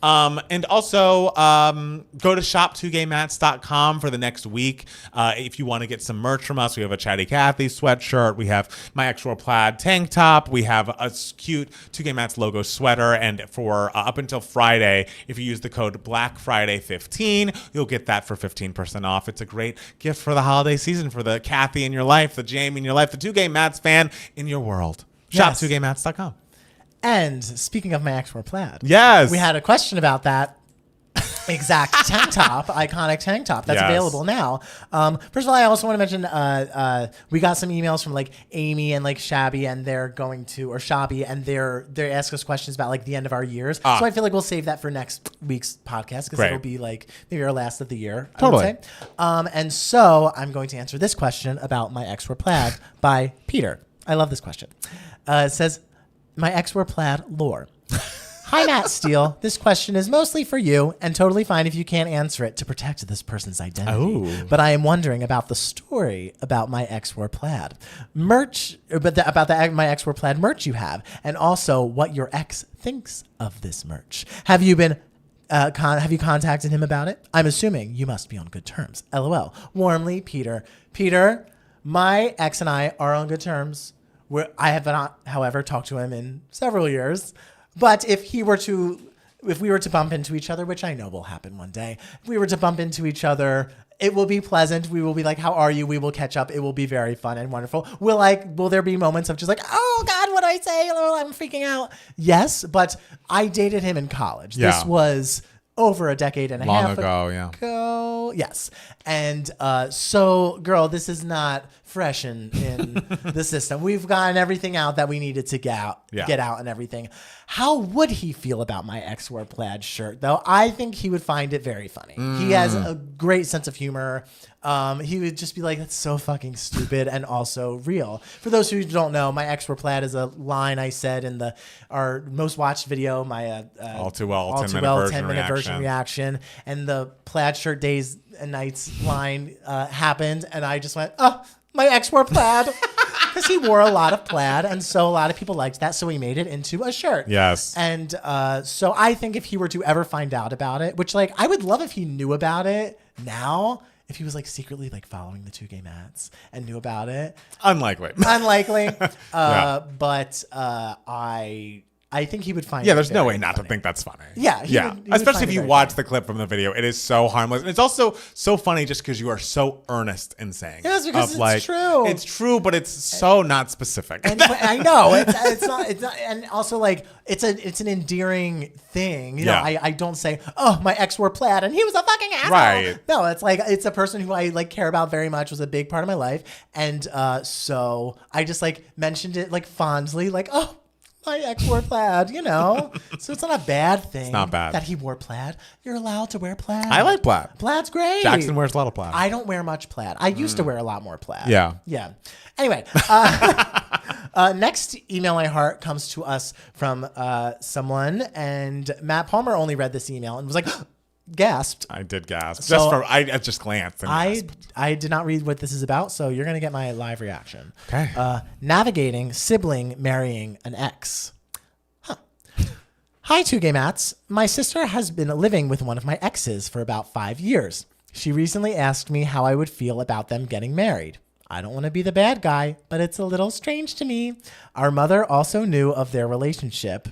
And also, go to shop2gaymats.com for the next week. If you want to get some merch from us, we have a Chatty Cathy sweatshirt. We have my actual plaid tank top. We have a cute 2gaymats logo sweater. And for up until Friday, if you use the code BlackFriday15, you'll get that for 15% off. It's a great gift for the holiday season for the Kathy in your life, the Jamie in your life, the 2gaymats fan in your world. Yes. Shop2gaymats.com. And speaking of my ex wore plaid, yes, we had a question about that exact tank top, iconic tank top that's available now. First of all, I also want to mention we got some emails from like Amy and like Shabby, and they're going to, or Shabby, and they ask us questions about like the end of our years. So I feel like we'll save that for next week's podcast because it'll be like maybe our last of the year. Totally. I would say. And so I'm going to answer this question about my ex wore plaid by Peter. I love this question. It says, my ex wore plaid lore. Hi, Matt Steele. This question is mostly for you, and totally fine if you can't answer it to protect this person's identity. Oh. But I am wondering about the story about my ex wore plaid merch, my ex wore plaid merch you have, and also what your ex thinks of this merch. Have you been? Have you contacted him about it? I'm assuming you must be on good terms. LOL. Warmly, Peter. Peter, my ex and I are on good terms. I have not, however, talked to him in several years. But if we were to bump into each other, which I know will happen one day, if we were to bump into each other, it will be pleasant. We will be like, how are you? We will catch up. It will be very fun and wonderful. Will there be moments of just like, oh God, what do I say? Oh, I'm freaking out. Yes, but I dated him in college. Yeah. This was over a decade and a half ago. Yes. And so, girl, this is not fresh in the system. We've gotten everything out that we needed to get out and everything. How would he feel about my ex wore plaid shirt, though? I think he would find it very funny. He has a great sense of humor. He would just be like, that's so fucking stupid and also real. For those who don't know, my ex wore plaid is a line I said in our most watched video, my all too well 10-minute version reaction. And the plaid shirt days and nights line happened, and I just went, oh, my ex wore plaid. Because he wore a lot of plaid, and so a lot of people liked that, so we made it into a shirt. Yes. And so I think if he were to ever find out about it, which like I would love if he knew about it now, if he was like secretly like following the 2gaymats and knew about it. Unlikely. But I think he would find it. Yeah, there's no way funny. not to think that's funny. Yeah. He especially if you watch the clip from the video. It is so harmless. And it's also so funny just because you are so earnest in saying it. Yes, because it's true. It's true, but it's so not specific. And I know. It's not, and also like, it's an endearing thing. You know, I don't say, oh, my ex wore plaid and he was a fucking asshole. Right. No, it's like, it's a person who I like care about very much, was a big part of my life. And so I just like mentioned it like fondly, like, oh, my ex wore plaid, you know. So it's not a bad thing. It's not bad. That he wore plaid. You're allowed to wear plaid. I like plaid. Plaid's great. Jackson wears a lot of plaid. I don't wear much plaid. I used to wear a lot more plaid. Yeah. Yeah. Anyway, next email I heart comes to us from someone, and Matt Palmer only read this email and was like, gasped. I did gasp. So I just glanced and gasped. I did not read what this is about, so you're going to get my live reaction. Okay. Navigating sibling marrying an ex. Hi, 2gaymats. My sister has been living with one of my exes for about 5 years. She recently asked me how I would feel about them getting married. I don't want to be the bad guy, but it's a little strange to me. Our mother also knew of their relationship,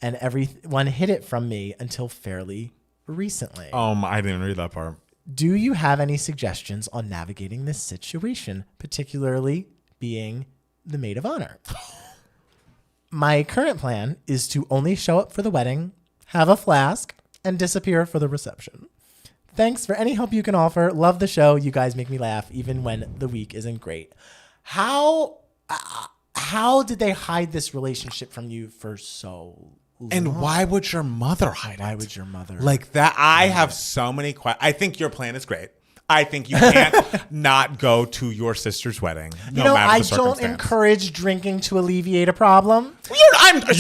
and everyone hid it from me until fairly recently. I didn't even read that part. Do you have any suggestions on navigating this situation, particularly being the maid of honor? My current plan is to only show up for the wedding, have a flask, and disappear for the reception. Thanks for any help you can offer. Love the show. You guys make me laugh even when the week isn't great. How how did they hide this relationship from you for so long? And why would your mother hide it? Why would your mother? Like that, I have so many questions. I think your plan is great. I think you can't not go to your sister's wedding. No matter I the circumstance. don't encourage drinking to alleviate a problem. You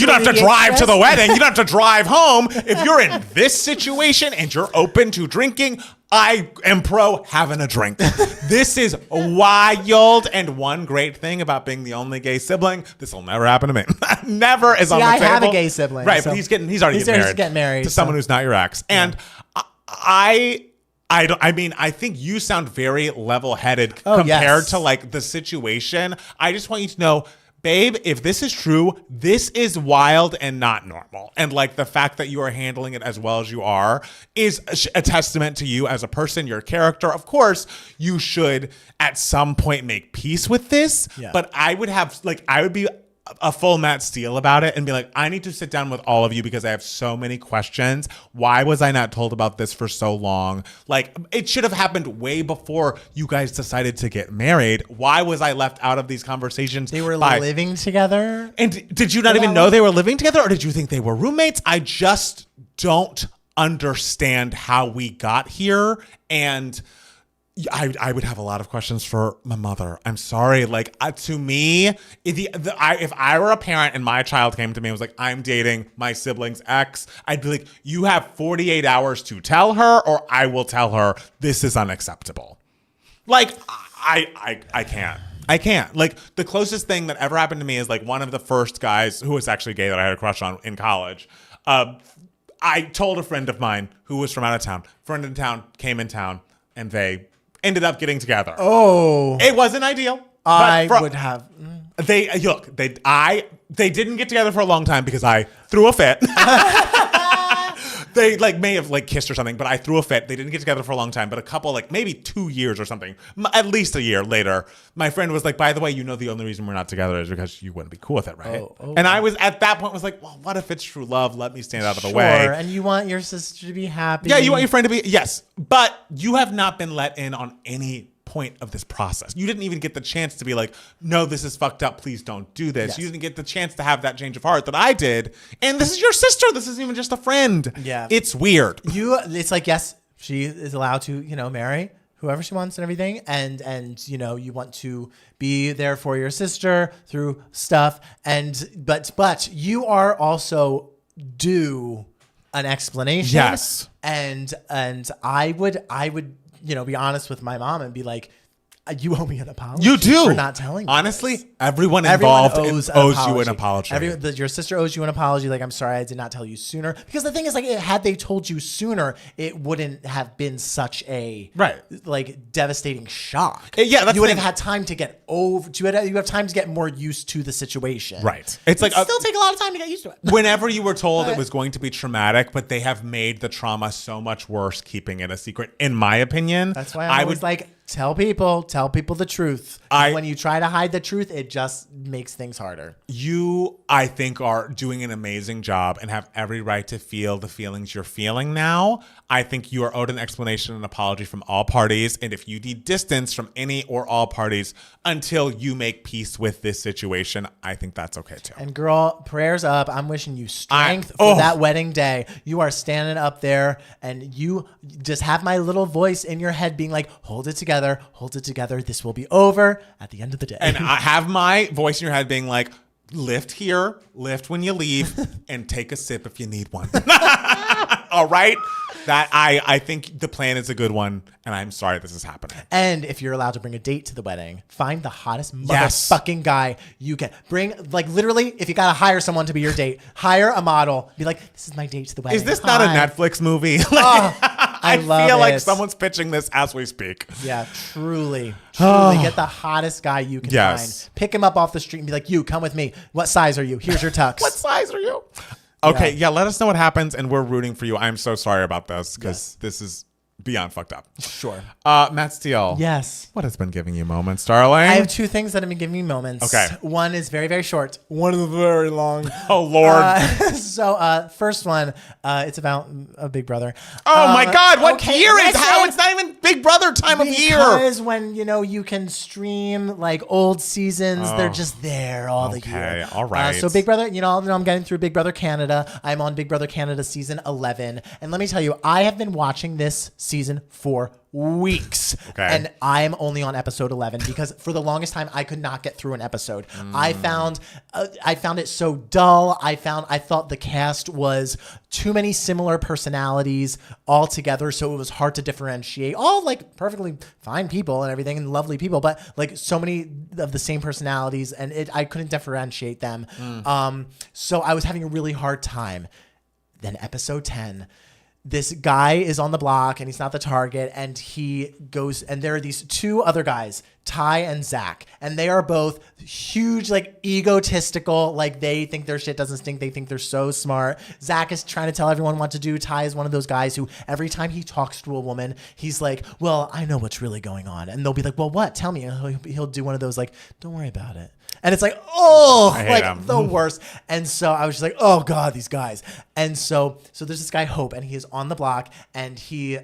don't have to drive to the wedding. You don't have to drive home. If you're in this situation and you're open to drinking, I am pro having a drink. This is wild. And one great thing about being the only gay sibling, this will never happen to me. Never is on the table. I have a gay sibling. Right, so but he's already getting married to someone who's not your ex. And I think you sound very level-headed compared to like the situation. I just want you to know, babe, if this is true, this is wild and not normal. And like the fact that you are handling it as well as you are is a testament to you as a person, your character. Of course, you should at some point make peace with this. Yeah. But I would be a full Matt Steele about it and be like, I need to sit down with all of you because I have so many questions. Why was I not told about this for so long? Like, it should have happened way before you guys decided to get married. Why was I left out of these conversations? They were living together? And did you not even know they were living together, or did you think they were roommates? I just don't understand how we got here. And I would have a lot of questions for my mother. I'm sorry. Like, to me, if I were a parent and my child came to me and was like, I'm dating my sibling's ex, I'd be like, you have 48 hours to tell her, or I will tell her this is unacceptable. Like, I can't. I can't. Like, the closest thing that ever happened to me is like one of the first guys who was actually gay that I had a crush on in college. I told a friend of mine who was from out of town. Friend in town came in town, and they ended up getting together. Oh, it wasn't ideal. I would have. They didn't get together for a long time because I threw a fit. They may have kissed or something, but I threw a fit. They didn't get together for a long time, but a couple, maybe 2 years or something, at least a year later, my friend was like, by the way, the only reason we're not together is because you wouldn't be cool with it, right? And I was, at that point, was like, well, what if it's true love? Let me stand out of the way. And you want your sister to be happy. Yeah, you want your friend to be, yes. But you have not been let in on any point of this process. You didn't even get the chance to be like, no, this is fucked up. Please don't do this. Yes. You didn't get the chance to have that change of heart that I did. And this is your sister. This isn't even just a friend. Yeah. It's weird. It's like, yes, she is allowed to, marry whoever she wants and everything. And you want to be there for your sister through stuff. But you are also due an explanation. Yes. And I would be honest with my mom and be like, you owe me an apology. You do. For not telling me. Honestly, everyone involved owes you an apology. Your sister owes you an apology. Like, I'm sorry I did not tell you sooner. Because the thing is, had they told you sooner, it wouldn't have been such a devastating shock. Yeah, that's you would have had time to get over. You have time to get more used to the situation. Right. It's still take a lot of time to get used to it. Whenever you were told it was going to be traumatic, but they have made the trauma so much worse keeping it a secret, in my opinion. That's why I was like, tell people the truth. When you try to hide the truth, it just makes things harder. You, I think, are doing an amazing job and have every right to feel the feelings you're feeling now. I think you are owed an explanation and apology from all parties. And if you need distance from any or all parties until you make peace with this situation, I think that's okay too. And girl, prayers up. I'm wishing you strength for that wedding day. You are standing up there and you just have my little voice in your head being like, hold it together. This will be over at the end of the day. And I have my voice in your head being like, lift here, lift when you leave, and take a sip if you need one. All right? That I think the plan is a good one, and I'm sorry this is happening. And if you're allowed to bring a date to the wedding, find the hottest motherfucking guy you can. Bring, literally, if you got to hire someone to be your date, hire a model. Be like, this is my date to the wedding. Is this not a Netflix movie? I feel like someone's pitching this as we speak. Yeah, truly. Get the hottest guy you can find. Pick him up off the street and be like, you, come with me. What size are you? Here's your tux. What size are you? Okay, let us know what happens, and we're rooting for you. I'm so sorry about this because this is beyond fucked up. Sure. Matt Steele. Yes. What has been giving you moments, darling? I have two things that have been giving me moments. Okay. One is very, very short. One is very long. Oh, Lord. First one, it's about a Big Brother. Oh, my God. What year is how? It's not even Big Brother time of year. Because when, you can stream like old seasons, they're just there all the year. All right. So Big Brother, I'm getting through Big Brother Canada. I'm on Big Brother Canada season 11. And let me tell you, I have been watching this season for weeks. Okay. And I'm only on episode 11 because for the longest time I could not get through an episode. I found it so dull. I thought the cast was too many similar personalities all together, so it was hard to differentiate. All like perfectly fine people and everything and lovely people, but like so many of the same personalities, and I couldn't differentiate them. So I was having a really hard time. Then episode 10, this guy is on the block and he's not the target, and he goes, and there are these two other guys, Ty and Zach, and they are both huge, like egotistical, like they think their shit doesn't stink. They think they're so smart. Zach is trying to tell everyone what to do. Ty is one of those guys who every time he talks to a woman, he's like, well, I know what's really going on. And they'll be like, well, what? Tell me. And he'll do one of those like, don't worry about it. And it's like, like the worst. And so I was just like, oh God, these guys. And so there's this guy, Hope, and he is on the block, and he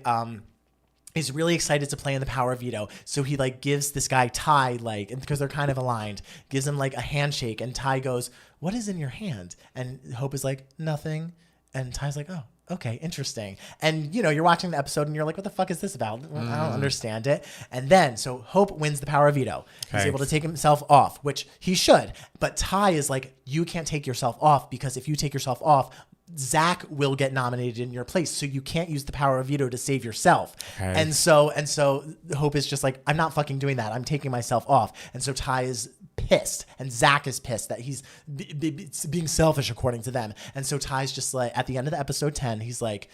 is really excited to play in the power of veto. So he like gives this guy Ty, like, because they're kind of aligned, gives him like a handshake, and Ty goes, what is in your hand? And Hope is like, nothing. And Ty's like, oh, okay, interesting. And you're watching the episode and you're like, what the fuck is this about? I don't understand it. And then, so Hope wins the power of veto. He's able to take himself off, which he should. But Ty is like, you can't take yourself off, because if you take yourself off, Zach will get nominated in your place. So you can't use the power of veto to save yourself. Okay. And so Hope is just like, I'm not fucking doing that. I'm taking myself off. And so Ty is pissed, and Zach is pissed that he's being selfish according to them. And so Ty's just like, at the end of the episode 10, he's like,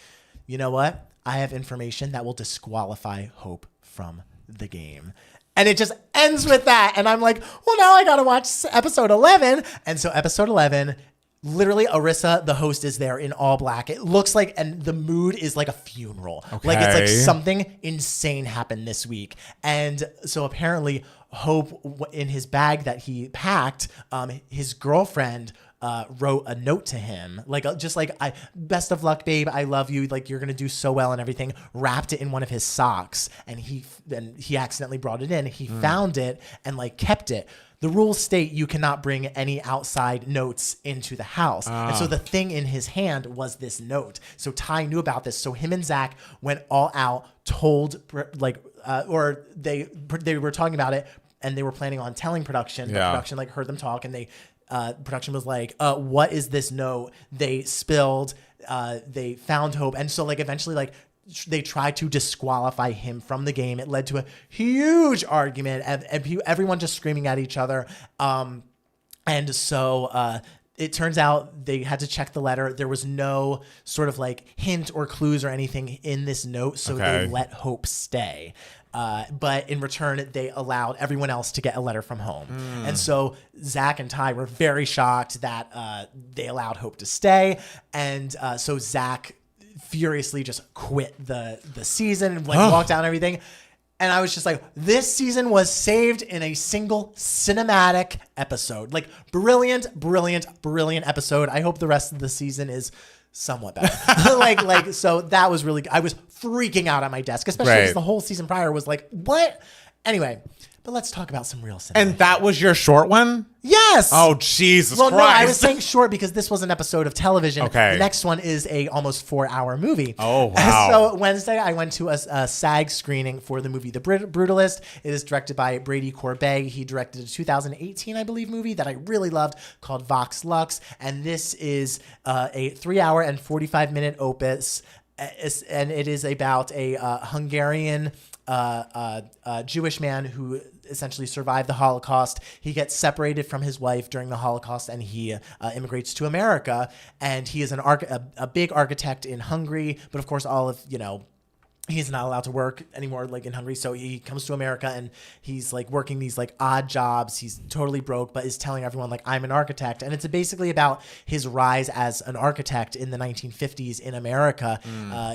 you know what? I have information that will disqualify Hope from the game. And it just ends with that. And I'm like, well, now I got to watch episode 11. And so episode 11, literally, Arissa, the host, is there in all black. It looks like, and the mood is like a funeral. Okay. Like it's like something insane happened this week. And so apparently Hope, in his bag that he packed, his girlfriend wrote a note to him, like just like, best of luck, babe, I love you, like you're gonna do so well and everything, wrapped it in one of his socks, and he accidentally brought it in. He found it and like kept it. The rules state you cannot bring any outside notes into the house. And so the thing in his hand was this note. So Ty knew about this. So him and Zach went all out, told or they were talking about it, and they were planning on telling production. Yeah. Production like heard them talk, and production was like, what is this note? They spilled, they found Hope. And so like eventually like they tried to disqualify him from the game. It led to a huge argument, and everyone just screaming at each other. And so it turns out they had to check the letter. There was no sort of like hint or clues or anything in this note, so they let Hope stay. But in return, they allowed everyone else to get a letter from home. And so Zach and Ty were very shocked that they allowed Hope to stay. And so Zach furiously just quit the season and like walked out and everything. And I was just like, this season was saved in a single cinematic episode. Like brilliant episode. I hope the rest of the season is somewhat better. like so that was really, I was freaking out at my desk, especially because the whole season prior was like, what? Anyway, but let's talk about some real cinema. And that was your short one? Yes. Oh, Jesus Christ. No, I was saying short because this was an episode of television. Okay. The next one is a almost 4-hour movie. Oh, wow. So Wednesday, I went to a SAG screening for the movie The Brutalist. It is directed by Brady Corbet. He directed a 2018, I believe, movie that I really loved called Vox Lux. And this is a 3-hour and 45-minute opus. And it is about a Hungarian Jewish man who essentially survived the Holocaust. He gets separated from his wife during the Holocaust, and he immigrates to America. And he is a big architect in Hungary, but of course all of he's not allowed to work anymore, like in Hungary. So he comes to America and he's like working these like odd jobs. He's totally broke, but is telling everyone like, I'm an architect. And it's basically about his rise as an architect in the 1950s in America.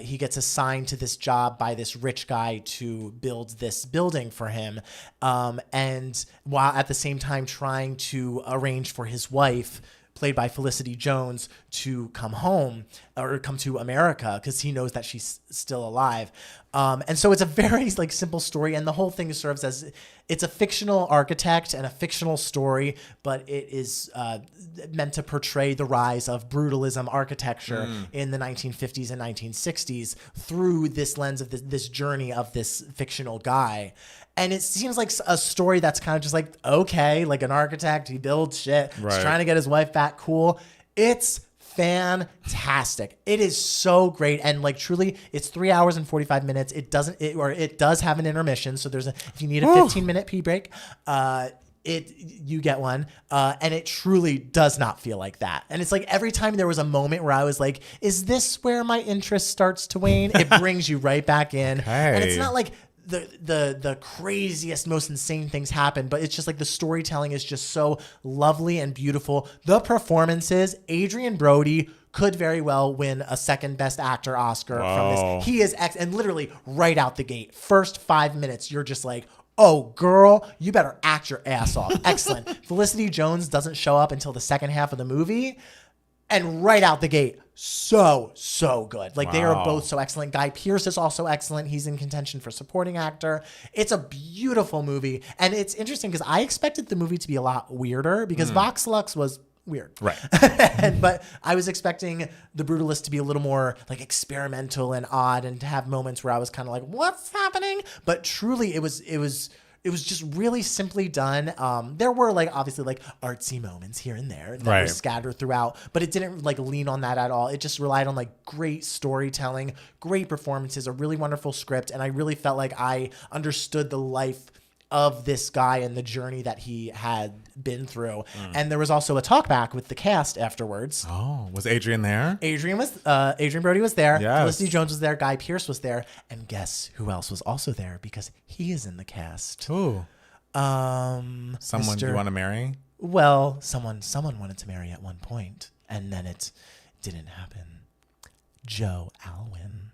He gets assigned to this job by this rich guy to build this building for him. And while at the same time trying to arrange for his wife, played by Felicity Jones, to come home or come to America because he knows that she's still alive. And so it's a very like simple story, and the whole thing serves as it's a fictional architect and a fictional story, but it is meant to portray the rise of brutalism architecture in the 1950s and 1960s through this lens of this journey of this fictional guy. And it seems like a story that's kind of just like, okay, like an architect, he builds shit. He's trying to get his wife back. Cool. It's fantastic. It is so great. And like truly, it's 3 hours and 45 minutes. It does have an intermission. So if you need a 15-minute pee break, you get one. And it truly does not feel like that. And it's like every time there was a moment where I was like, is this where my interest starts to wane? It brings you right back in. Okay. And it's not like the craziest, most insane things happen, but it's just like the storytelling is just so lovely and beautiful. The performances, Adrian Brody could very well win a second best actor Oscar from this. He is and literally right out the gate, first 5 minutes, you're just like, oh, girl, you better act your ass off. Excellent. Felicity Jones doesn't show up until the second half of the movie. And right out the gate, so good. Like they are both so excellent. Guy Pearce is also excellent. He's in contention for supporting actor. It's a beautiful movie. And it's interesting because I expected the movie to be a lot weirder because Vox Lux was weird. Right. But I was expecting The Brutalist to be a little more like experimental and odd and to have moments where I was kind of like, what's happening? But truly it was just really simply done. There were like obviously like artsy moments here and there that were scattered throughout, but it didn't like lean on that at all. It just relied on like great storytelling, great performances, a really wonderful script, and I really felt like I understood the life of this guy and the journey that he had been through. And there was also a talk back with the cast afterwards. Oh, was Adrian there? Adrian Brody was there. Yes. Felicity Jones was there. Guy Pearce was there. And guess who else was also there? Because he is in the cast. Who? Someone you want to marry? Well, someone wanted to marry at one point, and then it didn't happen. Joe Alwyn.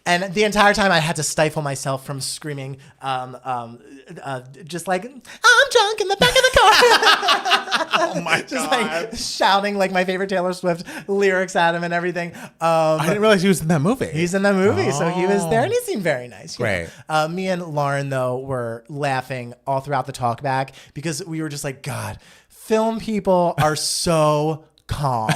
And the entire time I had to stifle myself from screaming, just like, I'm drunk in the back of the car. Oh my God. Just like shouting like my favorite Taylor Swift lyrics at him and everything. I didn't realize he was in that movie. He's in the movie. So he was there and he seemed very nice. Great. Me and Lauren, though, were laughing all throughout the talk back because we were just like, God, film people are so calm.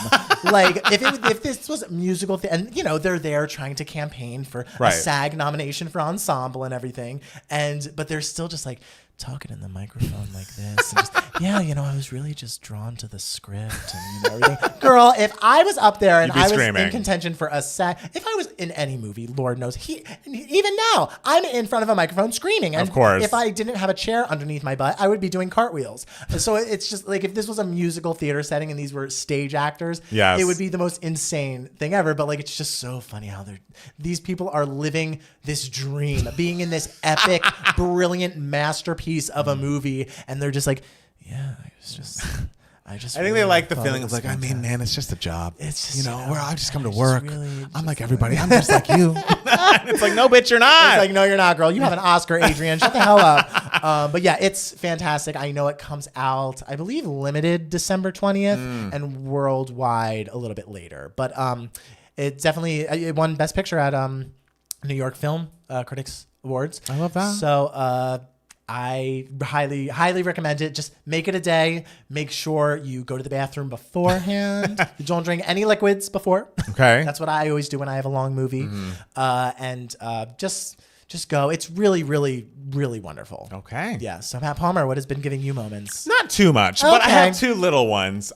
Like if this was a musical thing, and you know they're there trying to campaign for a SAG nomination for ensemble and everything, but they're still just like talking in the microphone like this. And just, yeah, you know, I was really just drawn to the script and everything. Girl, if I was up there and I was in contention for a SAG, if I was in any movie, Lord knows, even now, I'm in front of a microphone screaming. And of course. If I didn't have a chair underneath my butt, I would be doing cartwheels. So it's just like if this was a musical theater setting and these were stage actors, it would be the most insane thing ever. But like it's just so funny how these people are living this dream, being in this epic, brilliant masterpiece of a movie, and they're just like, yeah, I think really they like the feeling of like, I mean, man, it's just a job. It's just, I just come to work. I'm like everybody. I'm just like you. It's like, no, bitch, you're not. It's like, no, you're not, girl. You have an Oscar, Adrian. Shut the hell up. But yeah, it's fantastic. I know it comes out, I believe, limited December 20th and worldwide a little bit later. But it definitely it won Best Picture at New York Film Critics Awards. I love that. So I highly, highly recommend it. Just make it a day. Make sure you go to the bathroom beforehand. You don't drink any liquids before. Okay. That's what I always do when I have a long movie. And just go. It's really, really, really wonderful. Okay. Yeah. So Matt Palmer, what has been giving you moments? Not too much, but I have two little ones.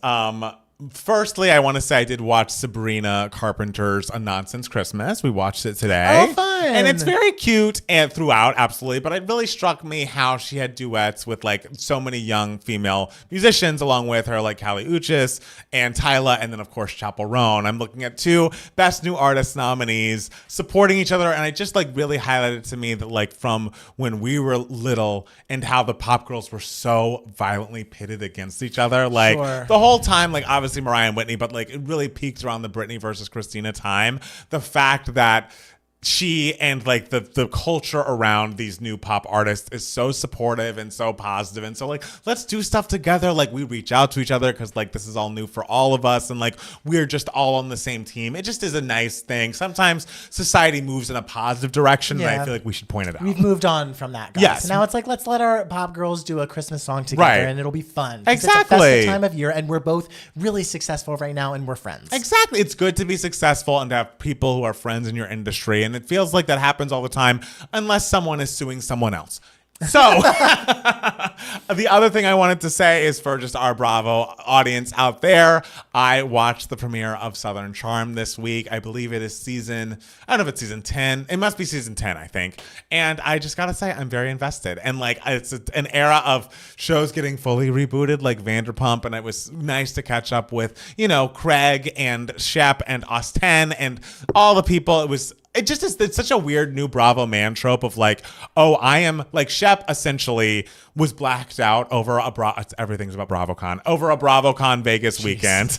Firstly, I want to say I did watch Sabrina Carpenter's A Nonsense Christmas. We watched it today. Oh, fun. And it's very cute and throughout, absolutely. But it really struck me how she had duets with like so many young female musicians along with her, like Kali Uchis and Tyla, and then of course Chappell Roan. I'm looking at 2 Best New Artist nominees supporting each other, and I just like really highlighted to me that like from when we were little and how the pop girls were so violently pitted against each other, like the whole time, like obviously Mariah and Whitney, but like it really peaked around the Britney versus Christina time. The fact that she and like the culture around these new pop artists is so supportive and so positive, and so like let's do stuff together. Like we reach out to each other because like this is all new for all of us, and like we're just all on the same team. It just is a nice thing. Sometimes society moves in a positive direction, and I feel like we should point it out. We've moved on from that, guys. Yes. So now it's like let's let our pop girls do a Christmas song together, and it'll be fun. Exactly. It's a festive time of year, and we're both really successful right now, and we're friends. Exactly. It's good to be successful and to have people who are friends in your industry, and it feels like that happens all the time unless someone is suing someone else. So the other thing I wanted to say is for just our Bravo audience out there, I watched the premiere of Southern Charm this week. I believe it is I don't know if it's season 10. It must be season 10, I think. And I just got to say, I'm very invested. And like, it's an era of shows getting fully rebooted like Vanderpump. And it was nice to catch up with, you know, Craig and Shep and Austen and all the people. It's such a weird new Bravo man trope of like, oh, I am like Shep essentially was blacked out over everything's about BravoCon, over a BravoCon Vegas weekend.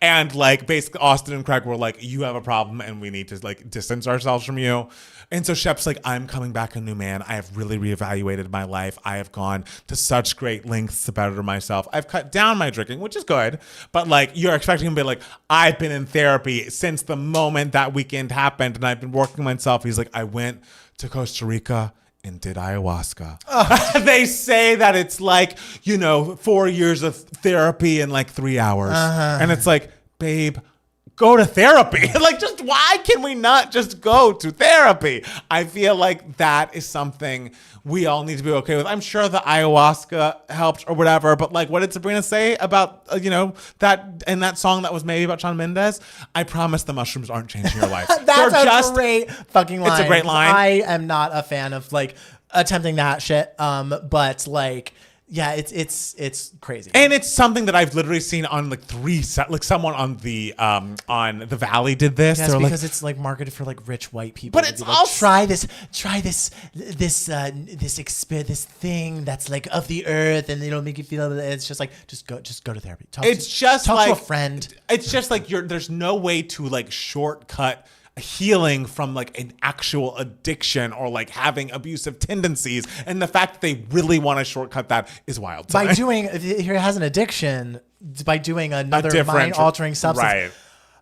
And like basically Austen and Craig were like, you have a problem and we need to like distance ourselves from you. And so Shep's like, I'm coming back a new man. I have really reevaluated my life. I have gone to such great lengths to better myself. I've cut down my drinking, which is good. But like, you're expecting him to be like, I've been in therapy since the moment that weekend happened and I've been working myself. He's like, I went to Costa Rica and did ayahuasca. Oh. They say that it's like, 4 years of therapy in like 3 hours. And it's like, babe, go to therapy. Like, just why can we not just go to therapy? I feel like that is something we all need to be okay with. I'm sure the ayahuasca helped or whatever, but like, what did Sabrina say about, that in that song that was maybe about Shawn Mendes? I promise the mushrooms aren't changing your life. That's a great fucking line. It's a great line. I am not a fan of like attempting that shit. But like, yeah, it's crazy. And it's something that I've literally seen on like someone on the Valley did this. Yes, because it's like marketed for like rich white people. But it's like, also try this thing that's like of the earth, and it'll make you feel. It's just like just go to therapy. Talk to a friend. It's just like there's no way to like shortcut healing from like an actual addiction or like having abusive tendencies, and the fact that they really want to shortcut that is wild. If he has an addiction, by doing another mind-altering substance. Right.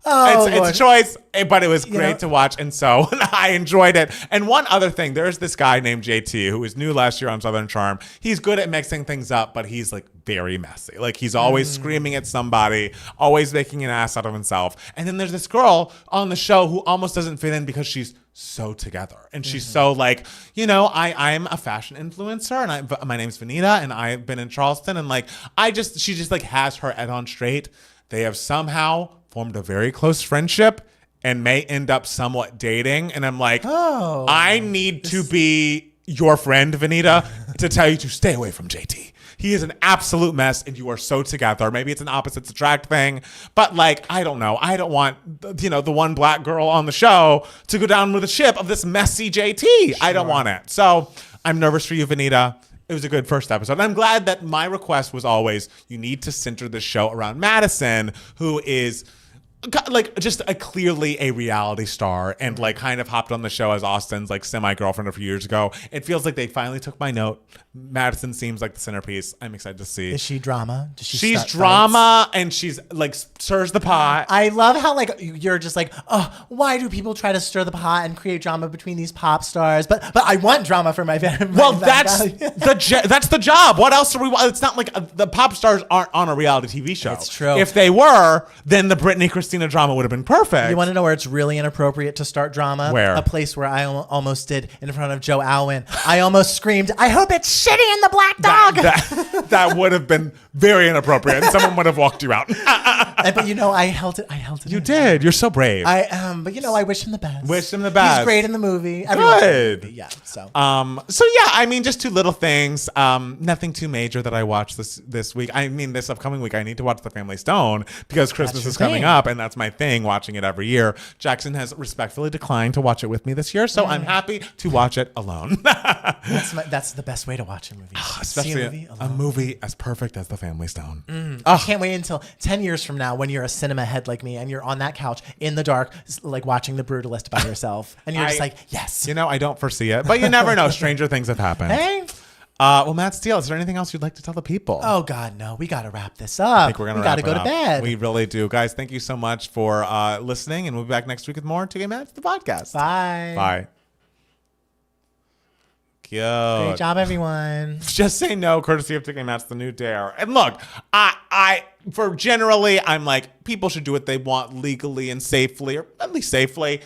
Oh, it's a choice, but it was great to watch, and so I enjoyed it. And one other thing, there's this guy named JT who was new last year on Southern Charm. He's good at mixing things up, but he's like very messy. Like he's always screaming at somebody, always making an ass out of himself. And then there's this girl on the show who almost doesn't fit in because she's so together, and she's so like, I'm a fashion influencer, and my name's Vanita, and I've been in Charleston, and like she just like has her head on straight. They have somehow formed a very close friendship and may end up somewhat dating. And I'm like, I need to be your friend, Vanita, to tell you to stay away from JT. He is an absolute mess, and you are so together. Maybe it's an opposites attract thing, but like, I don't know. I don't want, the one black girl on the show to go down with a ship of this messy JT. Sure. I don't want it. So I'm nervous for you, Vanita. It was a good first episode. And I'm glad that my request was always, you need to center the show around Madison, who is like just clearly a reality star, and like kind of hopped on the show as Austin's like semi-girlfriend a few years ago. It feels like they finally took my note. Madison seems like the centerpiece. I'm excited to see. Is she drama? She's drama, and she's like stirs the pot. I love how like you're just like, oh, why do people try to stir the pot and create drama between these pop stars? But I want drama for my fan. Well, that's the job. What else are we? It's not like the pop stars aren't on a reality TV show. It's true. If they were, then the Britney, Christina Christina drama would have been perfect. You want to know where it's really inappropriate to start drama? Where? A place where I almost did in front of Joe Alwyn. I almost screamed, I hope it's shitty in the black dog. That would have been very inappropriate. Someone would have walked you out. But I held it. You did. You're so brave. But I wish him the best. Wish him the best. He's great in the movie. Good. Yeah. So yeah, I mean, just two little things. Nothing too major that I watched this week. I mean, this upcoming week, I need to watch The Family Stone because Christmas is coming up, and that's my thing, watching it every year. Jackson has respectfully declined to watch it with me this year, so I'm happy to watch it alone. That's the best way to watch a movie. Especially a movie as perfect as The Family Stone. I can't wait until 10 years from now when you're a cinema head like me and you're on that couch in the dark, like watching The Brutalist by yourself. And you're just like, yes. I don't foresee it, but you never know. Stranger things have happened. Hey. Well, Matt Steele, is there anything else you'd like to tell the people? Oh, God, no. We got to wrap this up. I think we're going to We got to go to bed. We really do. Guys, thank you so much for listening, and we'll be back next week with more 2Gay Matt, the podcast. Bye. Bye. Cute. Great job, everyone. Just Say No, courtesy of 2Gay Matt's The New Dare. And look, I'm like, people should do what they want legally and safely, or at least safely.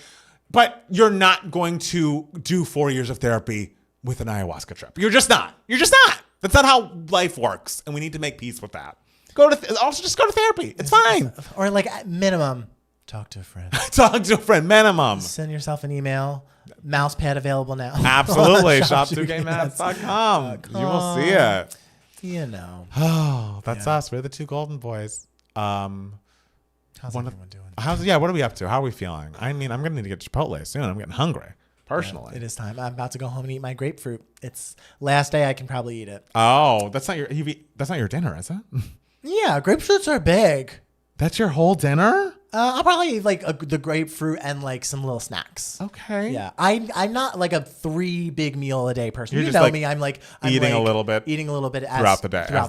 But you're not going to do 4 years of therapy with an ayahuasca trip. You're just not. That's not how life works. And we need to make peace with that. Also just go to therapy. It's fine. Or like at minimum, talk to a friend. Talk to a friend, minimum. Send yourself an email. Mouse pad available now. Absolutely. Shop2gaymats.com. You will see it. Oh, that's us. We're the two golden boys. How's everyone doing? What are we up to? How are we feeling? I mean, I'm gonna need to get Chipotle soon. I'm getting hungry, personally. Yeah, it is time. I'm about to go home and eat my grapefruit. It's last day I can probably eat it. Oh, that's not your dinner, is it? Yeah, grapefruits are big. That's your whole dinner? I'll probably eat like the grapefruit and like some little snacks. Okay. Yeah, I'm not like a 3 big meal a day person. You're you just know like me. I'm eating a little bit throughout the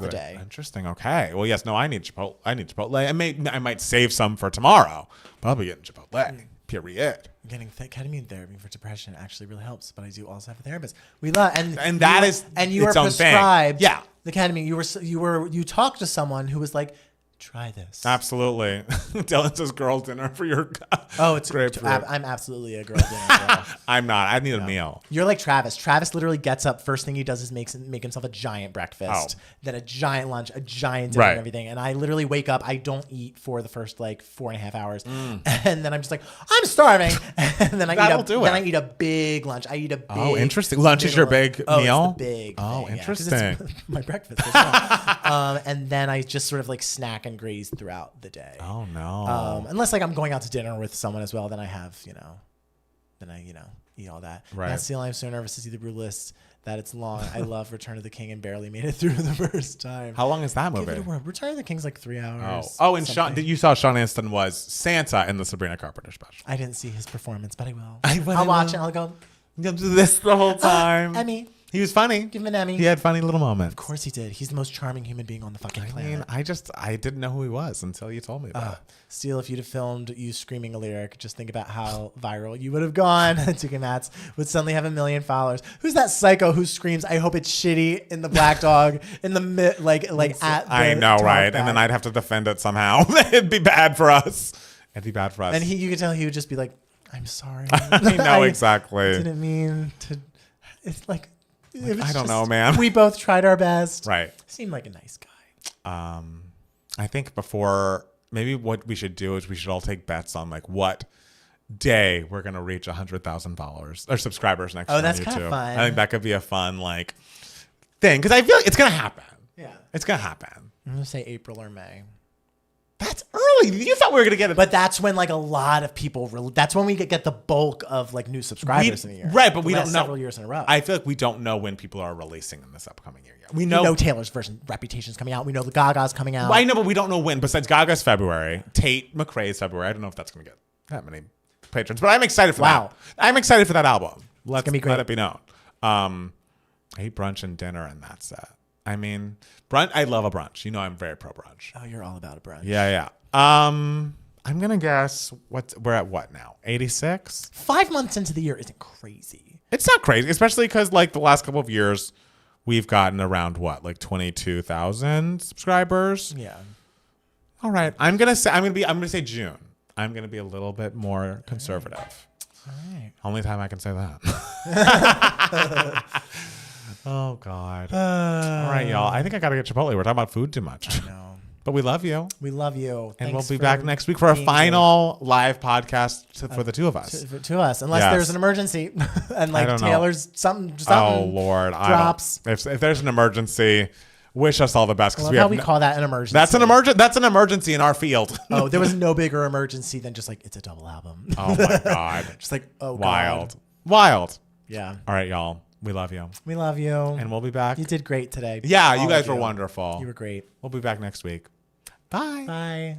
day. Interesting. Okay. Well, yes. No, I need Chipotle. I might save some for tomorrow, but I'll be getting Chipotle. Period. Getting ketamine therapy for depression actually really helps, but I do also have a therapist. We love and that is you are prescribed. Yeah. The ketamine. You talked to someone who was like, try this. Absolutely. Dylan says girl dinner for your it's grapefruit. I'm absolutely a girl dinner girl. I'm not. I need a meal. You're like Travis. Travis literally gets up. First thing he does is make himself a giant breakfast, then a giant lunch, a giant dinner, and everything. And I literally wake up. I don't eat for the first like 4.5 hours, and then I'm just like, I'm starving. And then I eat a big lunch. I eat a big. Oh, interesting. Lunch is your big meal. It's the big. Oh, thing, interesting. Yeah, it's my breakfast as well. And then I just sort of like snack and graze throughout the day. Oh no. Unless like I'm going out to dinner with someone as well, then I have then I eat all that. Right. That's the only I'm so nervous to see The Brutalist that it's long. I love Return of the King and barely made it through the first time. How long is that movie? Give it a whirl. Return of the King's like 3 hours. Oh, and you saw Sean Astin was Santa in the Sabrina Carpenter special. I didn't see his performance, but I will. I'll watch it. I'll go. You'll do this the whole time. Emmy. He was funny. Give him an Emmy. He had funny little moments. Of course he did. He's the most charming human being on the fucking planet. I mean, I didn't know who he was until you told me that. Steele, if you'd have filmed you screaming a lyric, just think about how viral you would have gone. 2K Mats would suddenly have 1 million followers. Who's that psycho who screams, I hope it's shitty in the Black Dog in the at I know, right? Back. And then I'd have to defend it somehow. It'd be bad for us. And you could tell he would just be like, I'm sorry. I know exactly. I didn't mean to. It's like, I don't know, man. We both tried our best. Right. Seemed like a nice guy. I think before, maybe what we should do is we should all take bets on like what day we're going to reach 100,000 followers or subscribers next year. Oh, that's kind of fun. I think that could be a fun like thing because I feel like it's going to happen. Yeah. It's going to happen. I'm going to say April or May. That's early. You thought we were going to get it. But that's when like a lot of people, that's when we get the bulk of like new subscribers in a year. Right, but we don't know. Several years in a row. I feel like we don't know when people are releasing in this upcoming year yet. We know Taylor's version, Reputation's coming out. We know the Gaga's coming out. Well, I know, but we don't know when. Besides Gaga's February, Tate McRae's February. I don't know if that's going to get that many patrons, but I'm excited for that. I'm excited for that album. Let it be known. I eat brunch and dinner and that's it. I mean, brunch. I love a brunch. You know, I'm very pro brunch. Oh, you're all about a brunch. Yeah. I'm gonna guess we're at what now? 86. 5 months into the year isn't crazy. It's not crazy, especially because like the last couple of years, we've gotten around what, like 22,000 subscribers. Yeah. All right, I'm gonna say June. I'm going to be a little bit more conservative. All right. Only time I can say that. Oh, God. All right, y'all. I think I got to get Chipotle. We're talking about food too much. I know. But we love you. We love you. And we'll be back next week for a final live podcast for the two of us. To us, unless there's an emergency and like Taylor's something. Oh, Lord. Drops. If there's an emergency, wish us all the best. Because we call that an emergency. That's an emergency in our field. Oh, there was no bigger emergency than just like, it's a double album. Oh, my God. Just like, oh, Wild. God. Wild. Yeah. All right, y'all. We love you. We love you. And we'll be back. You did great today. Yeah, you guys were wonderful. You were great. We'll be back next week. Bye. Bye.